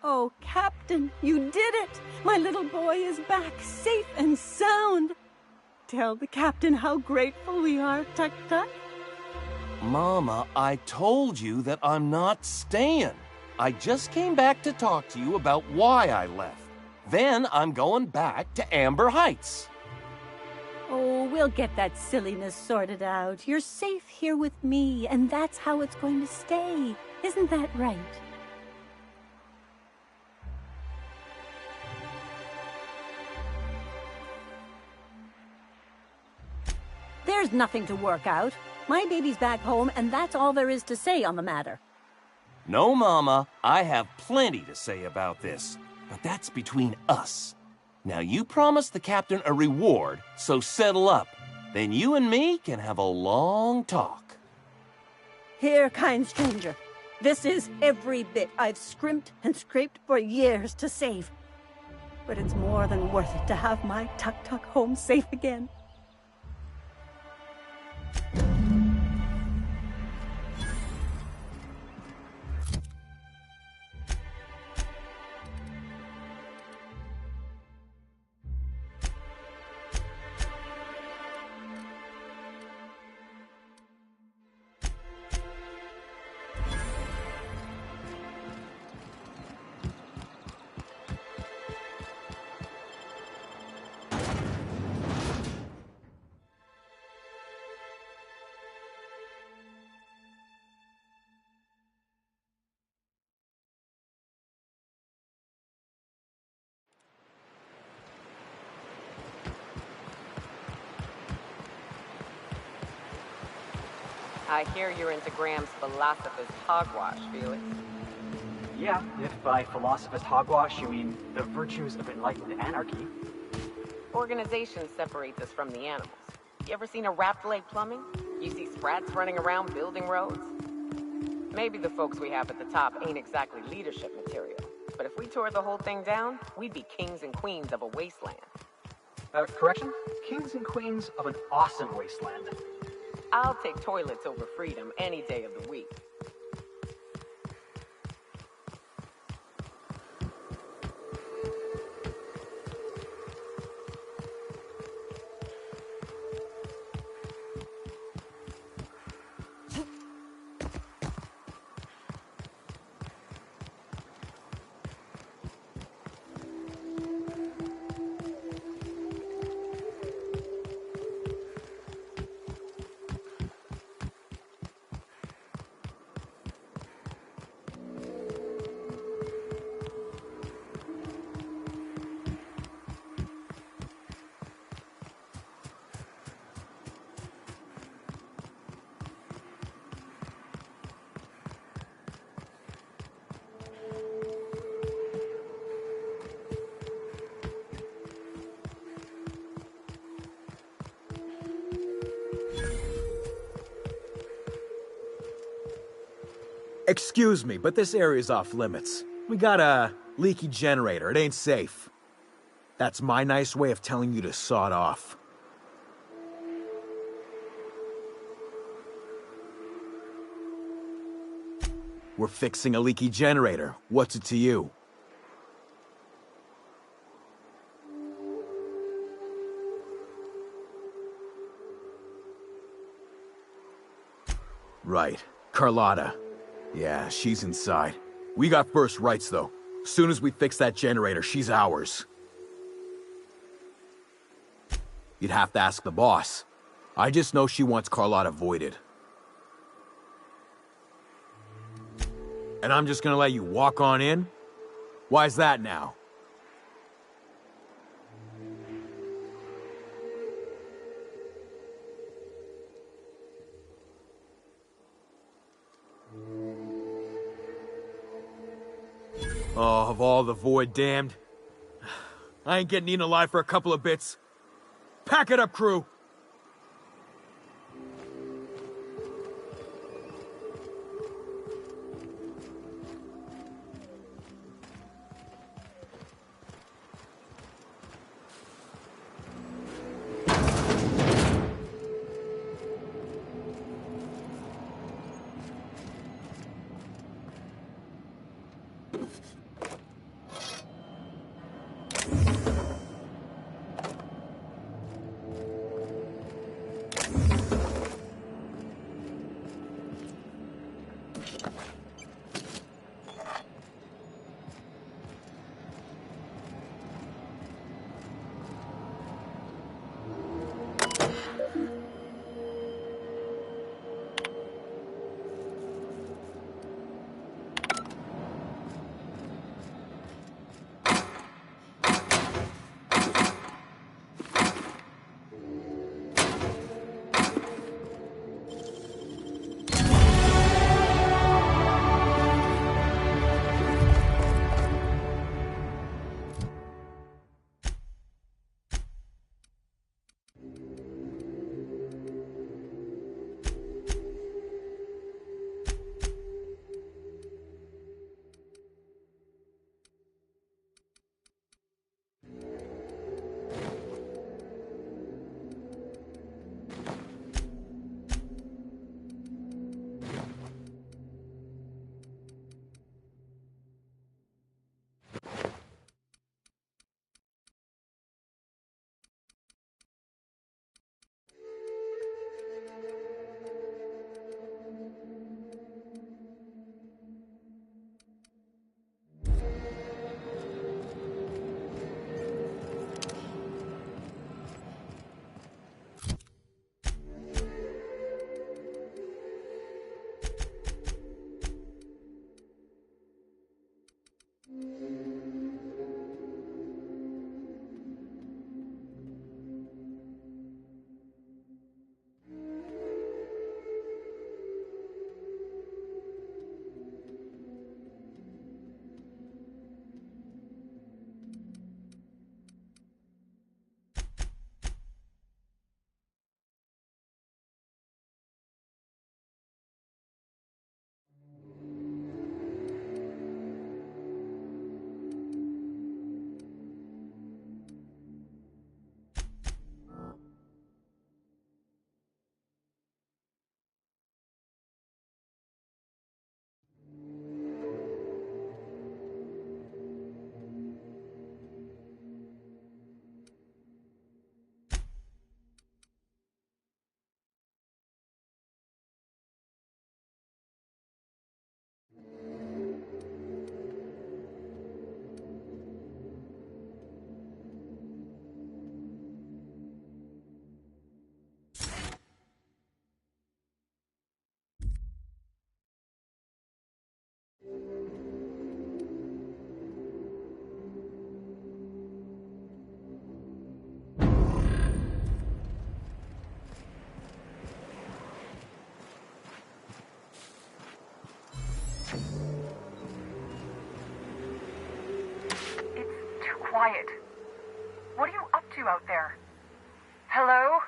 Oh, Captain, you did it! My little boy is back, safe and sound. Tell the captain how grateful we are, Tuk Tuk. Mama, I told you that I'm not staying. I just came back to talk to you about why I left. Then I'm going back to Amber Heights. Oh, we'll get that silliness sorted out. You're safe here with me, and that's how it's going to stay. Isn't that right? There's nothing to work out. My baby's back home, and that's all there is to say on the matter. No, Mama, I have plenty to say about this, but that's between us. Now, you promised the captain a reward, so settle up. Then you and me can have a long talk. Here, kind stranger. This is every bit I've scrimped and scraped for years to save. But it's more than worth it to have my Tuk Tuk home safe again. I hear you're into Graham's Philosophers hogwash, Felix. Yeah, if by philosophist hogwash you mean the virtues of enlightened anarchy. Organization separates us from the animals. You ever seen a raft leg plumbing? You see sprats running around building roads? Maybe the folks we have at the top ain't exactly leadership material, but if we tore the whole thing down, we'd be kings and queens of a wasteland. Correction? Kings and queens of an awesome wasteland. I'll take toilets over freedom any day of the week. Excuse me, but this area's off limits. We got a leaky generator. It ain't safe. That's my nice way of telling you to sod off. We're fixing a leaky generator. What's it to you? Right. Carlotta. Yeah, she's inside. We got first rights, though. Soon as we fix that generator, she's ours. You'd have to ask the boss. I just know she wants Carlotta voided. And I'm just gonna let you walk on in? Why's that now? Oh, of all the void damned. I ain't getting eaten alive for a couple of bits. Pack it up, crew! Quiet. What are you up to out there? Hello?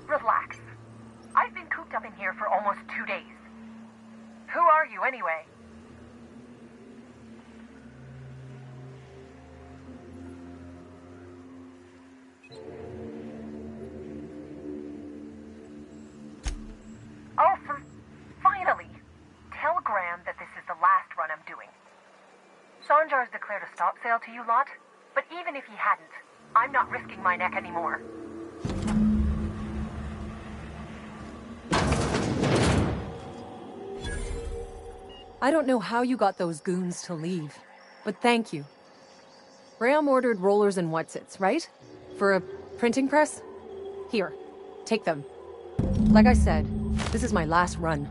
Relax. I've been cooped up almost 2 days. Who are you, anyway? Oh, finally! Tell Graham that this is the last run I'm doing. Sanjar's declared a stop sale to you lot, but even if he hadn't, I'm not risking my neck anymore. I don't know how you got those goons to leave, but thank you. Graham ordered rollers and whatsits, right? For a printing press? Here, take them. Like I said, this is my last run.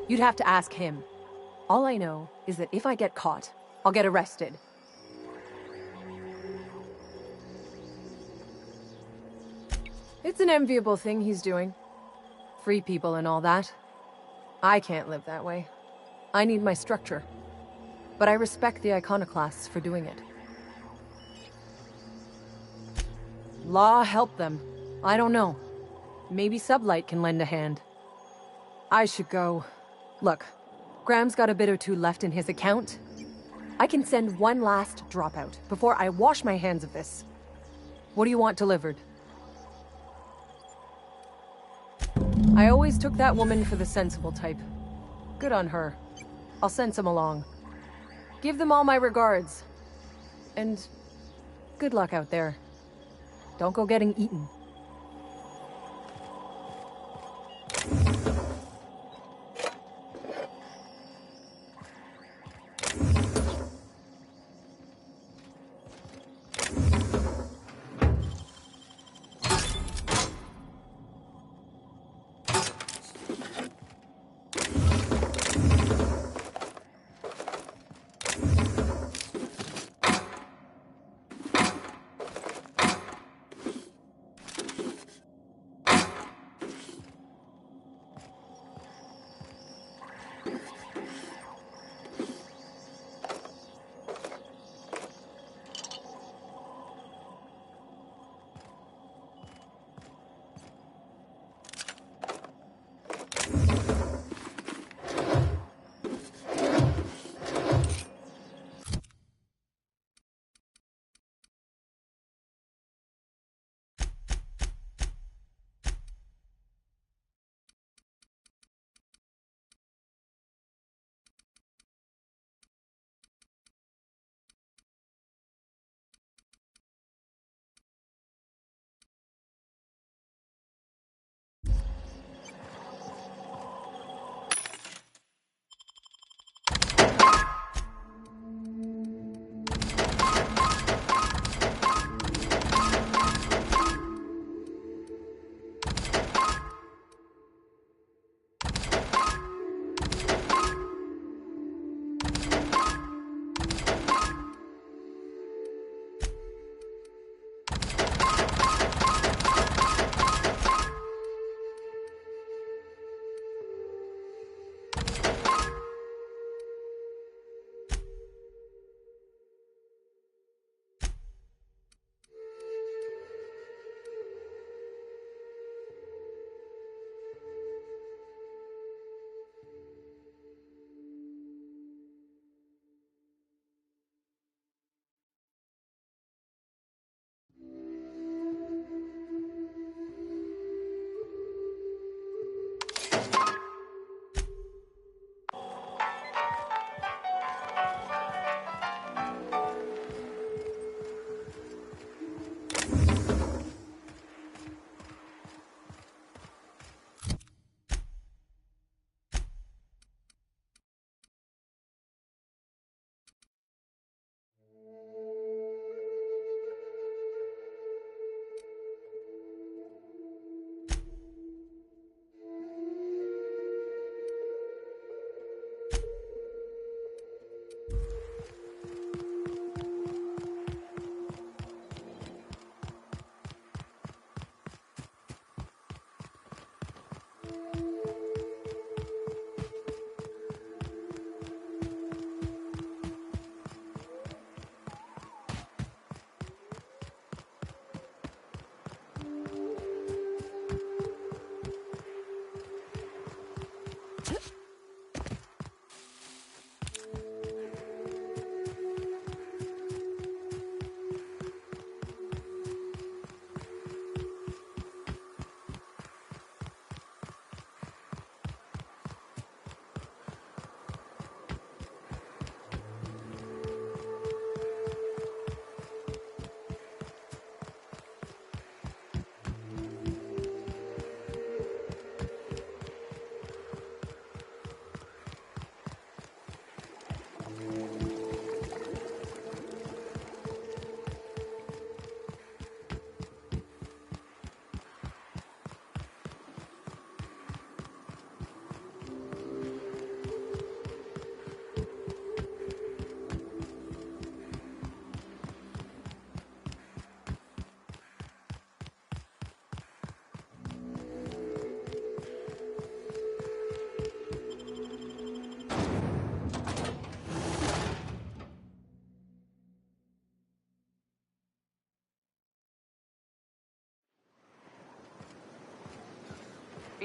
You'd have to ask him. All I know is that if I get caught, I'll get arrested. It's an enviable thing he's doing. Free people and all that. I can't live that way. I need my structure. But I respect the iconoclasts for doing it. Law help them. I don't know. Maybe Sublight can lend a hand. I should go. Look, Graham's got a bit or two left in his account. I can send one last dropout before I wash my hands of this. What do you want delivered? I always took that woman for the sensible type. Good on her. I'll send some along. Give them all my regards. And good luck out there. Don't go getting eaten.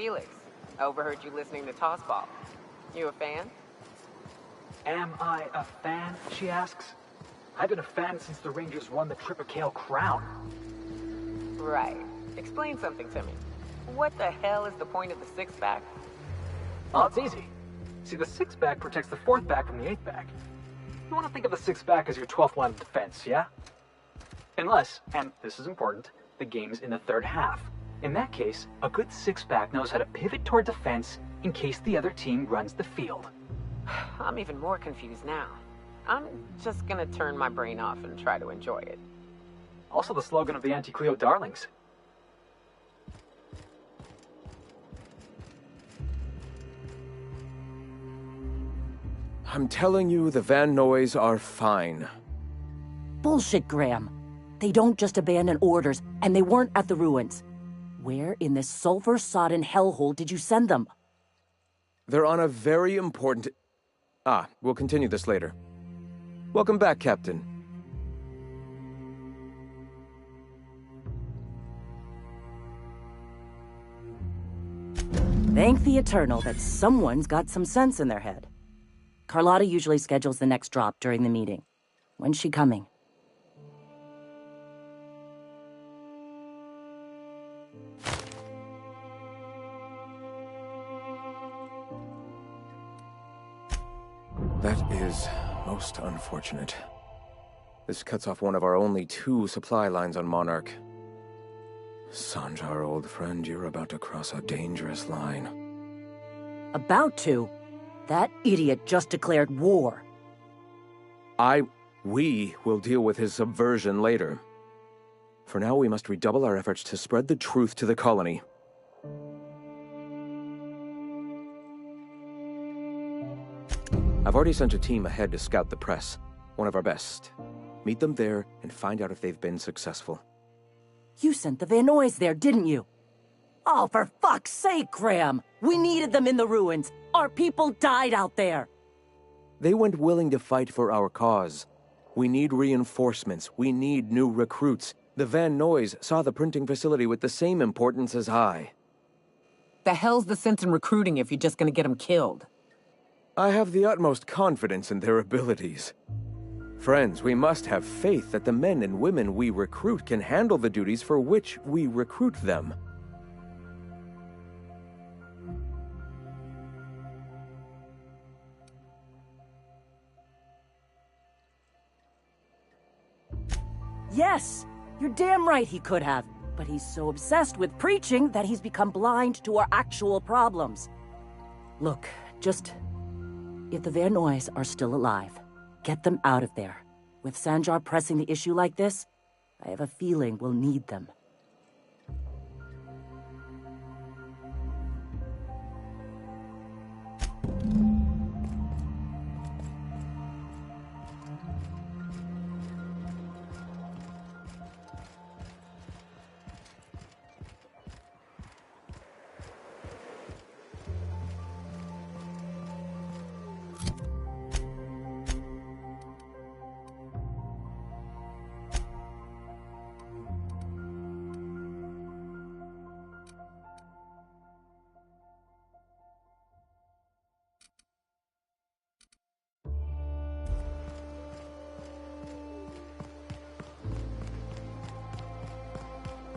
Felix. Overheard you listening to Tossball. You a fan? Am I a fan, she asks. I've been a fan since the Rangers won the Triple Crown. Right. Explain something to me. What the hell is the point of the six-pack? Oh, it's easy. See, the six-pack protects the fourth back from the eighth back. You want to think of the six-pack as your 12th line of defense, yeah? Unless, and this is important, the game's in the third half. In that case, a good six-pack knows how to pivot toward defense in case the other team runs the field. I'm even more confused now. I'm just gonna turn my brain off and try to enjoy it. Also the slogan of the Anti-Cleo Darlings. I'm telling you, the Van Noys are fine. Bullshit, Graham. They don't just abandon orders, and they weren't at the ruins. Where in this sulfur-sodden hellhole did you send them? They're on a very important... we'll continue this later. Welcome back, Captain. Thank the Eternal that someone's got some sense in their head. Carlotta usually schedules the next drop during the meeting. When's she coming? That is most unfortunate. This cuts off one of our only 2 supply lines on Monarch. Sanjar, old friend, you're about to cross a dangerous line. About to? That idiot just declared war. We will deal with his subversion later. For now, we must redouble our efforts to spread the truth to the colony. I've already sent a team ahead to scout the press. One of our best. Meet them there and find out if they've been successful. You sent the Van Noys there, didn't you? Oh, for fuck's sake, Graham! We needed them in the ruins. Our people died out there. They went willing to fight for our cause. We need reinforcements. We need new recruits. The Van Noys saw the printing facility with the same importance as I. The hell's the sense in recruiting if you're just gonna get them killed? I have the utmost confidence in their abilities. Friends, we must have faith that the men and women we recruit can handle the duties for which we recruit them. Yes! You're damn right he could have. But he's so obsessed with preaching that he's become blind to our actual problems. Look, just... if the Van Noys are still alive, get them out of there. With Sanjar pressing the issue like this, I have a feeling we'll need them.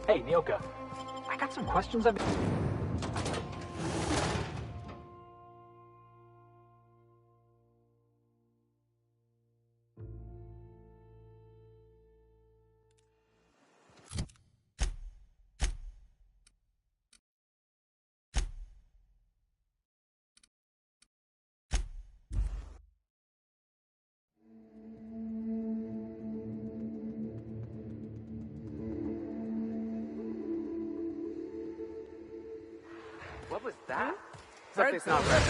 Hey, Nyoka. I got some questions I've been... What was that? Something's not right.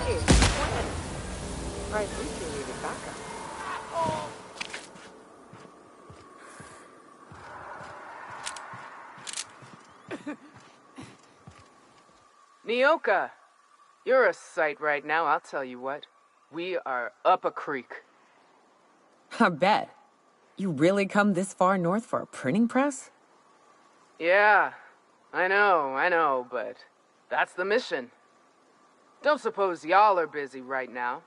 Hey, when? Right, we can need it backup. Nyoka, you're a sight right now, I'll tell you what. We are up a creek. I bet. You really come this far north for a printing press? Yeah, I know, but that's the mission. Don't suppose y'all are busy right now.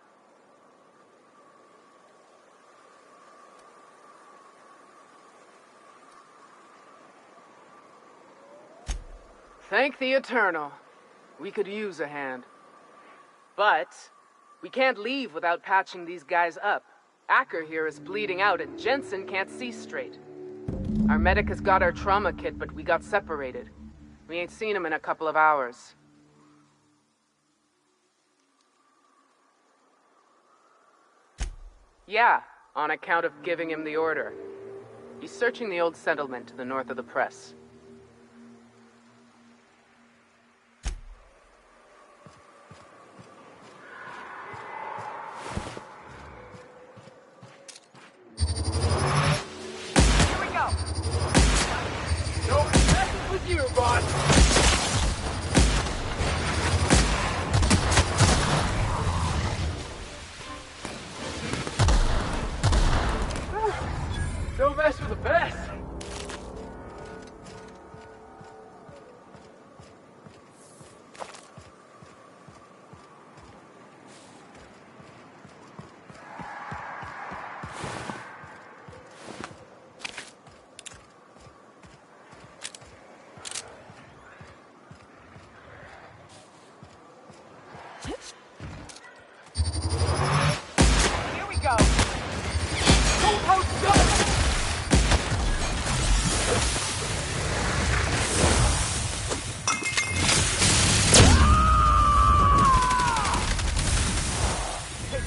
Thank the Eternal. We could use a hand. But we can't leave without patching these guys up. Acker here is bleeding out and Jensen can't see straight. Our medic has got our trauma kit, but we got separated. We ain't seen him in a couple of hours. Yeah, on account of giving him the order. He's searching the old settlement to the north of the press. Don't mess with the best. Here we go. Post up.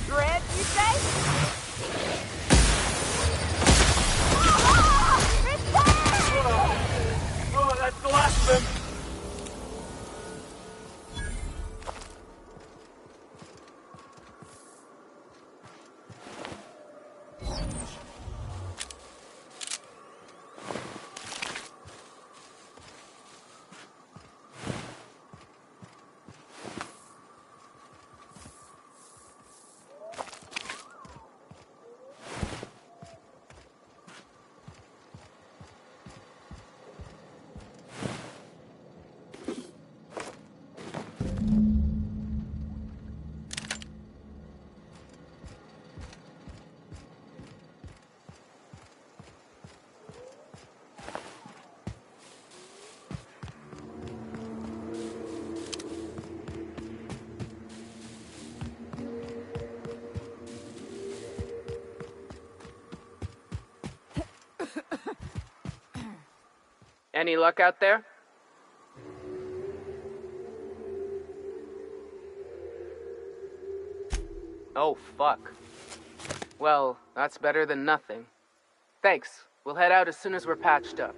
Dread, you say? Oh, that's the last of him. Any luck out there? Oh, fuck. Well, that's better than nothing. Thanks. We'll head out as soon as we're patched up.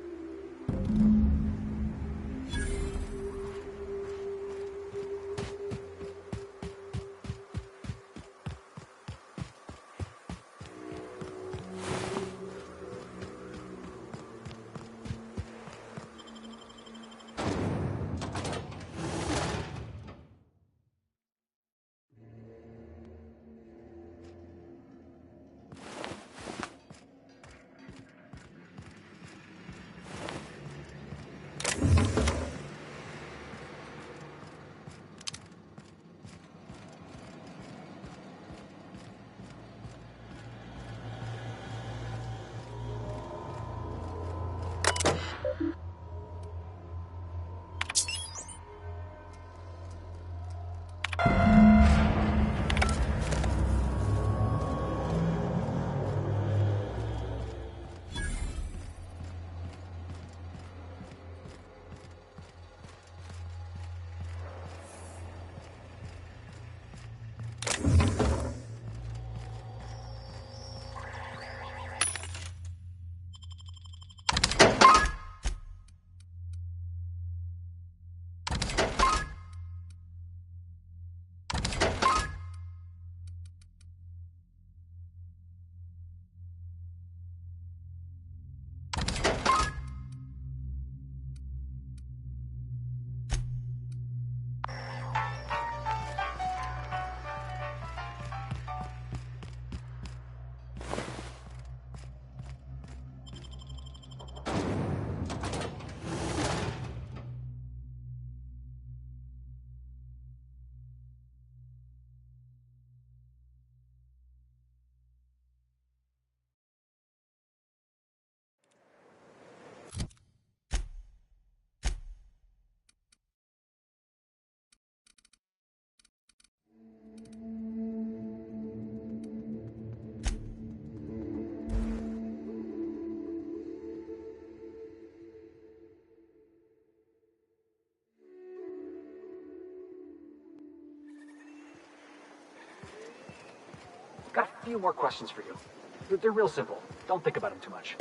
got a few more questions for you. They're real simple. Don't think about them too much.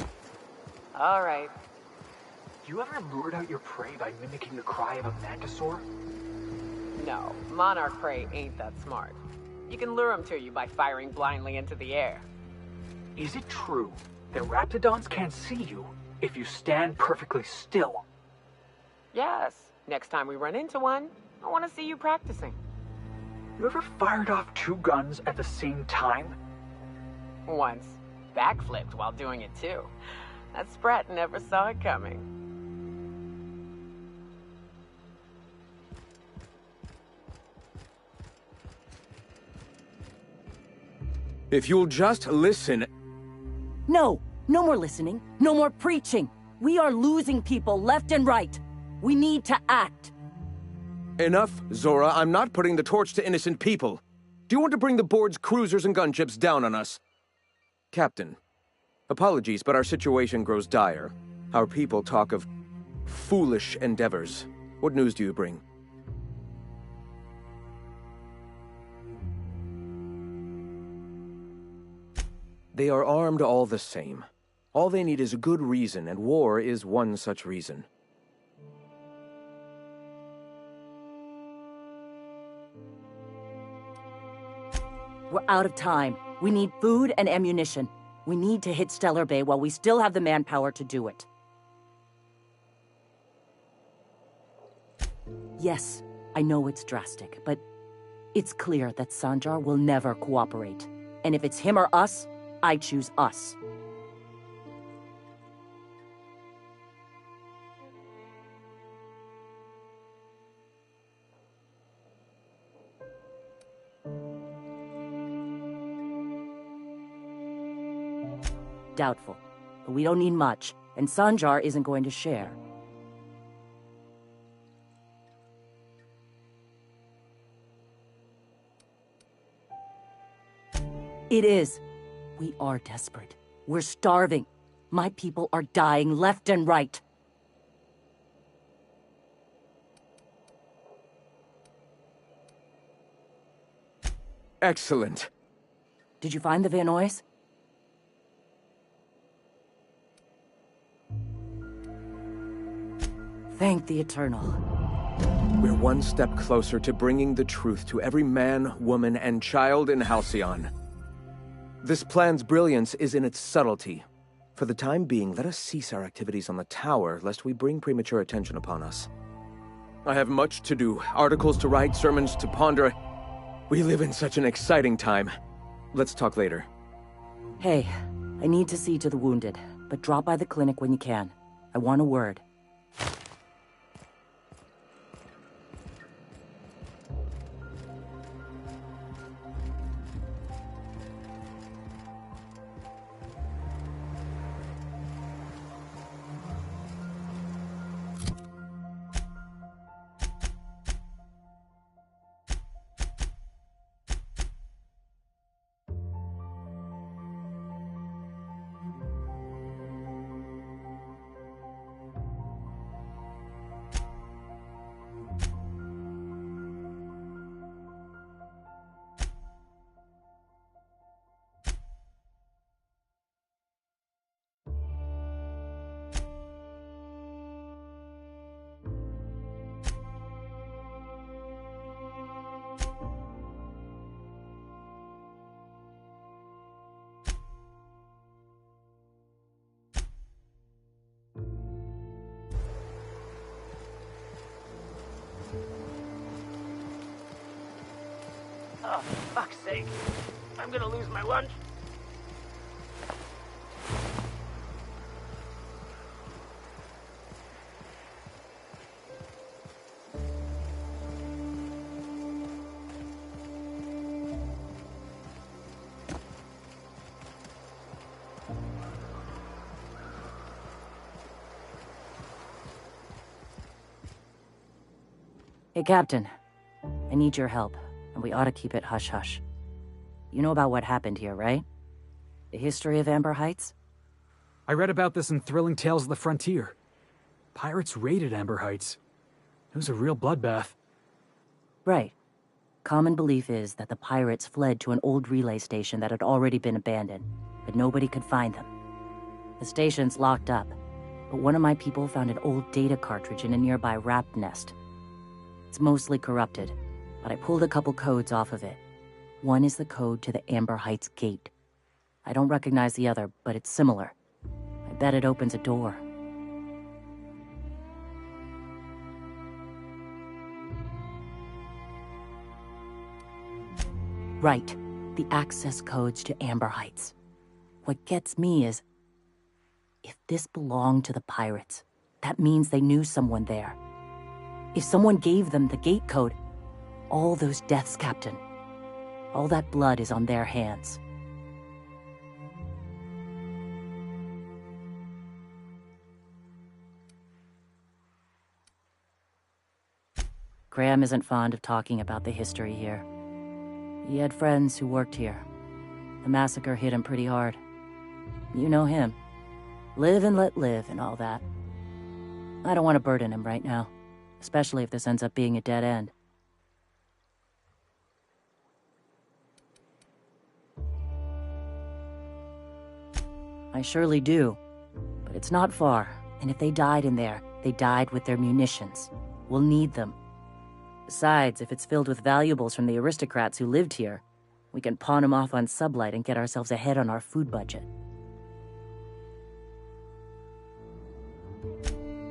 All right. You ever lured out your prey by mimicking the cry of a mantisaur? No, monarch prey ain't that smart. You can lure them to you by firing blindly into the air. Is it true that raptidons can't see you if you stand perfectly still? Yes. Next time we run into one, I want to see you practicing. You ever fired off 2 guns at the same time? Once. Backflipped while doing it too. That sprat never saw it coming. If you'll just listen... No! No more listening. No more preaching. We are losing people left and right. We need to act. Enough, Zora. I'm not putting the torch to innocent people. Do you want to bring the board's cruisers and gunships down on us? Captain, apologies, but our situation grows dire. Our people talk of foolish endeavors. What news do you bring? They are armed all the same. All they need is a good reason, and war is one such reason. We're out of time. We need food and ammunition. We need to hit Stellar Bay while we still have the manpower to do it. Yes, I know it's drastic, but it's clear that Sanjar will never cooperate. And if it's him or us, I choose us. Doubtful. But we don't need much, and Sanjar isn't going to share. It is. We are desperate. We're starving. My people are dying left and right. Excellent. Did you find the Vanoys? Thank the Eternal. We're one step closer to bringing the truth to every man, woman, and child in Halcyon. This plan's brilliance is in its subtlety. For the time being, let us cease our activities on the tower, lest we bring premature attention upon us. I have much to do, articles to write, sermons to ponder. We live in such an exciting time. Let's talk later. Hey, I need to see to the wounded, but drop by the clinic when you can. I want a word. Oh, for fuck's sake. I'm gonna lose my lunch. Hey, Captain. I need your help, and we ought to keep it hush-hush. You know about what happened here, right? The history of Amber Heights? I read about this in Thrilling Tales of the Frontier. Pirates raided Amber Heights. It was a real bloodbath. Right. Common belief is that the pirates fled to an old relay station that had already been abandoned, but nobody could find them. The station's locked up, but one of my people found an old data cartridge in a nearby rat nest. It's mostly corrupted, but I pulled a couple codes off of it. One is the code to the Amber Heights gate. I don't recognize the other, but it's similar. I bet it opens a door. Right, the access codes to Amber Heights. What gets me is, if this belonged to the pirates, that means they knew someone there. If someone gave them the gate code, all those deaths, Captain, all that blood is on their hands. Graham isn't fond of talking about the history here. He had friends who worked here. The massacre hit him pretty hard. You know him. Live and let live and all that. I don't want to burden him right now, especially if this ends up being a dead end. I surely do, but it's not far, and if they died in there, they died with their munitions. We'll need them. Besides, if it's filled with valuables from the aristocrats who lived here, we can pawn them off on Sublight and get ourselves ahead on our food budget.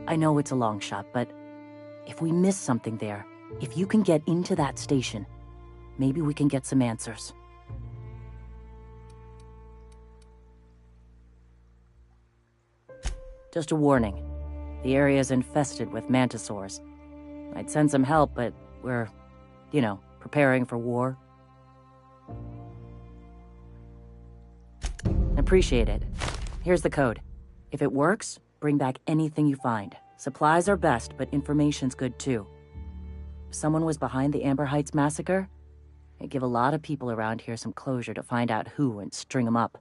I know it's a long shot, but if we miss something there, if you can get into that station, maybe we can get some answers. Just a warning. The area's infested with mantisaurs. I'd send some help, but we're, preparing for war. Appreciate it. Here's the code. If it works, bring back anything you find. Supplies are best, but information's good too. If someone was behind the Amber Heights massacre, it'd give a lot of people around here some closure to find out who and string them up.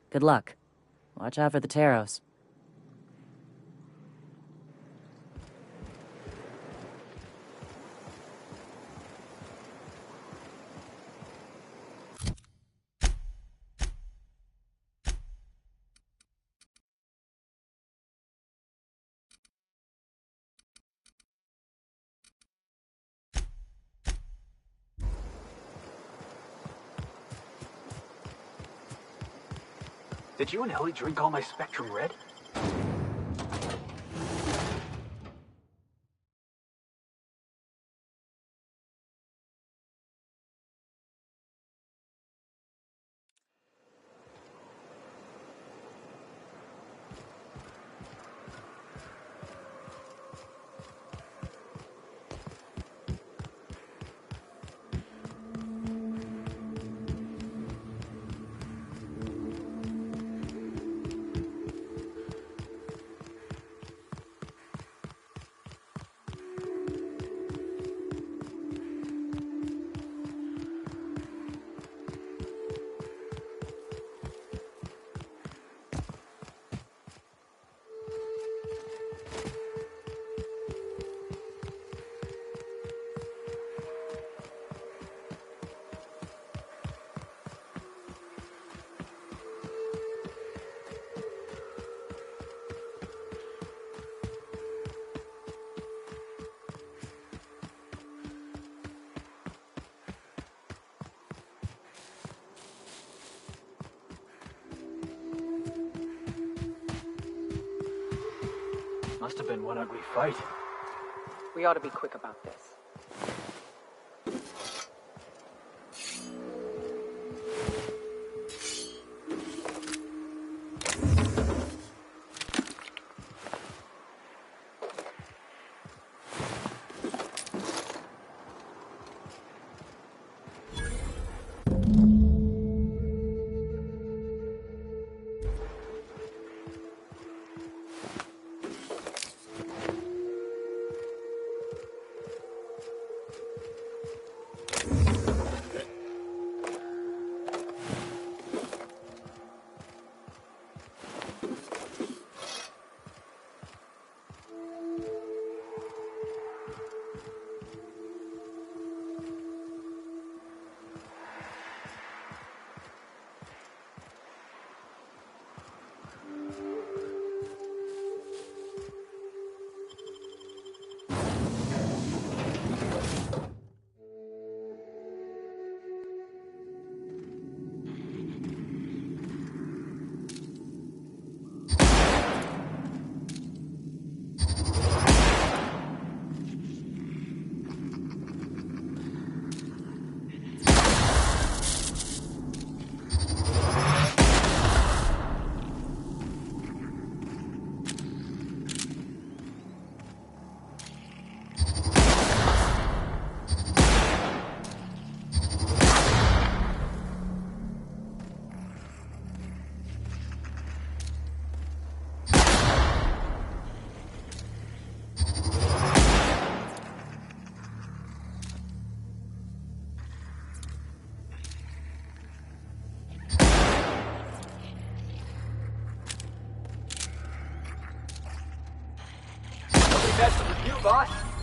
Good luck. Watch out for the Taros. Did you and Ellie drink all my Spectrum Red? Must have been one ugly fight. We ought to be quick about this. boss?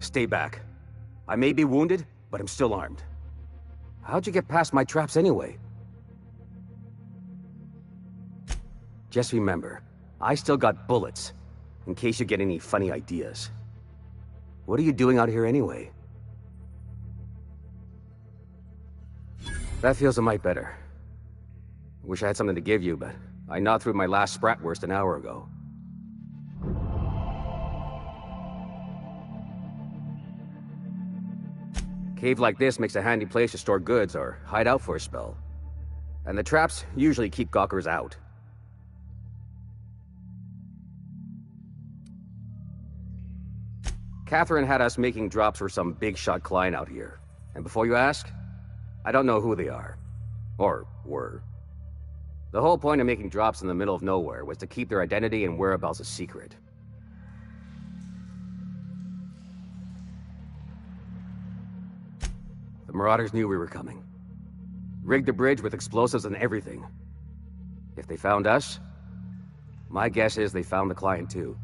Stay back. I may be wounded, but I'm still armed. How'd you get past my traps anyway? Just remember, I still got bullets, in case you get any funny ideas. What are you doing out here anyway? That feels a mite better. Wish I had something to give you, but I gnawed through my last Spratwurst an hour ago. Cave like this makes a handy place to store goods or hide out for a spell. And the traps usually keep gawkers out. Catherine had us making drops for some big-shot client out here. And before you ask, I don't know who they are. Or were. The whole point of making drops in the middle of nowhere was to keep their identity and whereabouts a secret. The Marauders knew we were coming. Rigged the bridge with explosives and everything. If they found us, my guess is they found the client too.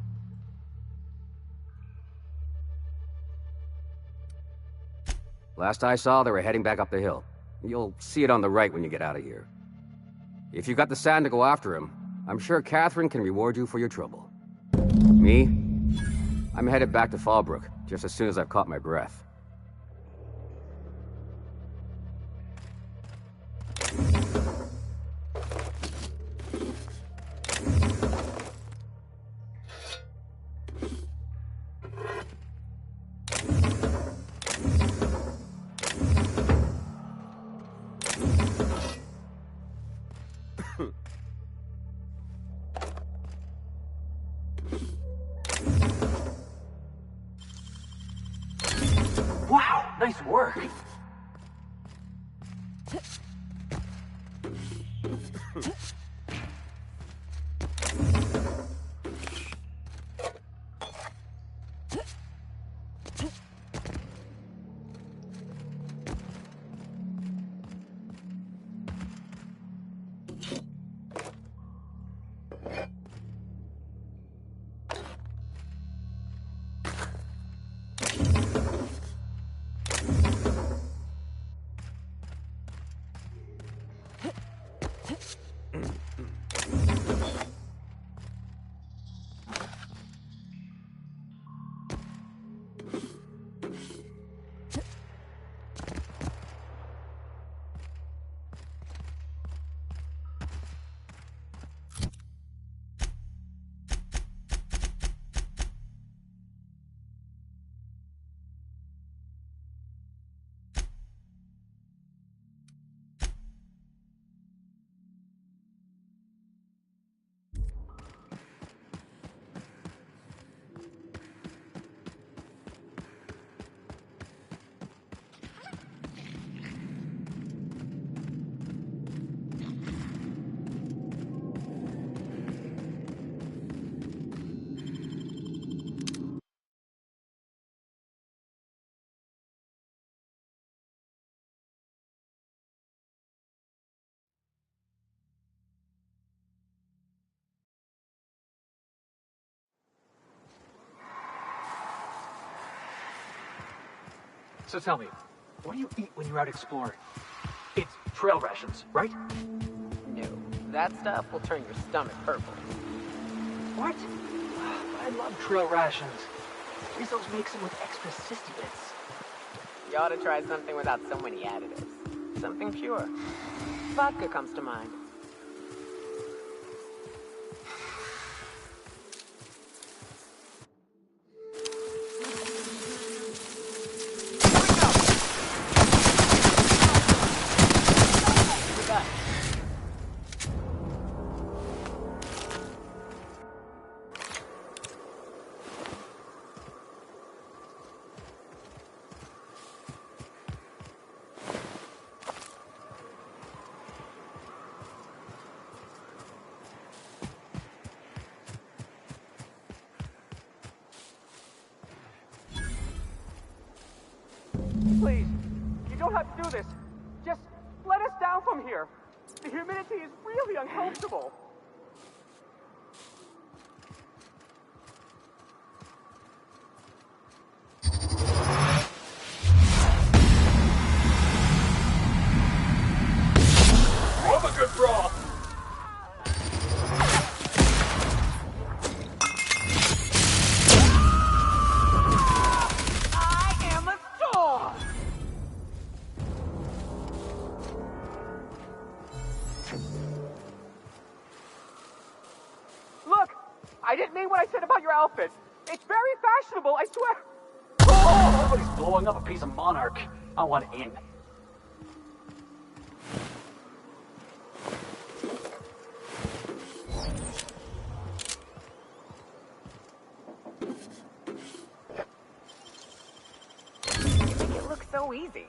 Last I saw, they were heading back up the hill. You'll see it on the right when you get out of here. If you've got the sand to go after him, I'm sure Catherine can reward you for your trouble. Me? I'm headed back to Fallbrook, just as soon as I've caught my breath. Wow, nice work. So tell me, what do you eat when you're out exploring? It's trail rations, right? No, that stuff will turn your stomach purple. What? I love trail rations. Rizzo's makes them with extra sissy bits. You ought to try something without so many additives. Something pure. Vodka comes to mind. Please, you don't have to do this. Just let us down from here. The humidity is really uncomfortable. Love a good brawl! Look, I didn't mean what I said about your outfit. It's very fashionable, I swear. Oh, somebody's blowing up a piece of Monarch. I want in. It looks so easy.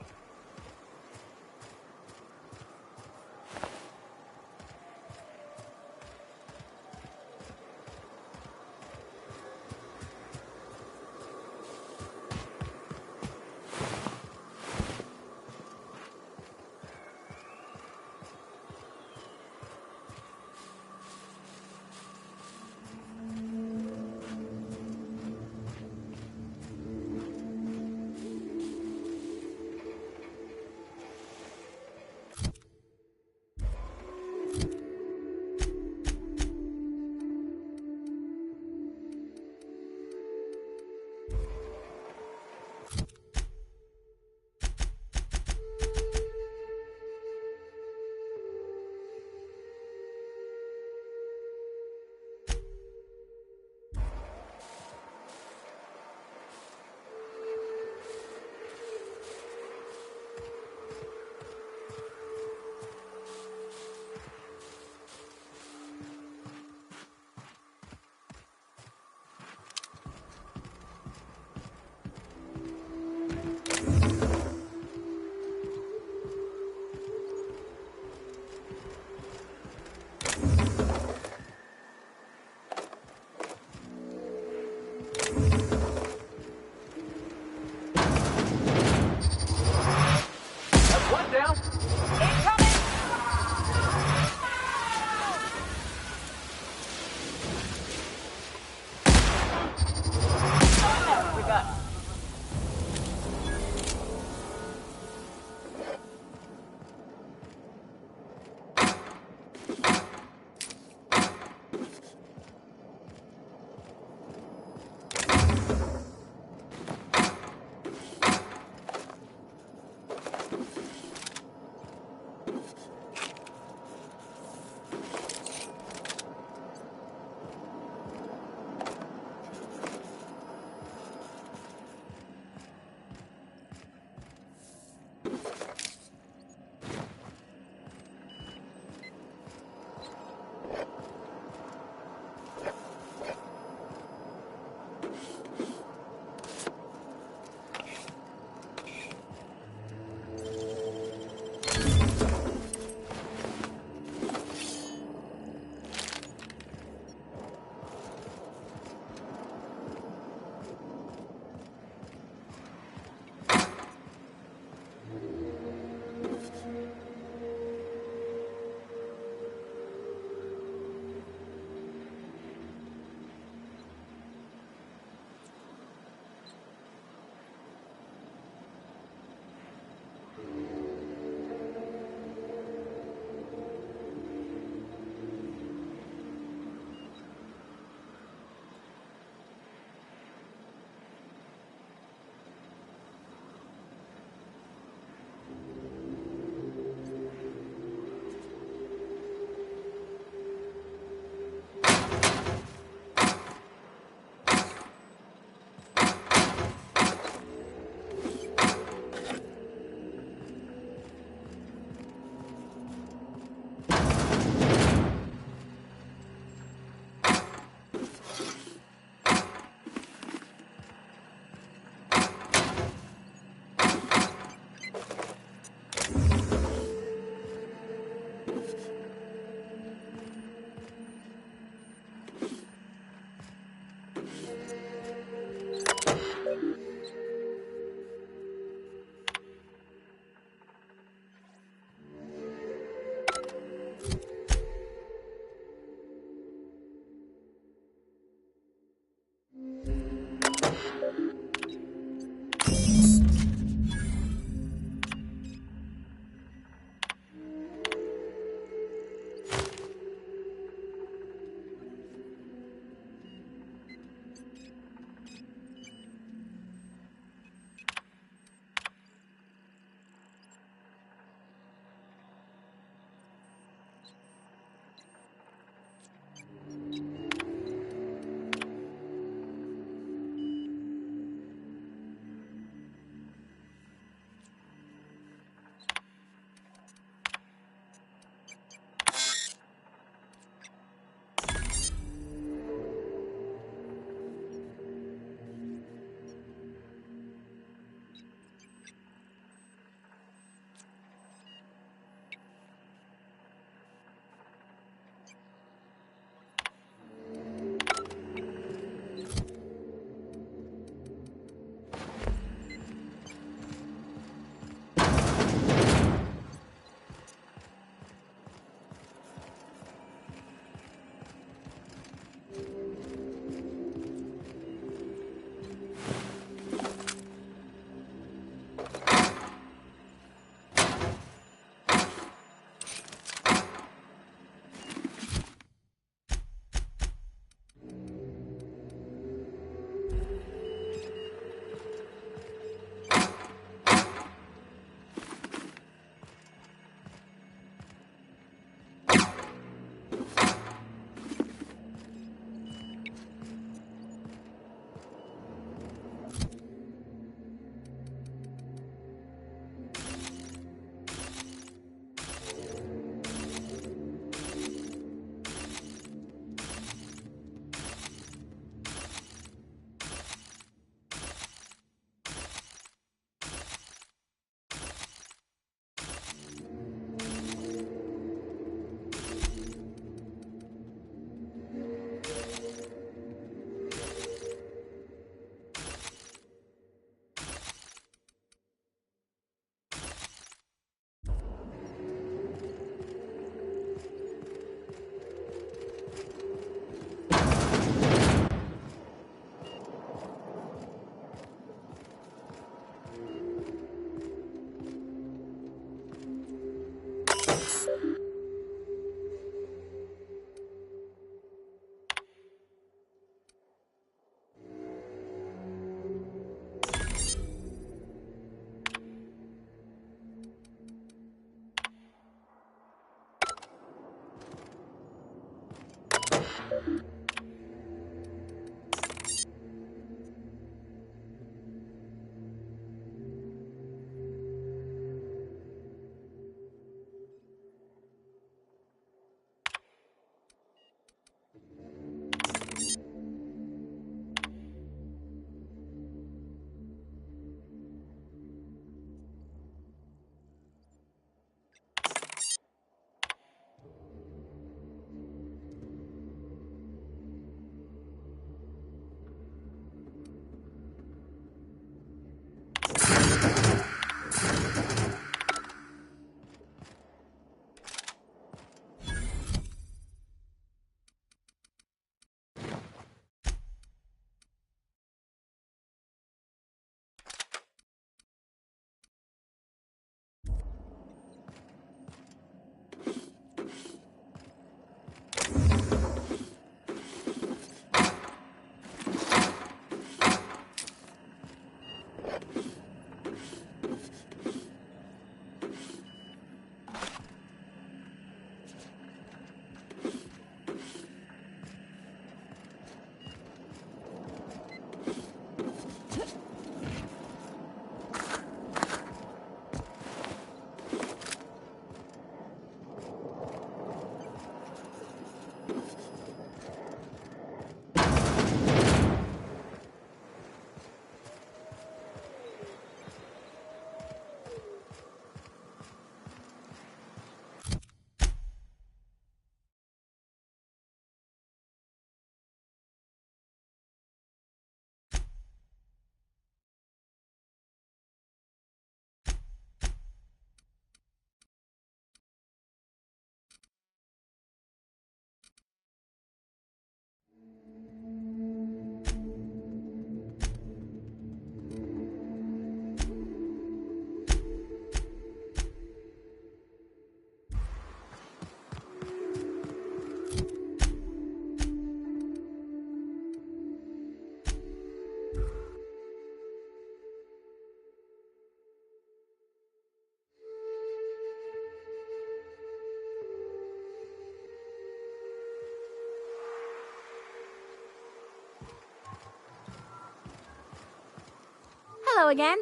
Hello again.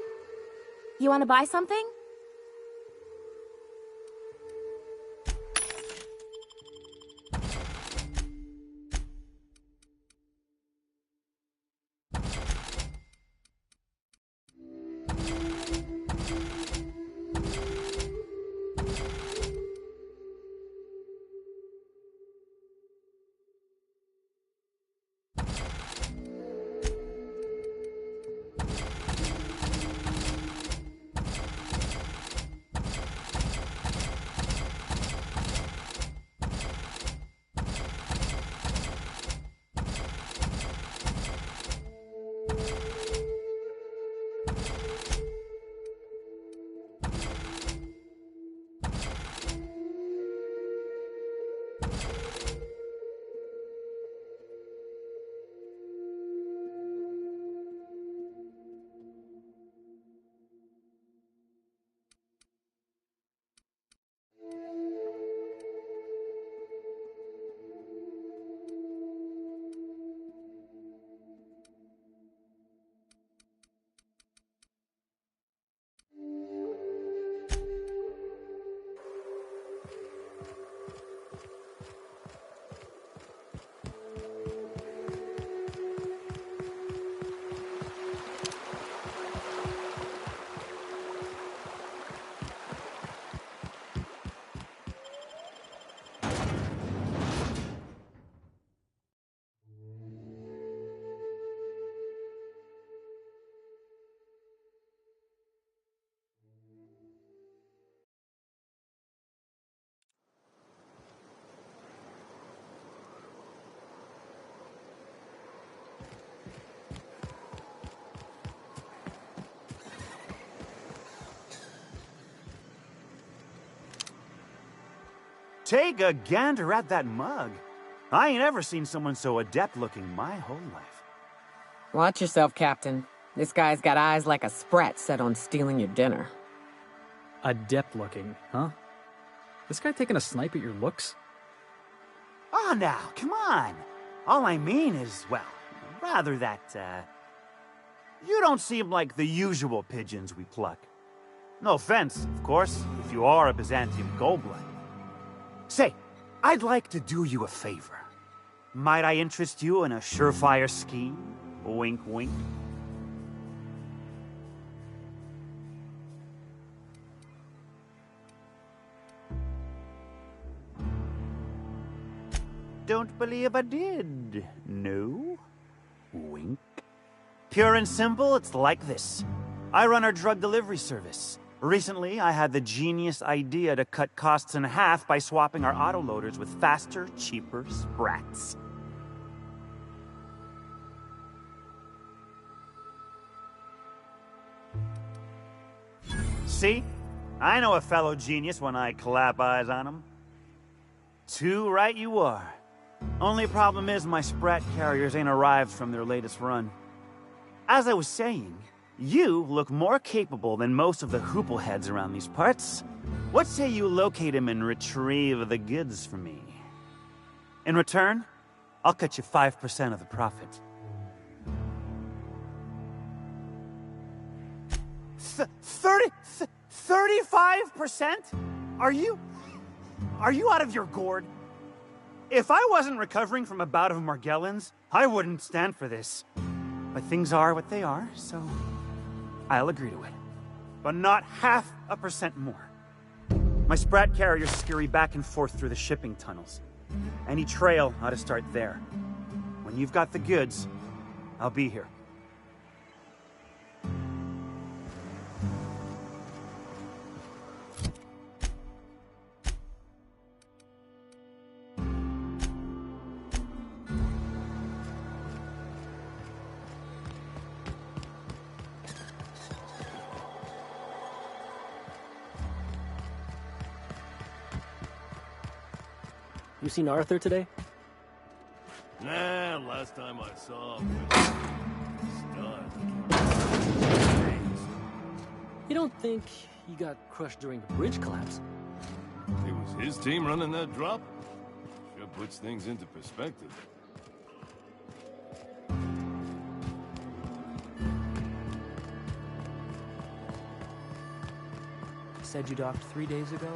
You want to buy something? Take a gander at that mug. I ain't ever seen someone so adept-looking my whole life. Watch yourself, Captain. This guy's got eyes like a sprat set on stealing your dinner. Adept looking, huh? This guy taking a snipe at your looks? Oh, now, come on. All I mean is, well, rather that, you don't seem like the usual pigeons we pluck. No offense, of course, if you are a Byzantium goldblood. Say, I'd like to do you a favor. Might I interest you in a surefire scheme? Wink, wink. Don't believe I did. No? Wink. Pure and simple, it's like this. I run our drug delivery service. Recently, I had the genius idea to cut costs in half by swapping our autoloaders with faster, cheaper sprats. See? I know a fellow genius when I clap eyes on him. Too right you are. Only problem is my sprat carriers ain't arrived from their latest run. As I was saying, you look more capable than most of the hoople heads around these parts. What say you locate him and retrieve the goods for me? In return, I'll cut you 5% of the profit. 35%? Are you out of your gourd? If I wasn't recovering from a bout of Margellans, I wouldn't stand for this. But things are what they are, so I'll agree to it. But not 0.5% more. My sprat carriers scurry back and forth through the shipping tunnels. Any trail ought to start there. When you've got the goods, I'll be here. You seen Arthur today? Nah, last time I saw him, stunned. You don't think he got crushed during the bridge collapse? It was his team running that drop? Sure puts things into perspective. Said you docked 3 days ago?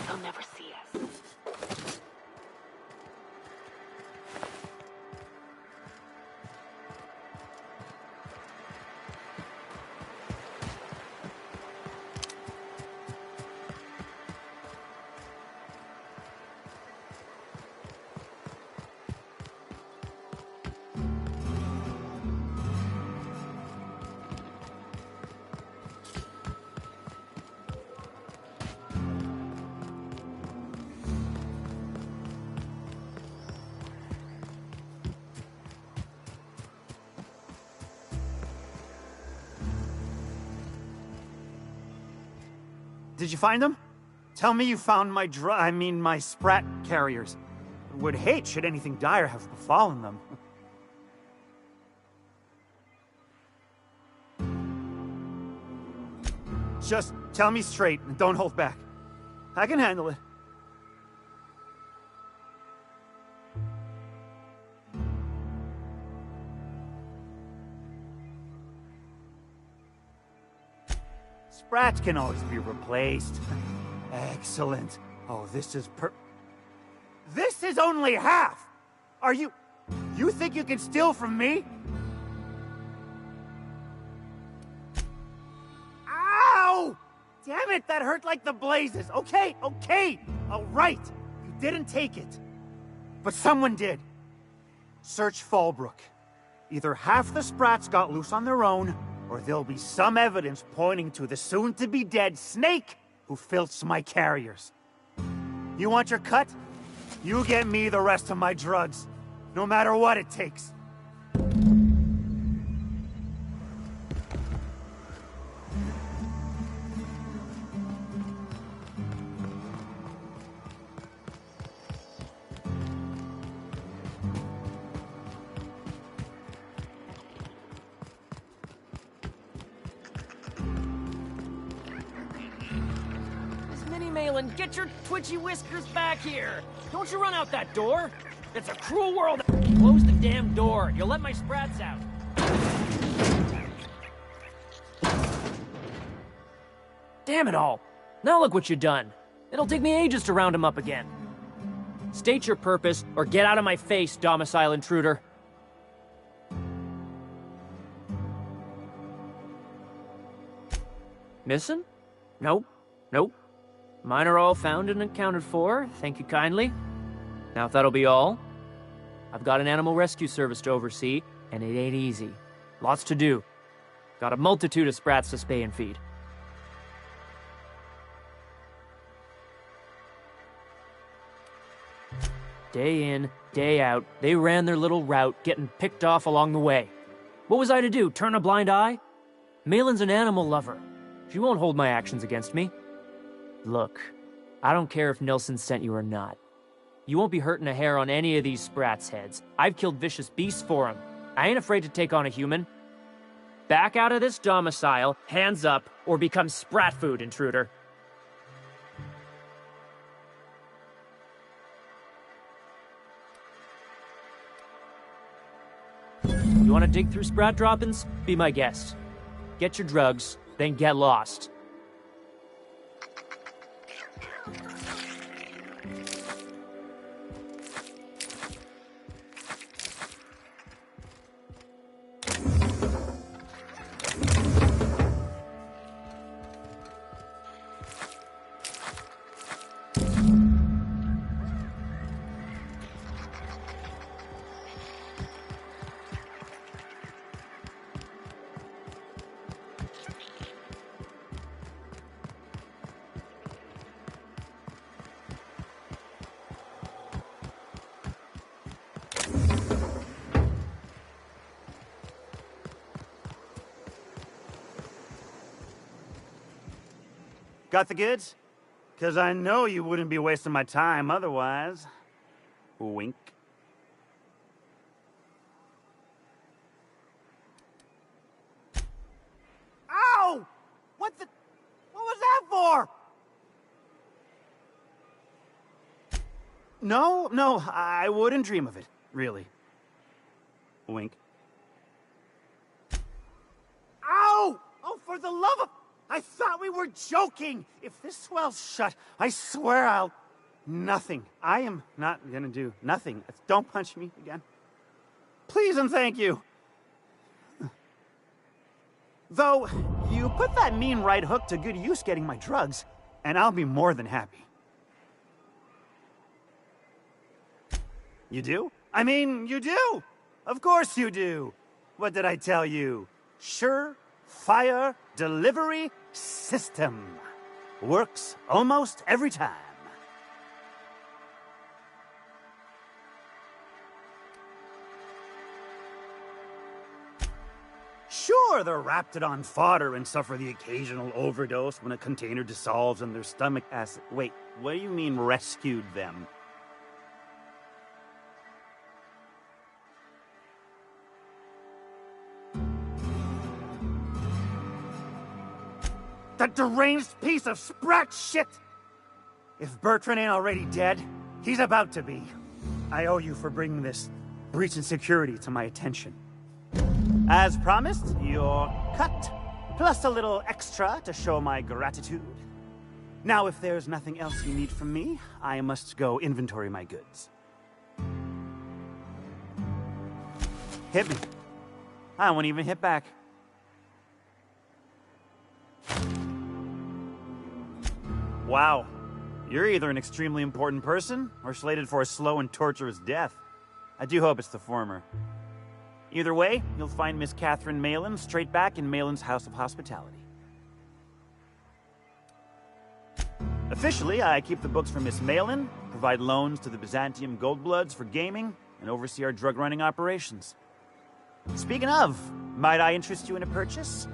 They'll never see us. Did you find them? Tell me you found my sprat carriers. Would hate should anything dire have befallen them. Just tell me straight and don't hold back. I can handle it. Sprats can always be replaced. Excellent. Oh, this is This is only half! Are you think you can steal from me? Ow! Damn it, that hurt like the blazes. Okay, all right. You didn't take it. But someone did. Search Fallbrook. Either half the Sprats got loose on their own, or there'll be some evidence pointing to the soon-to-be-dead snake who filched my carriers. You want your cut? You get me the rest of my drugs, no matter what it takes. Malin, get your twitchy whiskers back here! Don't you run out that door! It's a cruel world! Close the damn door! You'll let my sprats out! Damn it all! Now look what you've done! It'll take me ages to round him up again. State your purpose, or get out of my face, domicile intruder. Missing? Nope. Mine are all found and accounted for, thank you kindly. Now if that'll be all, I've got an animal rescue service to oversee, and it ain't easy. Lots to do. Got a multitude of sprats to spay and feed. Day in, day out, they ran their little route, getting picked off along the way. What was I to do, turn a blind eye? Malin's an animal lover. She won't hold my actions against me. Look, I don't care if Nilsson sent you or not. You won't be hurting a hair on any of these sprats' heads. I've killed vicious beasts for them. I ain't afraid to take on a human. Back out of this domicile, hands up, or become sprat food, intruder. You want to dig through sprat droppings? Be my guest. Get your drugs, then get lost. Got the goods? 'Cause I know you wouldn't be wasting my time otherwise. Wink. Ow! What was that for? No, I wouldn't dream of it, really. Wink. Ow! Oh, for the love of... I thought we were joking! If this swells shut, I swear I'll... Nothing. I am not gonna do nothing. Don't punch me again. Please and thank you. Though, you put that mean right hook to good use getting my drugs, and I'll be more than happy. You do? I mean, you do! Of course you do! What did I tell you? Sure-fire delivery system. Works almost every time. Sure! Sure, they're Raptidon fodder and suffer the occasional overdose when a container dissolves in their stomach acid. Wait, what do you mean rescued them? That deranged piece of sprat shit! If Bertrand ain't already dead, he's about to be. I owe you for bringing this breach in security to my attention. As promised, your cut, plus a little extra to show my gratitude. Now, if there's nothing else you need from me, I must go inventory my goods. Hit me. I won't even hit back. Wow. You're either an extremely important person, or slated for a slow and torturous death. I do hope it's the former. Either way, you'll find Miss Catherine Malin straight back in Malin's House of Hospitality. Officially, I keep the books for Miss Malin, provide loans to the Byzantium Goldbloods for gaming, and oversee our drug-running operations. Speaking of, might I interest you in a purchase?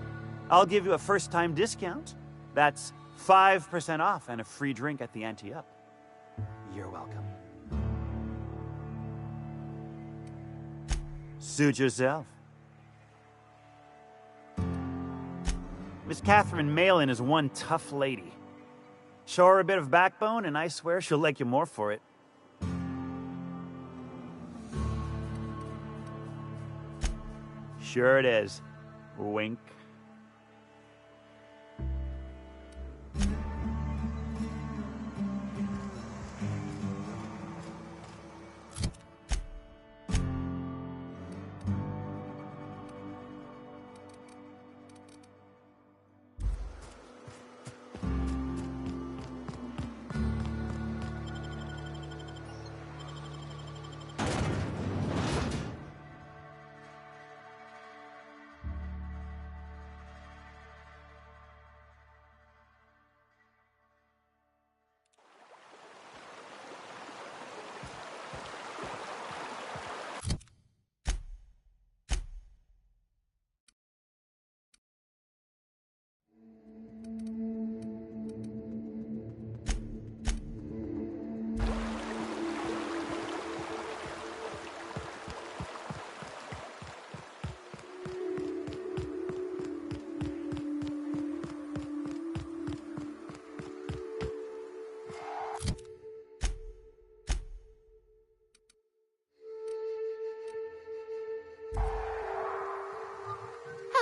I'll give you a first-time discount. That's 5% off and a free drink at the ante-up. You're welcome. Suit yourself. Miss Catherine Malin is one tough lady. Show her a bit of backbone, and I swear she'll like you more for it. Sure it is. Wink.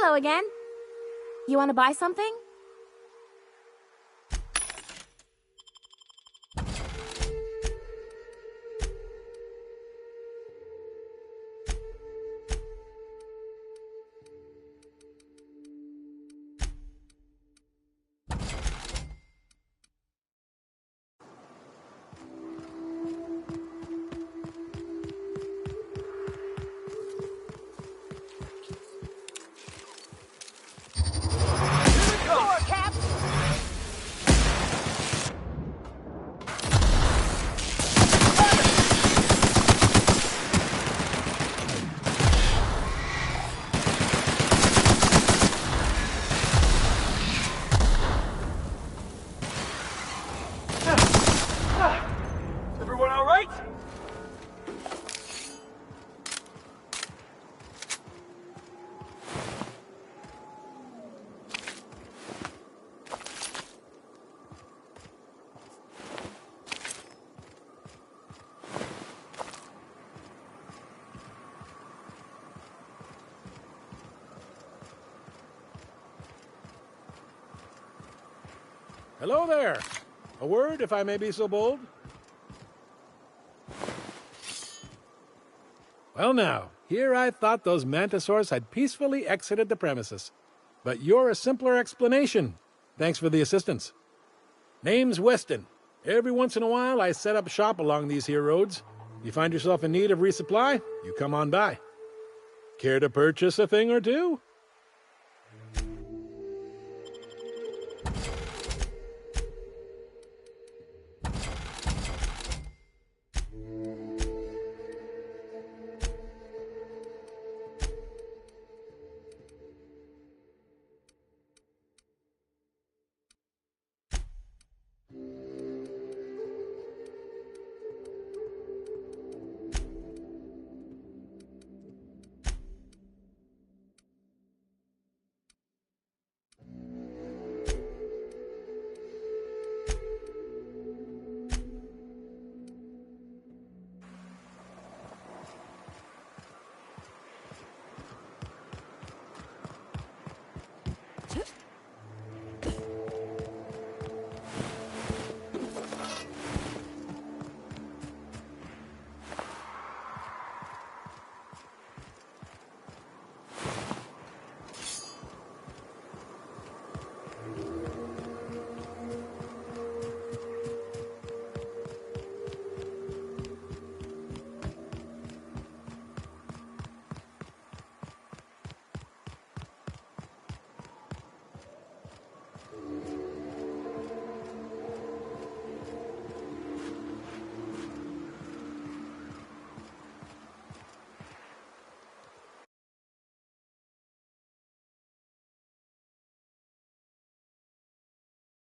Hello again. You want to buy something? Hello there. A word, if I may be so bold? Well now, here I thought those mantisaurs had peacefully exited the premises. But you're a simpler explanation. Thanks for the assistance. Name's Weston. Every once in a while I set up shop along these here roads. You find yourself in need of resupply, you come on by. Care to purchase a thing or two?